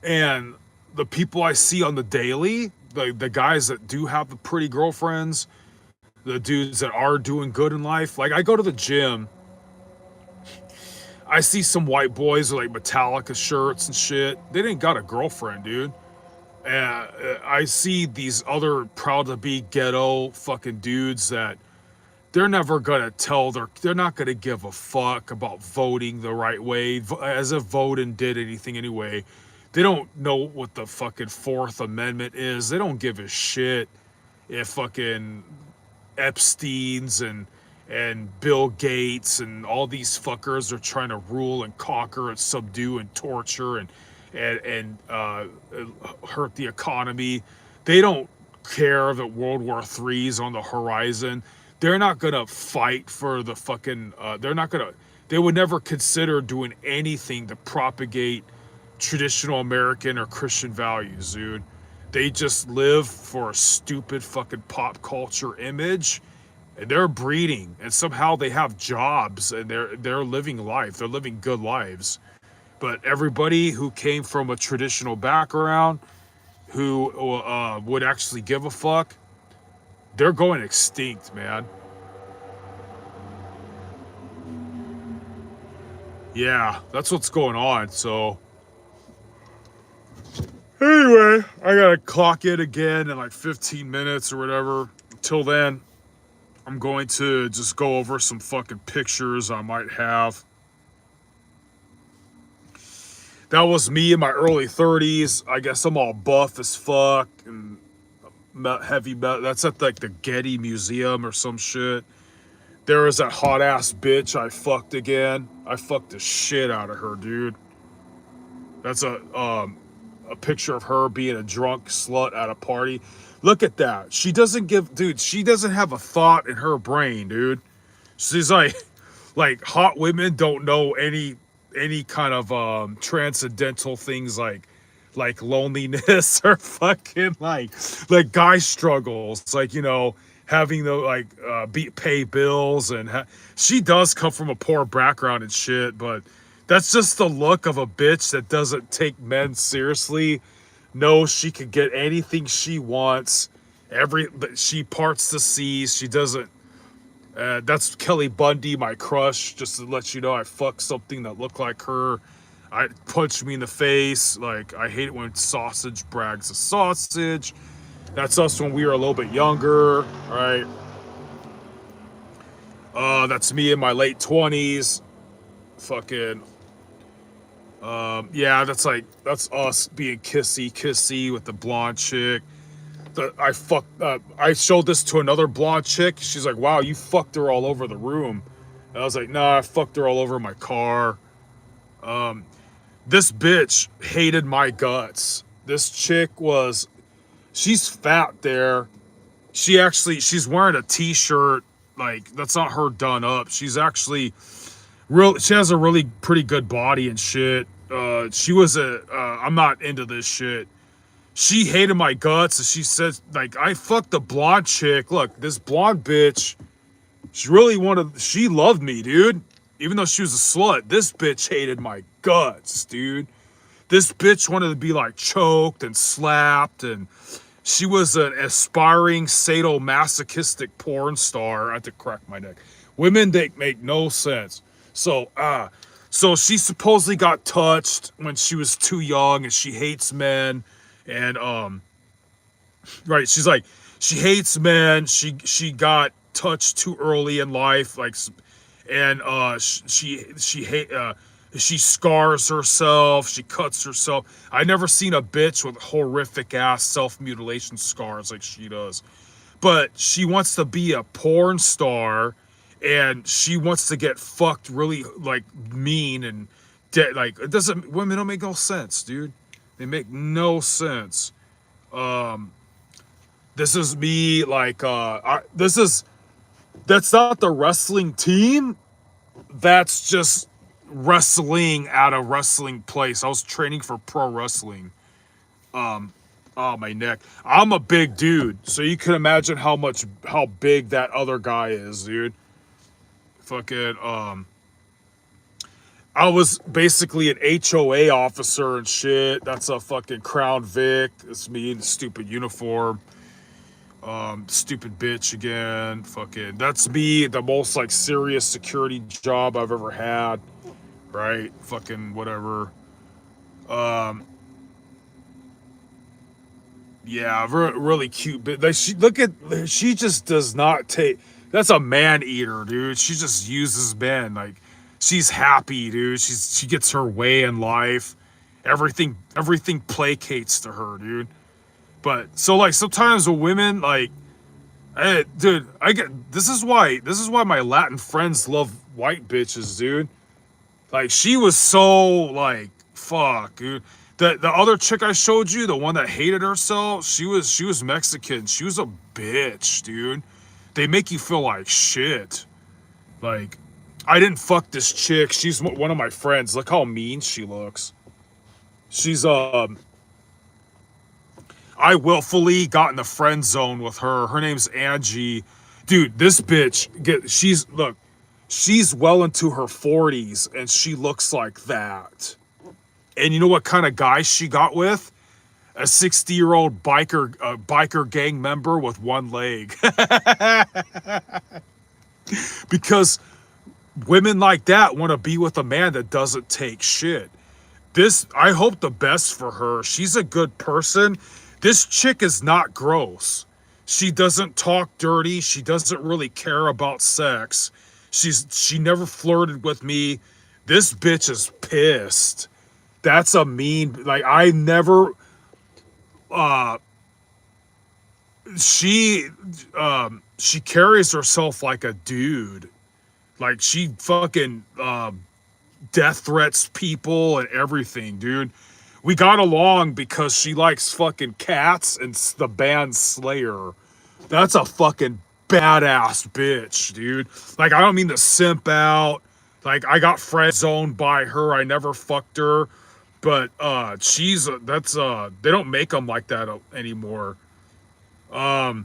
and the people I see on the daily, the guys that do have the pretty girlfriends, the dudes that are doing good in life, like I go to the gym, I see some white boys with like Metallica shirts and shit. They didn't got a girlfriend, dude. And I see these other proud to be ghetto fucking dudes that they're never gonna they're not gonna give a fuck about voting the right way, as if voting did anything anyway. They don't know what the fucking Fourth Amendment is. They don't give a shit if fucking Epstein's and Bill Gates and all these fuckers are trying to rule and conquer and subdue and torture and hurt the economy. They don't care that World War III is on the horizon. They're not gonna fight for the fucking. They're not gonna. They would never consider doing anything to propagate traditional American or Christian values, dude. They just live for a stupid fucking pop culture image, and they're breeding, and somehow they have jobs, and they're living life. They're living good lives. But everybody who came from a traditional background, who would actually give a fuck, they're going extinct, man. Yeah, that's what's going on. So anyway, I gotta clock it again in like 15 minutes or whatever. Until then, I'm going to just go over some fucking pictures I might have. That was me in my early 30s. I guess I'm all buff as fuck and heavy metal. That's at like the Getty Museum or some shit. There was that hot ass bitch I fucked again. I fucked the shit out of her, dude. That's a picture of her being a drunk slut at a party. Look at that. She doesn't have a thought in her brain, dude. She's like hot women don't know any kind of transcendental things like loneliness or fucking like guy struggles, like, you know, having the pay bills, and she does come from a poor background and shit, but that's just the look of a bitch that doesn't take men seriously. Knows she could get anything she wants. She parts the seas. She doesn't. That's Kelly Bundy, my crush. Just to let you know, I fucked something that looked like her. I punched me in the face. Like, I hate it when sausage brags a sausage. That's us when we were a little bit younger, right? That's me in my late 20s. Fucking. Yeah, that's us being kissy with the blonde chick. I showed this to another blonde chick. She's like, wow, you fucked her all over the room. And I was like, nah, I fucked her all over my car. This bitch hated my guts. This chick she's fat there. She's wearing a t-shirt. Like, that's not her done up. She's actually she has a really pretty good body and shit. I'm not into this shit. She hated my guts, and she said, like, I fucked the blonde chick. Look, this blonde bitch, she loved me, dude. Even though she was a slut, this bitch hated my guts, dude. This bitch wanted to be, like, choked and slapped, and she was an aspiring sadomasochistic porn star. I had to crack my neck. Women, they make no sense. So she supposedly got touched when she was too young, and she hates men. And right, she's like, she hates men. She got touched too early in life, like, and she scars herself. She cuts herself. I never seen a bitch with horrific ass self mutilation scars like she does. but she wants to be a porn star, and she wants to get fucked really like mean and like it doesn't. Women don't make no sense, dude. They make no sense. This is me like that's not the wrestling team. That's just wrestling at a wrestling place. I was training for pro wrestling. Oh, my neck. I'm a big dude, so you can imagine how big that other guy is, dude. Fucking I was basically an HOA officer and shit. That's a fucking Crown Vic. It's me in the stupid uniform. Stupid bitch again. Fucking that's me, the most like serious security job I've ever had. Right? Fucking whatever. Um Yeah, really cute. But like, she just does not take. That's a man eater, dude. She just uses men. Like, she's happy, dude. She gets her way in life. Everything placates to her, dude. But so like sometimes with women, like, dude, I get this is why my Latin friends love white bitches, dude. Like she was so like fuck, dude. The other chick I showed you, the one that hated herself, she was Mexican. She was a bitch, dude. They make you feel like shit. Like I didn't fuck this chick. She's one of my friends. Look how mean she looks. She's I willfully got in the friend zone with her. Her name's Angie. Dude, this bitch she's well into her 40s and she looks like that. And you know what kind of guy she got with? A 60-year-old biker gang member with one leg. Because women like that want to be with a man that doesn't take shit. I hope the best for her. She's a good person. This chick is not gross. She doesn't talk dirty. She doesn't really care about sex. She never flirted with me. This bitch is pissed. That's a mean, like I never she she carries herself like a dude. Like she fucking death threats people and everything, dude. We got along because she likes fucking cats and the band Slayer. That's a fucking badass bitch, dude. Like I don't mean to simp out. Like I got friend zoned by her. I never fucked her. But they don't make them like that anymore. I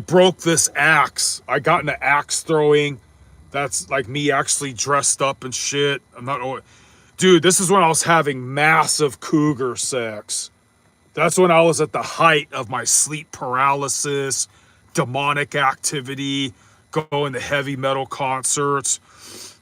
broke this axe. I got into axe throwing. That's like me actually dressed up and shit. I'm not, dude. This is when I was having massive cougar sex. That's when I was at the height of my sleep paralysis, demonic activity, going to heavy metal concerts.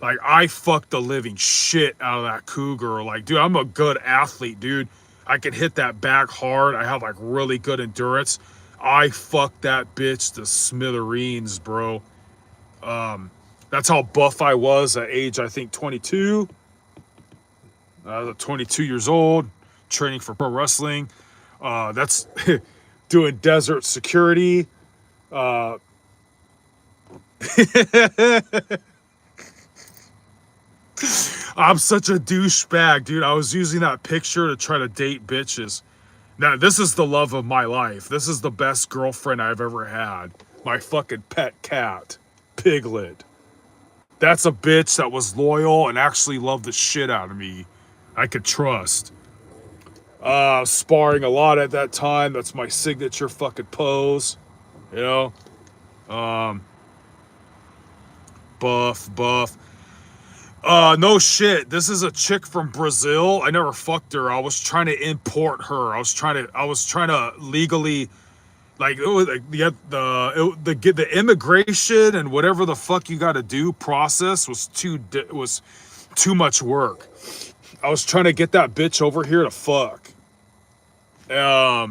Like, I fucked the living shit out of that cougar. Like, dude, I'm a good athlete, dude. I can hit that bag hard. I have, like, really good endurance. I fucked that bitch to smithereens, bro. That's how buff I was at age, I think, 22. I was 22 years old, training for pro wrestling. That's doing desert security. I'm such a douchebag, dude. I was using that picture to try to date bitches. Now, this is the love of my life. This is the best girlfriend I've ever had. My fucking pet cat, Piglet. That's a bitch that was loyal and actually loved the shit out of me. I could trust. Sparring a lot at that time. That's my signature fucking pose. You know? Buff. No shit. This is a chick from Brazil. I never fucked her. I was trying to import her. I was trying to legally, like, it was like the immigration and whatever the fuck you got to do process was too much work. I was trying to get that bitch over here to fuck. I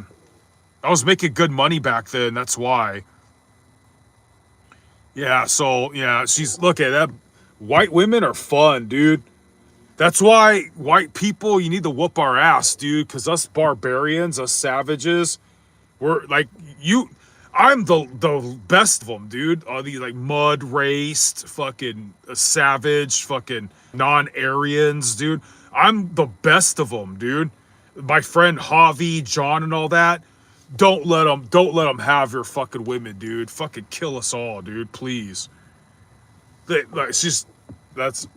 was making good money back then. That's why. Yeah. So yeah, look at that. White women are fun, dude. That's why white people, you need to whoop our ass, dude. Because us barbarians, us savages, we're like you. I'm the best of them, dude. All these like mud raced, fucking savage, fucking non-Aryans, dude. I'm the best of them, dude. My friend Javi, John, and all that. Don't let them have your fucking women, dude. Fucking kill us all, dude. Please. Like, she's that's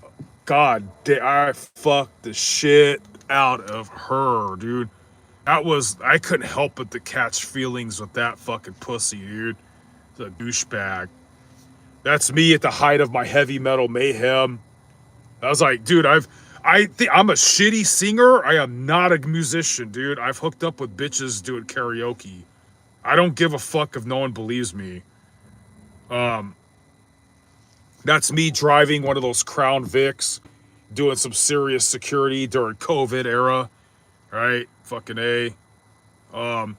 God. I fucked the shit out of her, dude. That was I couldn't help but to catch feelings with that fucking pussy, dude. The douchebag. That's me at the height of my heavy metal mayhem. I was like, dude, I'm a shitty singer. I am not a musician, dude. I've hooked up with bitches doing karaoke. I don't give a fuck if no one believes me. Um, that's me driving one of those Crown Vics, doing some serious security during COVID era, right? Fucking A. Um,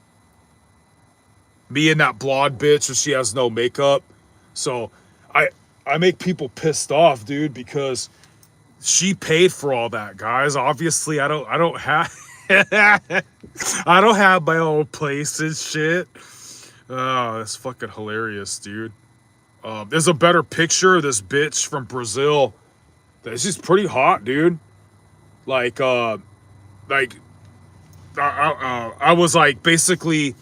Me and that blonde bitch, and she has no makeup. So I I make people pissed off, dude, because she paid for all that, guys. Obviously, I don't have I don't have my own place and shit. Oh, that's fucking hilarious, dude. There's a better picture of this bitch from Brazil. She's pretty hot, dude. Like, like I was like basically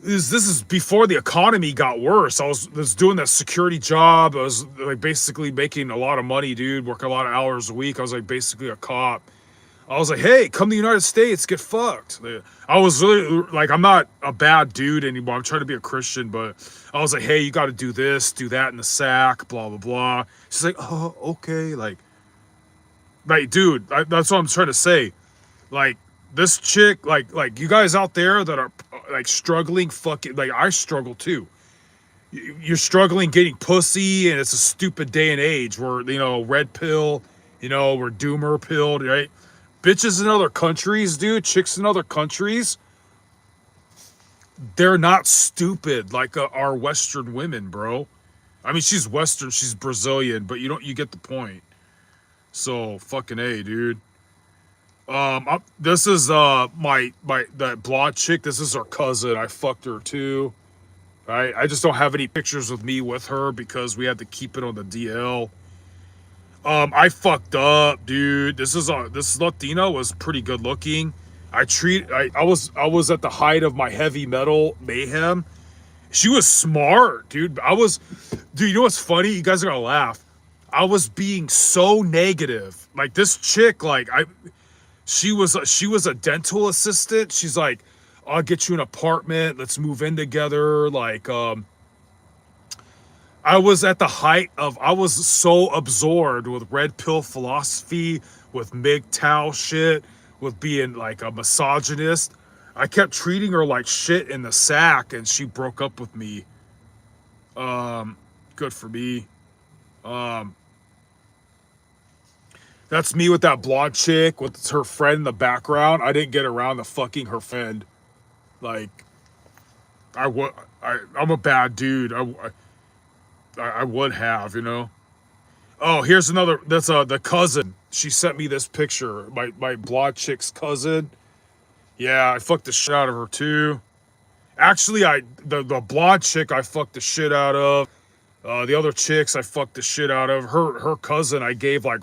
this is before the economy got worse. I was doing that security job. I was like basically making a lot of money, dude. Working a lot of hours a week. I was like basically a cop. I was like, hey, come to the United States, get fucked. I was really like, I'm not a bad dude anymore. I'm trying to be a Christian, but I was like, hey, you got to do this, do that in the sack, blah blah blah. She's like, oh, okay, dude, that's what I'm trying to say. Like this chick, like you guys out there that are like struggling, fucking like I struggle too. You're struggling getting pussy, and it's a stupid day and age where red pill, we're doomer pilled, right? Bitches in other countries, dude, chicks in other countries, they're not stupid like our Western women, bro. I mean, she's Western, she's Brazilian, but you get the point. So fucking A, dude. This is my that blonde chick. This is her cousin. I fucked her too. I just don't have any pictures of me with her because we had to keep it on the DL. I fucked up, dude. This Latina was pretty good looking. I was at the height of my heavy metal mayhem. She was smart, dude. Dude. You know what's funny? You guys are gonna laugh. I was being so negative. Like this chick, she was a dental assistant. She's like, I'll get you an apartment. Let's move in together. I was at the height of, I was so absorbed with red pill philosophy, with MGTOW shit, with being like a misogynist. I kept treating her like shit in the sack, and she broke up with me. Good for me. Um, that's me with that blonde chick with her friend in the background. I didn't get around to fucking her friend. Like, I would. I'm a bad dude. I would have, Oh, here's another. That's the cousin. She sent me this picture. My blonde chick's cousin. Yeah, I fucked the shit out of her too. Actually, the blonde chick I fucked the shit out of. The other chicks I fucked the shit out of. Her cousin I gave like.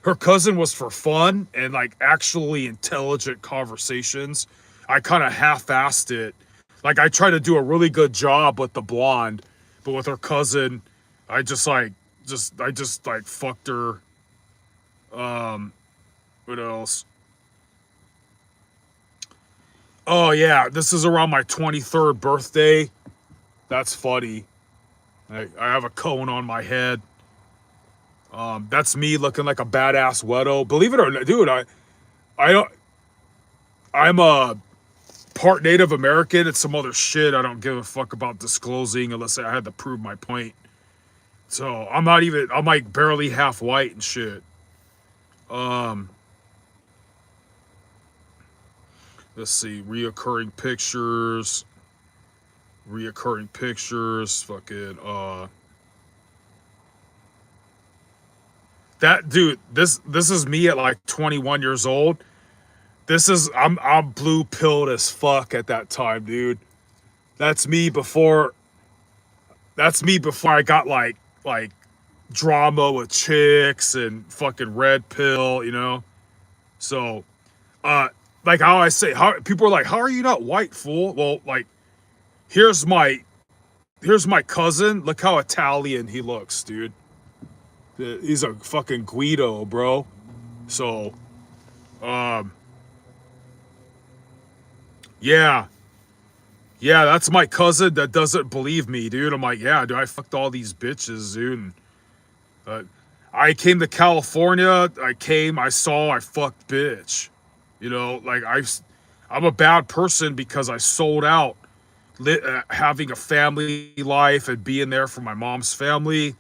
Her cousin was for fun and like actually intelligent conversations. I kind of half-assed it. Like I tried to do a really good job with the blonde, but with her cousin, I just like fucked her. What else? Oh yeah, this is around my 23rd birthday. That's funny. I have a cone on my head. That's me looking like a badass wedo. Believe it or not, dude, I don't. I'm a part Native American. It's some other shit I don't give a fuck about disclosing unless I had to prove my point. So I'm not even. I'm like barely half white and shit. Um, let's see, reoccurring pictures. Reoccurring pictures. Fucking that dude. This is me at like 21 years old. I'm blue pilled as fuck at that time, dude. That's me before. That's me before I got like drama with chicks and fucking red pill. So, uh, like how I say, how people are like, how are you not white, fool? Well, like here's my here's my cousin. Look how Italian he looks, dude. He's a fucking Guido, bro. So, um, yeah, yeah, that's my cousin that doesn't believe me, dude. I'm like, yeah, dude, I fucked all these bitches, dude. And, uh, I came to California. I saw, I fucked bitch. I'm a bad person because I sold out, having a family life and being there for my mom's family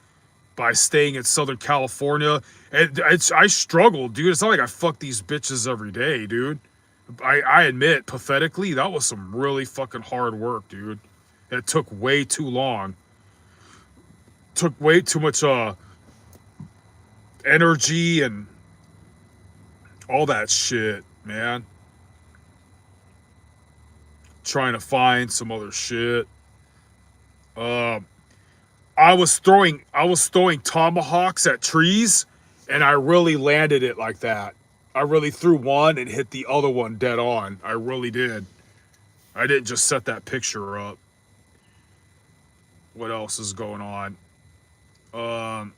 by staying in Southern California. And I struggled, dude. It's not like I fuck these bitches every day, dude. I admit, pathetically, that was some really fucking hard work, dude. It took way too long. Took way too much energy and all that shit, man. Trying to find some other shit. Uh, I was throwing tomahawks at trees, and I really landed it like that. I really threw one and hit the other one dead on. I really did. I didn't just set that picture up. What else is going on? Um,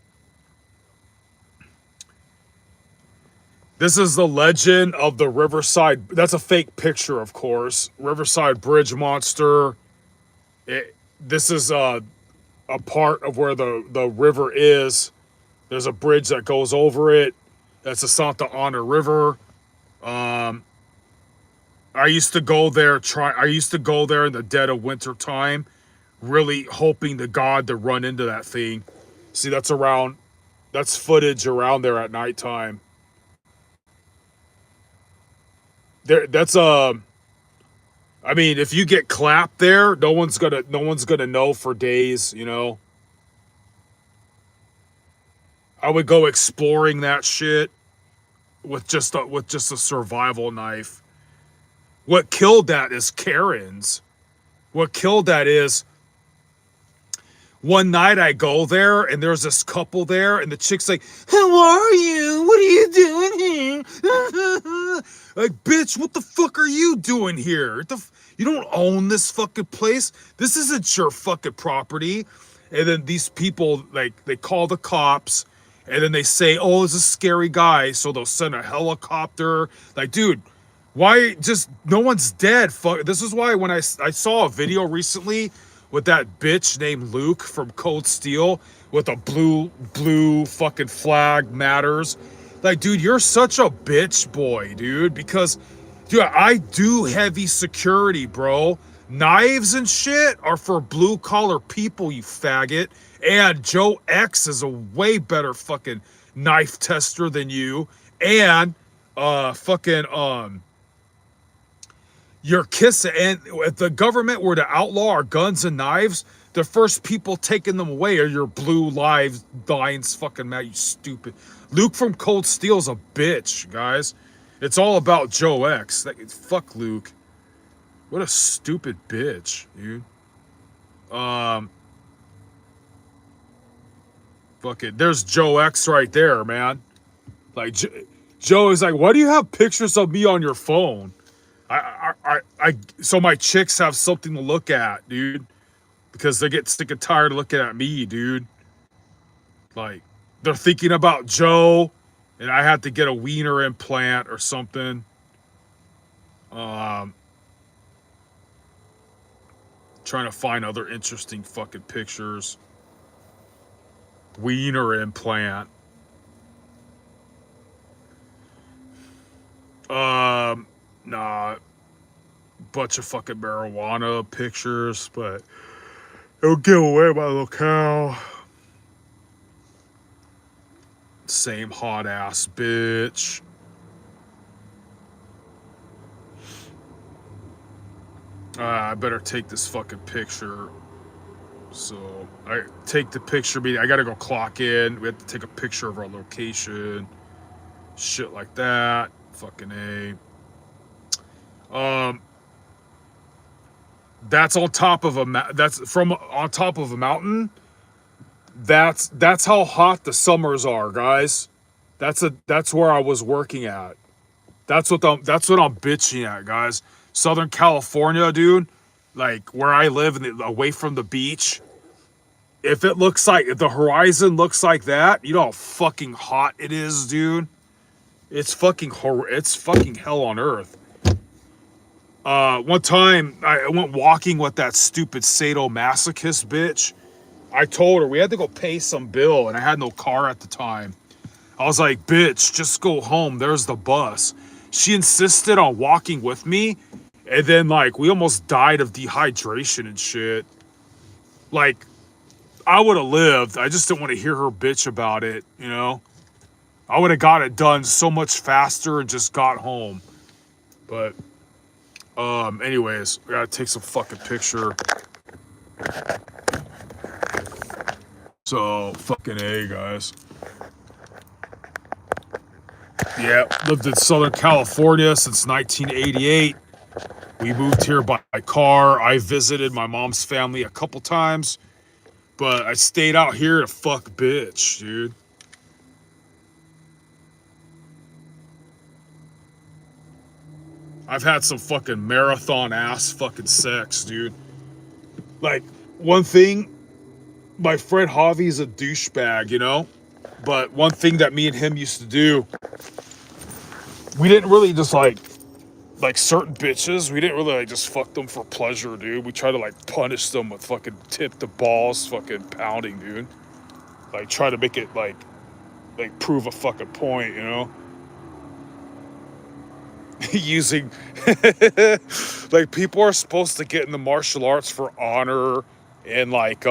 this is the legend of the Riverside. That's a fake picture, of course. Riverside Bridge monster. This is a part of where the river is. There's a bridge that goes over it. That's the Santa Ana River. Um, I used to go there. I used to go there in the dead of winter time, really hoping to God to run into that thing. See, that's around. That's footage around there at nighttime. There, that's I mean, if you get clapped there, no one's gonna know for days. I would go exploring that shit with just a survival knife. What killed that is Karens. What killed that is one night I go there and there's this couple there and the chick's like, "How are you? What are you doing here?" Like, bitch, what the fuck are you doing here? You don't own this fucking place. This isn't your fucking property. And then these people, like, they call the cops and then they say, "Oh, it's a scary guy." So they'll send a helicopter. Like, dude, why just no one's dead? Fuck. This is why when I saw a video recently with that bitch named Luke from Cold Steel with a blue fucking flag matters. Like, dude, you're such a bitch boy, dude, because dude, I do heavy security, bro. Knives and shit are for blue collar people, you faggot. And Joe X is a way better fucking knife tester than you. And fucking you're kissing. And if the government were to outlaw our guns and knives, the first people taking them away are your blue lines fucking mad, you stupid. Luke from Cold Steel's a bitch, guys. It's all about Joe X. Fuck Luke. What a stupid bitch, dude. Um, Fuck it. There's Joe X right there, man. Like, Joe is like, why do you have pictures of me on your phone? So my chicks have something to look at, dude, because they get sick and tired of looking at me, dude. Like, they're thinking about Joe, and I had to get a wiener implant or something. Um, Trying to find other interesting fucking pictures. Wiener implant. Nah, bunch of fucking marijuana pictures, but it'll give away my locale. Same hot ass bitch. I better take this fucking picture. So I take the picture. I gotta go clock in. We have to take a picture of our location. Shit like that. Fucking A. Um, That's on top of that's from on top of a mountain. That's how hot the summers are, guys. That's where I was working at. That's what I'm bitching at, guys. Southern California, dude. Like where I live and away from the beach. If the horizon looks like that, you know how fucking hot it is, dude. It's fucking hell on earth. One time I went walking with that stupid sadomasochist bitch. I told her we had to go pay some bill, and I had no car at the time. I was like, bitch, just go home. There's the bus. She insisted on walking with me, and then, like, we almost died of dehydration and shit. Like, I would have lived. I just didn't want to hear her bitch about it, you know? I would have got it done so much faster and just got home. But, anyways, I gotta take some fucking picture. So, fucking A, guys. Yeah, lived in Southern California since 1988. We moved here by car. I visited my mom's family a couple times, but I stayed out here to fuck bitch, dude. I've had some fucking marathon ass fucking sex, dude. Like, one thing, my friend Javi's a douchebag, you know? But one thing that me and him used to do, we didn't really just like certain bitches, we didn't really like just fuck them for pleasure, dude. We try to like punish them with fucking tip the balls fucking pounding, dude. Like try to make it like prove a fucking point, you know? Using like people are supposed to get in the martial arts for honor and like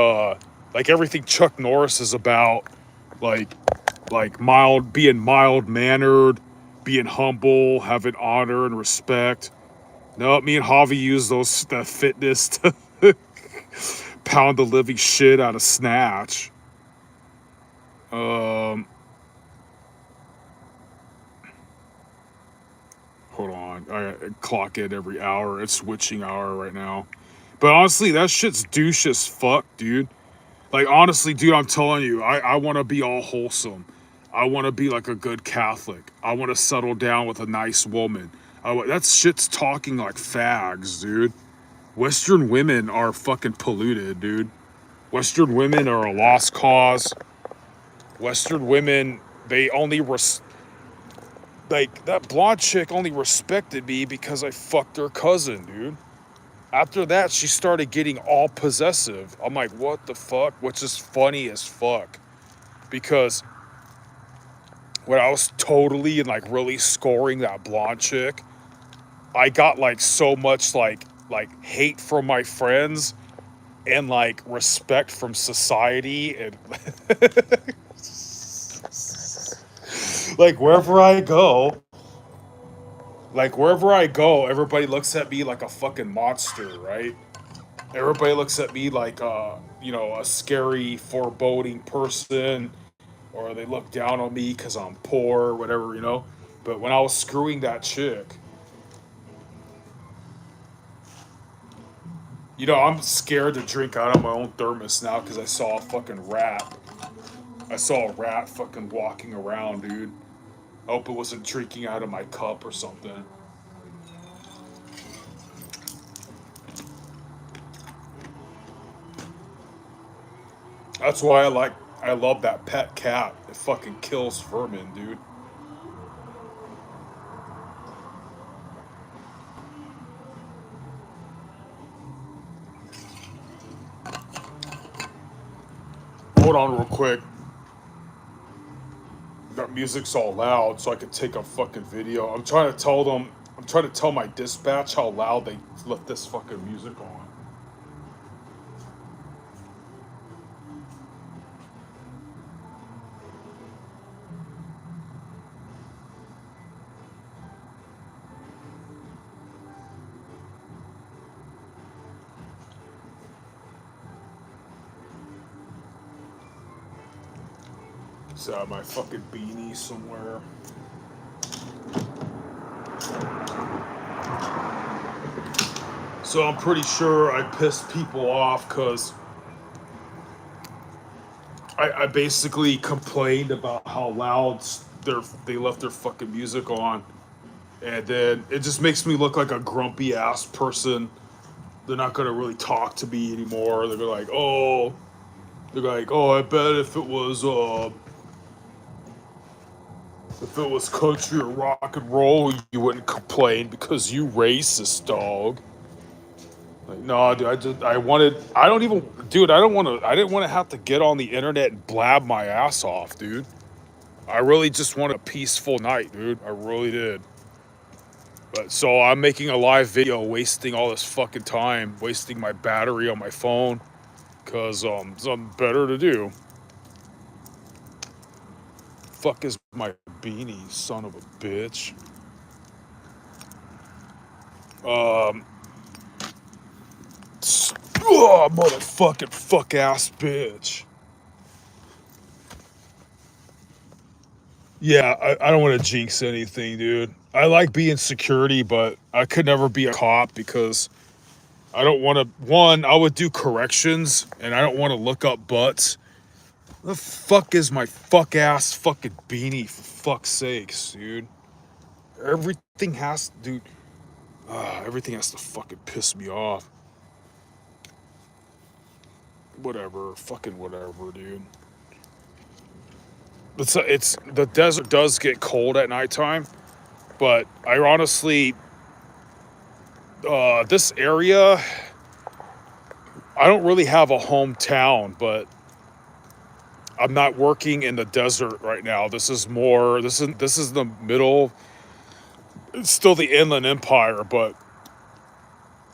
everything Chuck Norris is about, like being mild mannered, being humble, having honor and respect. No, me and Javi use the fitness to pound the living shit out of Snatch. Um, Hold on, I clock it every hour. It's switching hour right now. But honestly, that shit's douche as fuck, dude. Like honestly, dude, I'm telling you, I want to be all wholesome. I want to be like a good Catholic. I want to settle down with a nice woman. That shit's talking like fags, dude. Western women are fucking polluted, dude. Western women are a lost cause. Western women, they only like that blonde chick only respected me because I fucked her cousin, dude. After that, she started getting all possessive. I'm like, what the fuck? Which is funny as fuck. Because when I was totally and like really scoring that blonde chick, I got like so much like hate from my friends and like respect from society and like wherever I go, everybody looks at me like a fucking monster, right? Everybody looks at me like you know, a scary, foreboding person, or they look down on me because I'm poor, or whatever, you know. But when I was screwing that chick, you know, I'm scared to drink out of my own thermos now because I saw a fucking rat. I saw a rat fucking walking around, dude. I hope it wasn't drinking out of my cup or something. That's why I love that pet cat. It fucking kills vermin, dude. Hold on real quick. That music's all loud, so I could take a fucking video. I'm trying to tell my dispatch how loud they left this fucking music on. It's my fucking beanie somewhere. So I'm pretty sure I pissed people off because I basically complained about how loud they left their fucking music on, and then it just makes me look like a grumpy ass person. They're not gonna really talk to me anymore. They're like, oh, I bet if it was country or rock and roll, you wouldn't complain because you racist dog. Like, no, dude, I don't even, dude, I didn't want to have to get on the internet and blab my ass off, dude. I really just want a peaceful night, dude. I really did. But so I'm making a live video, wasting all this fucking time, wasting my battery on my phone, cause something better to do. Fuck is my beanie, son of a bitch. Um, oh, motherfucking fuck ass bitch. Yeah, I don't want to jinx anything, dude. I like being security, but I could never be a cop because I don't want to. One, I would do corrections, and I don't want to look up butts. The fuck is my fuck ass fucking beanie, for fuck's sakes, dude? Everything has to, dude. Everything has to fucking piss me off. Whatever, fucking whatever, dude. It's the desert does get cold at nighttime, but I honestly, this area, I don't really have a hometown, but I'm not working in the desert right now. This is the middle. It's still the Inland Empire, but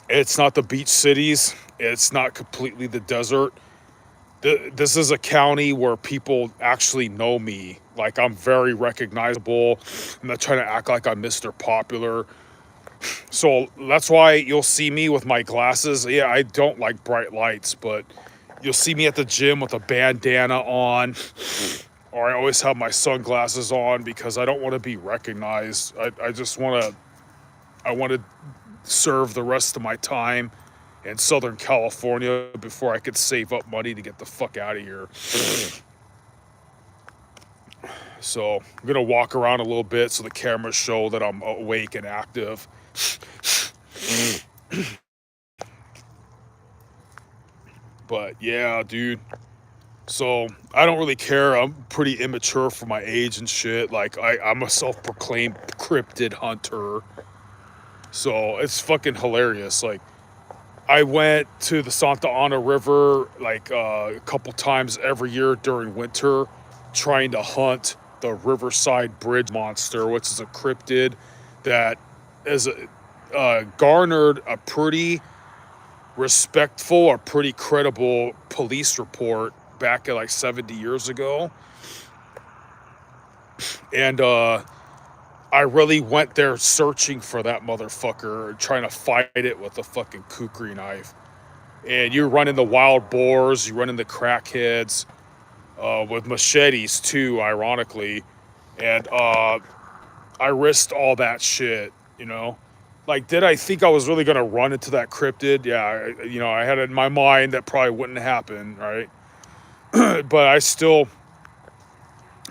it's not the beach cities. It's not completely the desert. This is a county where people actually know me. Like, I'm very recognizable. I'm not trying to act like I'm Mr. Popular. So that's why you'll see me with my glasses. Yeah, I don't like bright lights, but you'll see me at the gym with a bandana on, or I always have my sunglasses on because I don't want to be recognized. I want to serve the rest of my time in Southern California before I could save up money to get the fuck out of here. So I'm gonna walk around a little bit so the cameras show that I'm awake and active. But yeah, dude. So I don't really care. I'm pretty immature for my age and shit. Like, I'm a self-proclaimed cryptid hunter. So it's fucking hilarious. Like, I went to the Santa Ana River like a couple times every year during winter, trying to hunt the Riverside Bridge monster, which is a cryptid that is garnered a pretty respectful, a pretty credible police report back at like 70 years ago. And I really went there searching for that motherfucker, trying to fight it with a fucking kukri knife. And you run into wild boars, you run into crackheads with machetes too, ironically. And I risked all that shit, you know? Like, did I think I was really going to run into that cryptid? Yeah, I had it in my mind that probably wouldn't happen, right? But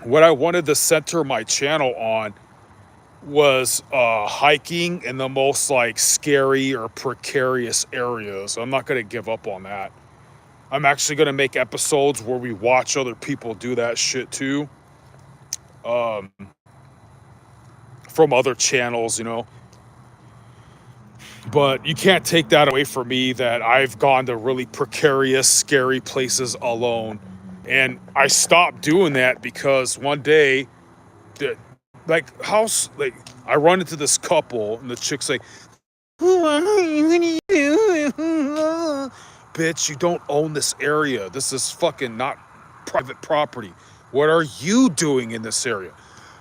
what I wanted to center my channel on was hiking in the most like scary or precarious areas. I'm not going to give up on that. I'm actually going to make episodes where we watch other people do that shit too. From other channels, But you can't take that away from me that I've gone to really precarious, scary places alone. And I stopped doing that because one day, I run into this couple and the chick's like, what are you gonna do? Bitch, you don't own this area. This is fucking not private property. What are you doing in this area?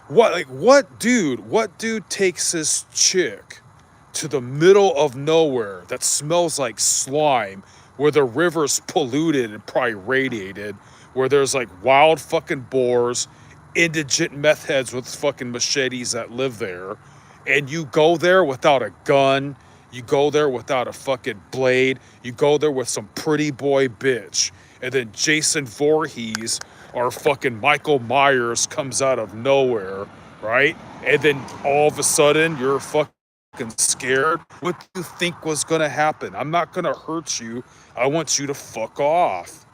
What dude takes his chick to the middle of nowhere that smells like slime, where the river's polluted and probably radiated, where there's like wild fucking boars, indigent meth heads with fucking machetes that live there, and you go there without a gun, You go there without a fucking blade. You go there with some pretty boy bitch. And then Jason Voorhees or fucking Michael Myers comes out of nowhere, right? And then all of a sudden you're fucking scared. What do you think was gonna happen? I'm not gonna hurt you. I want you to fuck off.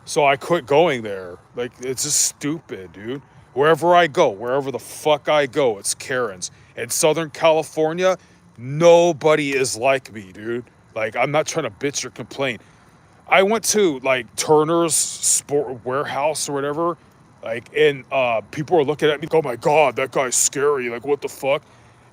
So I quit going there. Like, it's just stupid, dude. Wherever I go, wherever the fuck I go, it's Karens. In Southern California, nobody is like me, dude. Like, I'm not trying to bitch or complain. I went to like Turner's Sport Warehouse or whatever, like, and people were looking at me, oh my god, that guy's scary. Like, what the fuck?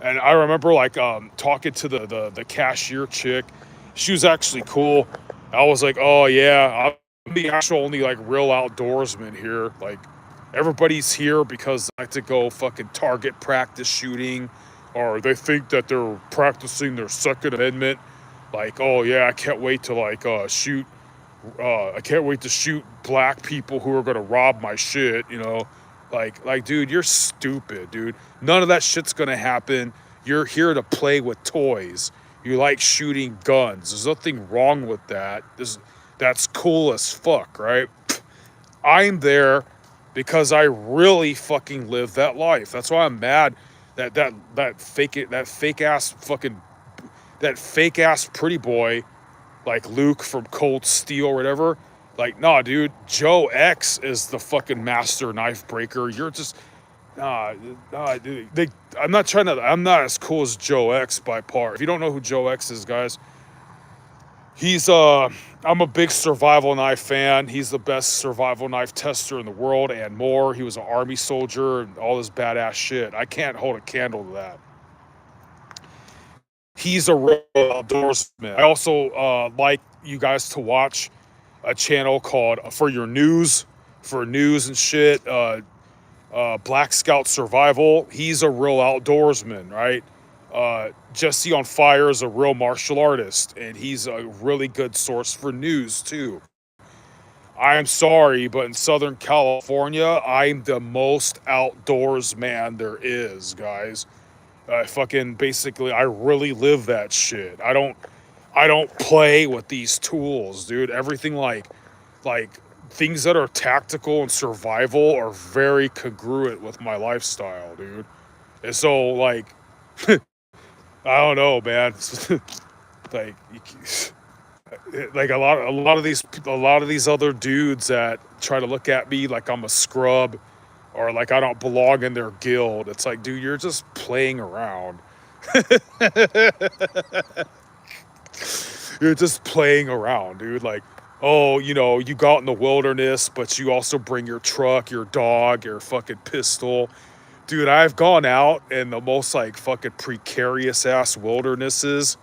And I remember like talking to the cashier chick. She was actually cool. I was like, oh yeah, I'm the actual only like real outdoorsman here. Like, everybody's here because I like to go fucking target practice shooting, or they think that they're practicing their Second Amendment. Like, oh yeah, I can't wait to like shoot I can't wait to shoot black people who are gonna rob my shit, you know. Like, dude, you're stupid, dude. None of that shit's gonna happen. You're here to play with toys. You like shooting guns. There's nothing wrong with that. That's cool as fuck, right? I'm there because I really fucking live that life. That's why I'm mad that fake ass pretty boy like Luke from Cold Steel or whatever. Like, nah, dude, Joe X is the fucking master knife breaker. You're just, dude. I'm not as cool as Joe X by part. If you don't know who Joe X is, guys, I'm a big survival knife fan. He's the best survival knife tester in the world and more. He was an army soldier and all this badass shit. I can't hold a candle to that. He's a real outdoorsman. I also like you guys to watch a channel called for news and shit. Black Scout Survival. He's a real outdoorsman, right? Jesse on Fire is a real martial artist, and he's a really good source for news too. I am sorry, but in Southern California, I'm the most outdoors man there is, guys. Fucking basically, I really live that shit. I don't play with these tools, dude. Everything like things that are tactical and survival are very congruent with my lifestyle, dude. And so like, I don't know, man. like, like a lot of these other dudes that try to look at me like I'm a scrub or like I don't belong in their guild. It's like, dude, you're just playing around. You're just playing around, dude. Like, oh, you go out in the wilderness, but you also bring your truck, your dog, your fucking pistol. Dude, I've gone out in the most like fucking precarious ass wildernesses,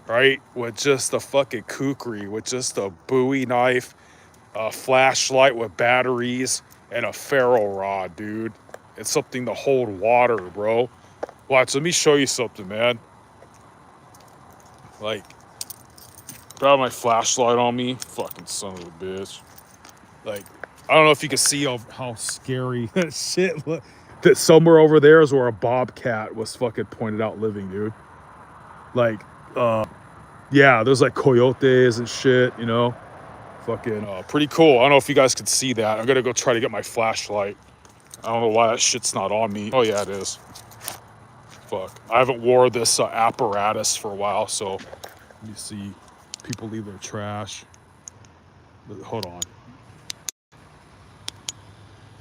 right? With just a fucking kukri, with just a Bowie knife, a flashlight with batteries, and a ferro rod, dude. It's something to hold water, bro. Watch, let me show you something, man. Like, got my flashlight on me. Fucking son of a bitch. Like, I don't know if you can see how scary that shit look. That somewhere over there is where a bobcat was fucking pointed out living, dude. Like, yeah, there's like coyotes and shit, Fucking pretty cool. I don't know if you guys could see that. I'm gonna go try to get my flashlight. I don't know why that shit's not on me. Oh yeah, it is. Fuck. I haven't wore this apparatus for a while, so let me see. People leave their trash. Hold on.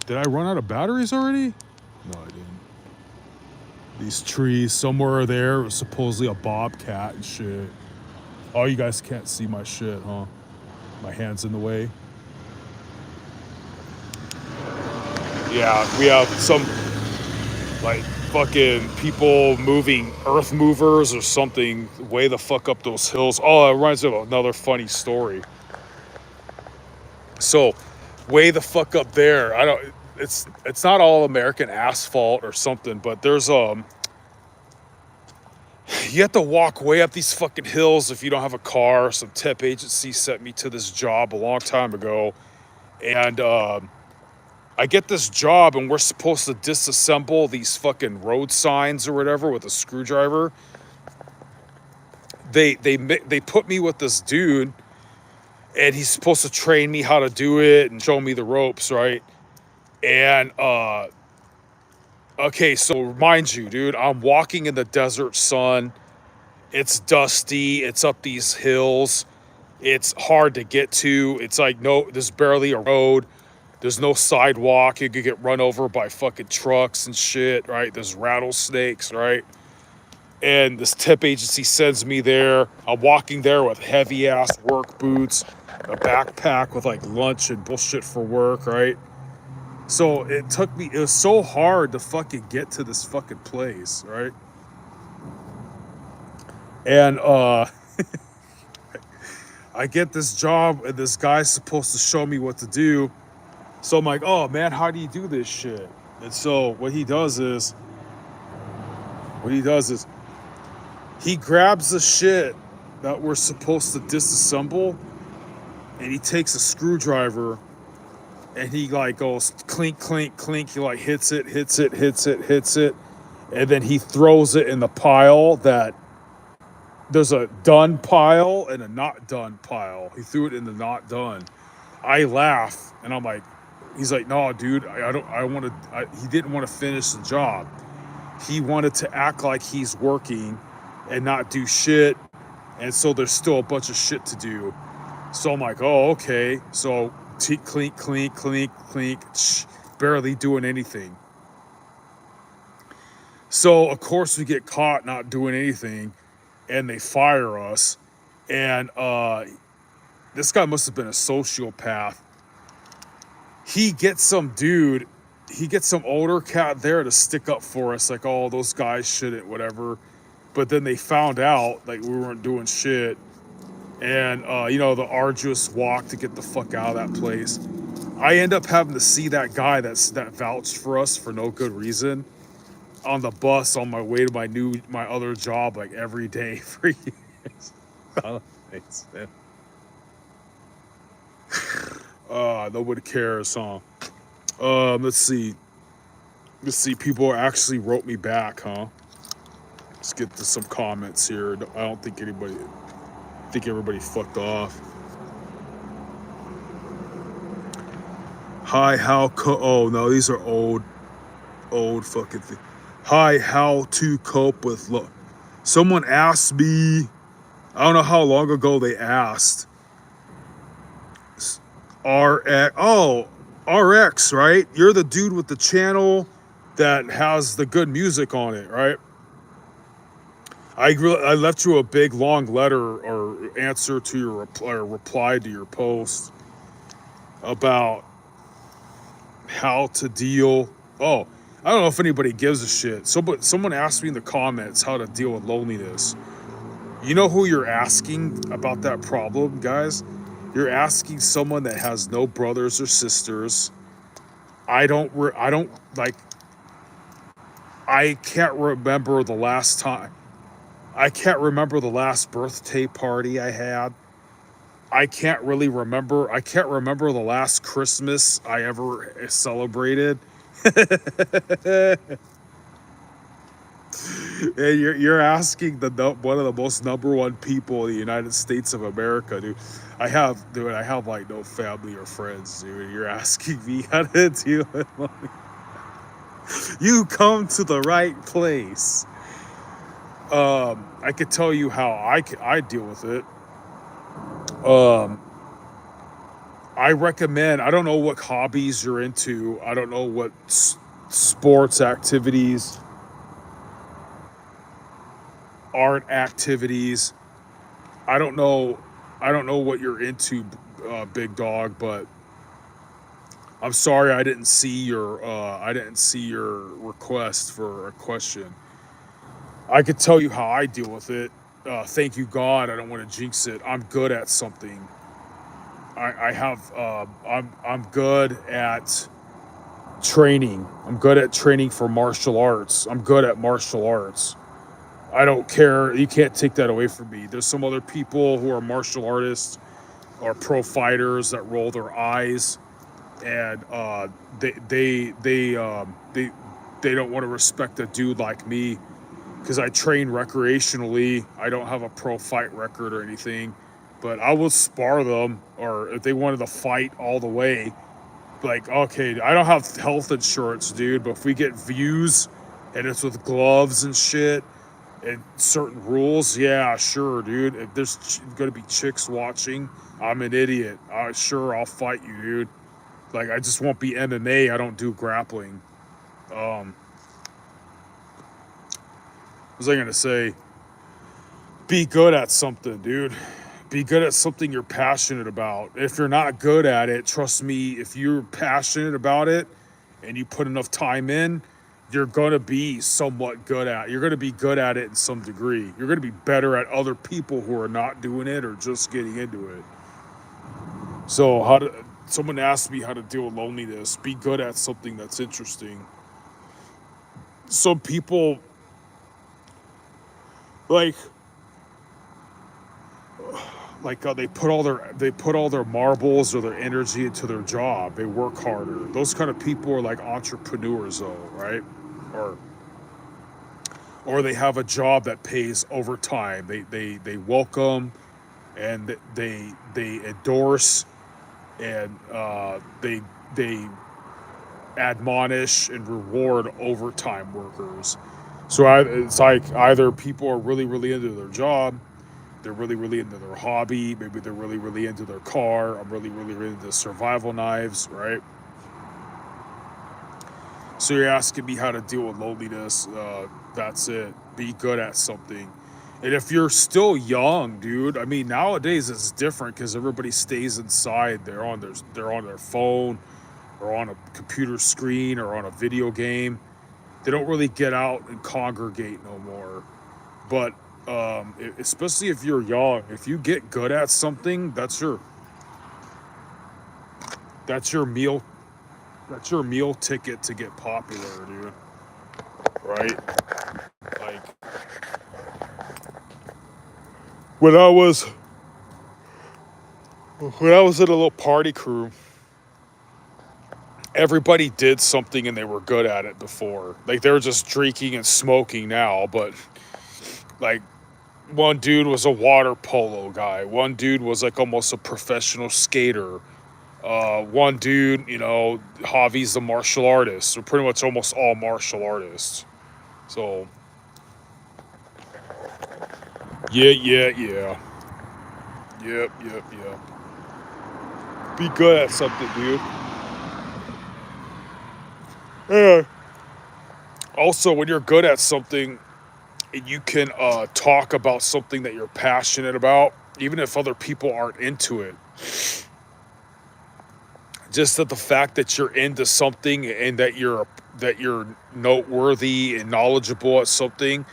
Did I run out of batteries already? No, I didn't. These trees, somewhere there was supposedly a bobcat and shit. Oh, you guys can't see my shit, huh? My hand's in the way. Yeah, we have some like fucking people moving earth movers or something way the fuck up those hills. Oh, it reminds me of another funny story. So, way the fuck up there. It's not all American asphalt or something, but there's you have to walk way up these fucking hills if you don't have a car. Some temp agency sent me to this job a long time ago, and I get this job and we're supposed to disassemble these fucking road signs or whatever with a screwdriver. They put me with this dude, and he's supposed to train me how to do it and show me the ropes, right? And okay, so mind you, dude, I'm walking in the desert sun. It's dusty. It's up these hills. It's hard to get to. It's like, no, there's barely a road. There's no sidewalk. You could get run over by fucking trucks and shit, right? There's rattlesnakes, right? And this tip agency sends me there. I'm walking there with heavy ass work boots, a backpack with like lunch and bullshit for work, right? So it was so hard to fucking get to this fucking place, right? And I get this job, and this guy's supposed to show me what to do. So I'm like, oh man, how do you do this shit? And so what he does is he grabs the shit that we're supposed to disassemble, and he takes a screwdriver and he like goes clink, clink, clink. He like hits it, and then he throws it in the pile that there's a done pile and a not done pile. He threw it in the not done. I laugh and I'm like, he's like, no, dude, he didn't want to finish the job. He wanted to act like he's working and not do shit. And so there's still a bunch of shit to do. So I'm like, oh, okay. So clink, clink, clink, clink, barely doing anything. So of course we get caught not doing anything, and they fire us. And this guy must have been a sociopath. He gets some older cat there to stick up for us, like, oh, those guys shouldn't, whatever. But then they found out like we weren't doing shit. And the arduous walk to get the fuck out of that place. I end up having to see that guy that vouched for us for no good reason on the bus on my way to my other job, like every day for years. Oh, thanks, man. Nobody cares, huh? Let's see. People actually wrote me back, huh? Let's get to some comments here. I don't think anybody. I think everybody fucked off. Hi, oh no, these are old fucking things. Hi, how to cope with love. Someone asked me, I don't know how long ago they asked. RX, right? You're the dude with the channel that has the good music on it, right? I left you a big long letter or answer to your reply to your post about how to deal. Oh, I don't know if anybody gives a shit. Someone asked me in the comments how to deal with loneliness. You know who you're asking about that problem, guys? You're asking someone that has no brothers or sisters. I can't remember the last time. I can't remember the last birthday party I had. I can't remember the last Christmas I ever celebrated. And you're asking one of the most number one people in the United States of America, dude. I have like no family or friends, dude. You're asking me how to deal with money. You come to the right place. I could tell you how I deal with it. I recommend. I don't know what hobbies you're into. I don't know what sports activities, art activities. I don't know what you're into, big dog. But I'm sorry I didn't see your request for a question. I could tell you how I deal with it. Thank you, God. I don't want to jinx it. I'm good at something. I'm good at training. I'm good at training for martial arts. I'm good at martial arts. I don't care. You can't take that away from me. There's some other people who are martial artists or pro fighters that roll their eyes and they don't want to respect a dude like me because I train recreationally. I don't have a pro fight record or anything, but I will spar them, or if they wanted to fight all the way, like, okay, I don't have health insurance, dude, but if we get views and it's with gloves and shit and certain rules, yeah, sure, dude. If there's gonna be chicks watching, I'm an idiot. Sure, I'll fight you, dude. Like, I just won't be MMA. I don't do grappling. Um, what was I gonna say? Be good at something, dude. Be good at something you're passionate about. If you're not good at it, trust me, if you're passionate about it and you put enough time in, you're gonna be somewhat good at it. You're gonna be good at it in some degree. You're gonna be better at other people who are not doing it or just getting into it. So someone asked me how to deal with loneliness. Be good at something that's interesting. Some people like they put all their marbles or their energy into their job. They work harder. Those kind of people are like entrepreneurs, though, right? Or or they have a job that pays overtime. They welcome and they endorse and they admonish and reward overtime workers. So it's like either people are really into their job, they're really into their hobby, maybe they're really into their car. I'm really into survival knives, right? So you're asking me how to deal with loneliness. That's it. Be good at something. And if you're still young, dude, I mean, nowadays it's different because everybody stays inside. They're on their phone, or on a computer screen, or on a video game. They don't really get out and congregate no more. But especially if you're young, if you get good at something, that's your meal that's your meal ticket to get popular, dude. Right? Like when I was when I was in a little party crew, everybody did something and they were good at it before. Like they were just drinking and smoking now, but like one dude was a water polo guy. One dude was like almost a professional skater. One dude, Javi's the martial artist. We're pretty much almost all martial artists. So, yeah. Yep. Be good at something, dude. Yeah. Also, when you're good at something, and you can talk about something that you're passionate about, even if other people aren't into it. Just that the fact that you're into something and that you're noteworthy and knowledgeable at something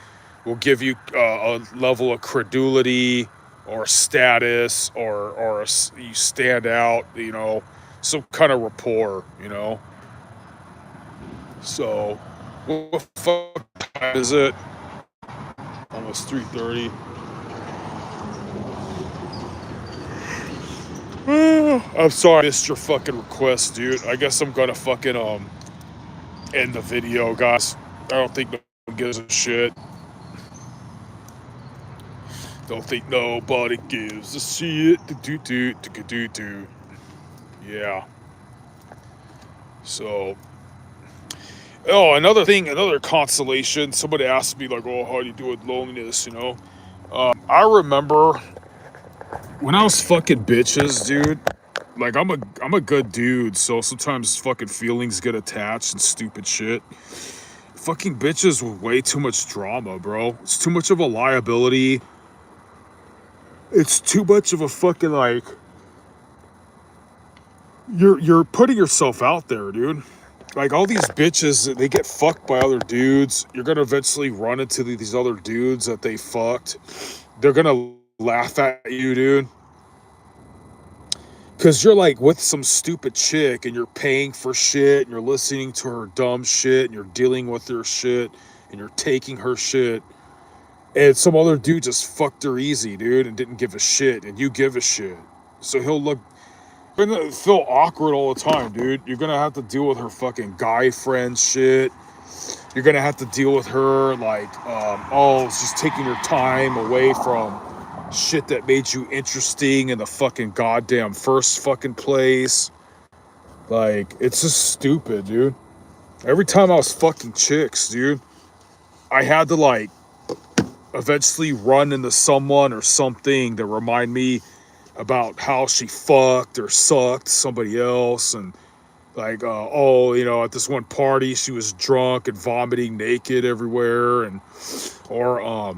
will give you a level of credulity or status, or you stand out, some kind of rapport. So, what the fuck time is it? Almost 3:30. I'm sorry I missed your fucking request, dude. I guess I'm gonna fucking end the video, guys. I don't think no one gives a shit. Don't think nobody gives a shit. Do. Yeah. So, another consolation. Somebody asked me like, "Oh, how do you deal with loneliness?" I remember when I was fucking bitches, dude. Like I'm a good dude, so sometimes fucking feelings get attached and stupid shit. Fucking bitches with way too much drama, bro. It's too much of a liability. It's too much of a fucking like you're putting yourself out there, dude. Like all these bitches, they get fucked by other dudes. You're gonna eventually run into these other dudes that they fucked. They're gonna laugh at you, dude. Cause you're like with some stupid chick and you're paying for shit and you're listening to her dumb shit and you're dealing with her shit and you're taking her shit. And some other dude just fucked her easy, dude, and didn't give a shit, and you give a shit. So he'll look. gonna feel awkward all the time, dude. You're gonna have to deal with her fucking guy friend shit. You're gonna have to deal with her like, oh, it's just taking your time away from shit that made you interesting in the fucking goddamn first fucking place. Like, it's just stupid, dude. Every time I was fucking chicks, dude, I had to like eventually run into someone or something to remind me about how she fucked or sucked somebody else. And like, oh, you know, at this one party she was drunk and vomiting naked everywhere. And or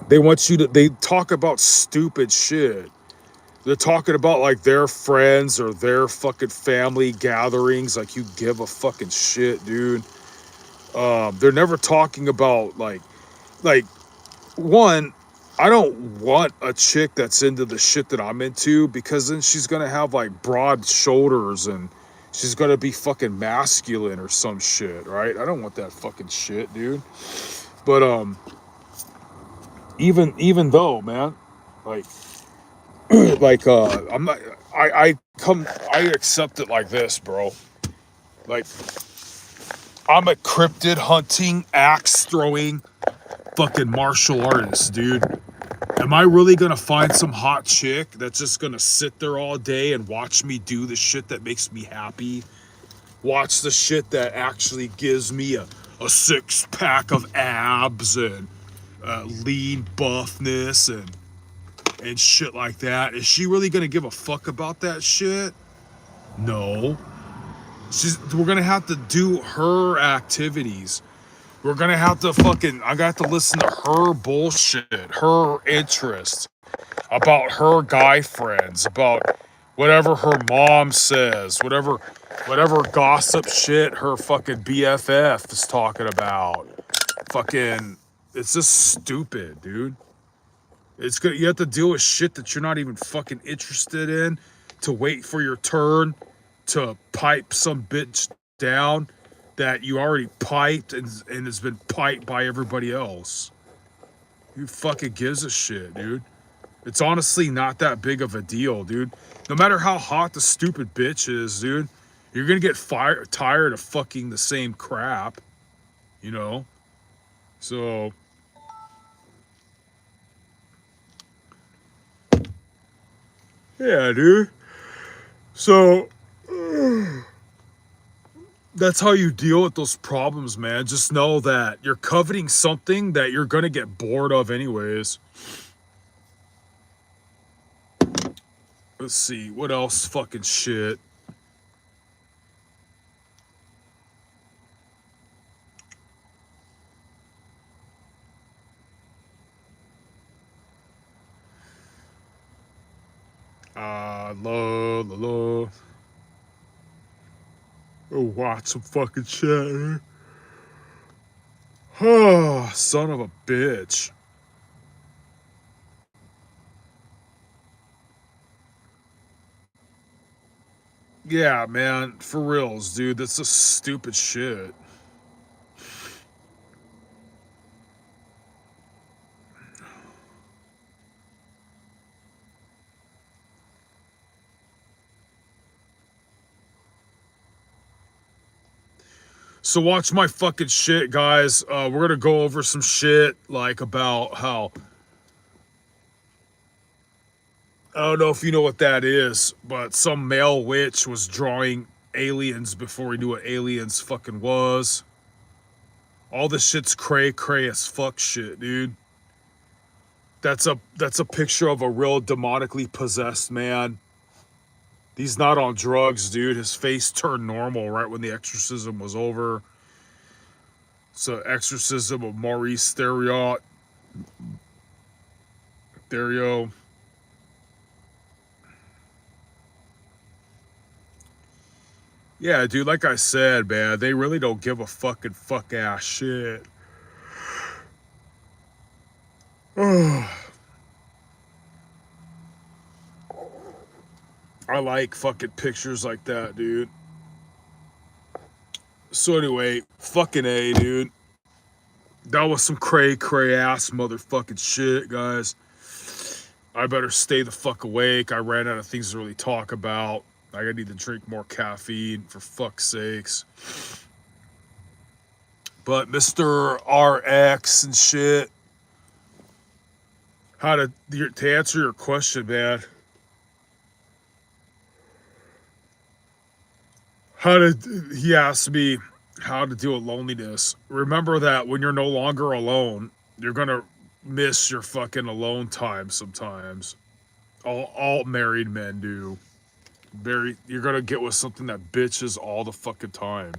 they talk about stupid shit. They're talking about like their friends or their fucking family gatherings, like you give a fucking shit, dude. They're never talking about like one, I don't want a chick that's into the shit that I'm into, because then she's gonna have like broad shoulders and she's gonna be fucking masculine or some shit, right? I don't want that fucking shit, dude. But even though, man, like I'm not, I accept it like this, bro. Like, I'm a cryptid hunting, axe throwing fucking martial artist, dude. Am I really gonna find some hot chick that's just gonna sit there all day and watch me do the shit that makes me happy? Watch the shit that actually gives me a six pack of abs and lean buffness and shit like that? Is she really gonna give a fuck about that shit? No. We're gonna have to do her activities. We're gonna have to fucking, I got to listen to her bullshit, her interests, about her guy friends, about whatever her mom says, whatever gossip shit her fucking BFF is talking about. Fucking, it's just stupid, dude. It's good. You have to deal with shit that you're not even fucking interested in, to wait for your turn to pipe some bitch down that you already piped and has been piped by everybody else. Who fucking gives a shit, dude? It's honestly not that big of a deal, dude. No matter how hot the stupid bitch is, dude, you're gonna get tired of fucking the same crap, you know? So, yeah, dude. So, that's how you deal with those problems, man. Just know that you're coveting something that you're gonna get bored of anyways. Let's see, what else fucking shit. La. Oh, watch some fucking shit. Oh, son of a bitch. Yeah, man, for reals, dude. That's just stupid shit. So watch my fucking shit, guys. We're gonna go over some shit like about how, I don't know if you know what that is, but some male witch was drawing aliens before he knew what aliens fucking was. All this shit's cray cray as fuck shit, dude. That's a picture of a real demonically possessed man. He's not on drugs, dude. His face turned normal right when the exorcism was over. It's an exorcism of Maurice Theriot. Therio. Yeah, dude, like I said, man, they really don't give a fucking fuck ass shit. I like fucking pictures like that, dude. So anyway, fucking A, dude. That was some cray cray ass motherfucking shit, guys. I better stay the fuck awake. I ran out of things to really talk about. I need to drink more caffeine, for fuck's sakes. But Mr. RX and shit, to answer your question, man, he asked me how to deal with loneliness. Remember that when you're no longer alone, you're gonna miss your fucking alone time sometimes. All married men do. You're gonna get with something that bitches all the fucking time.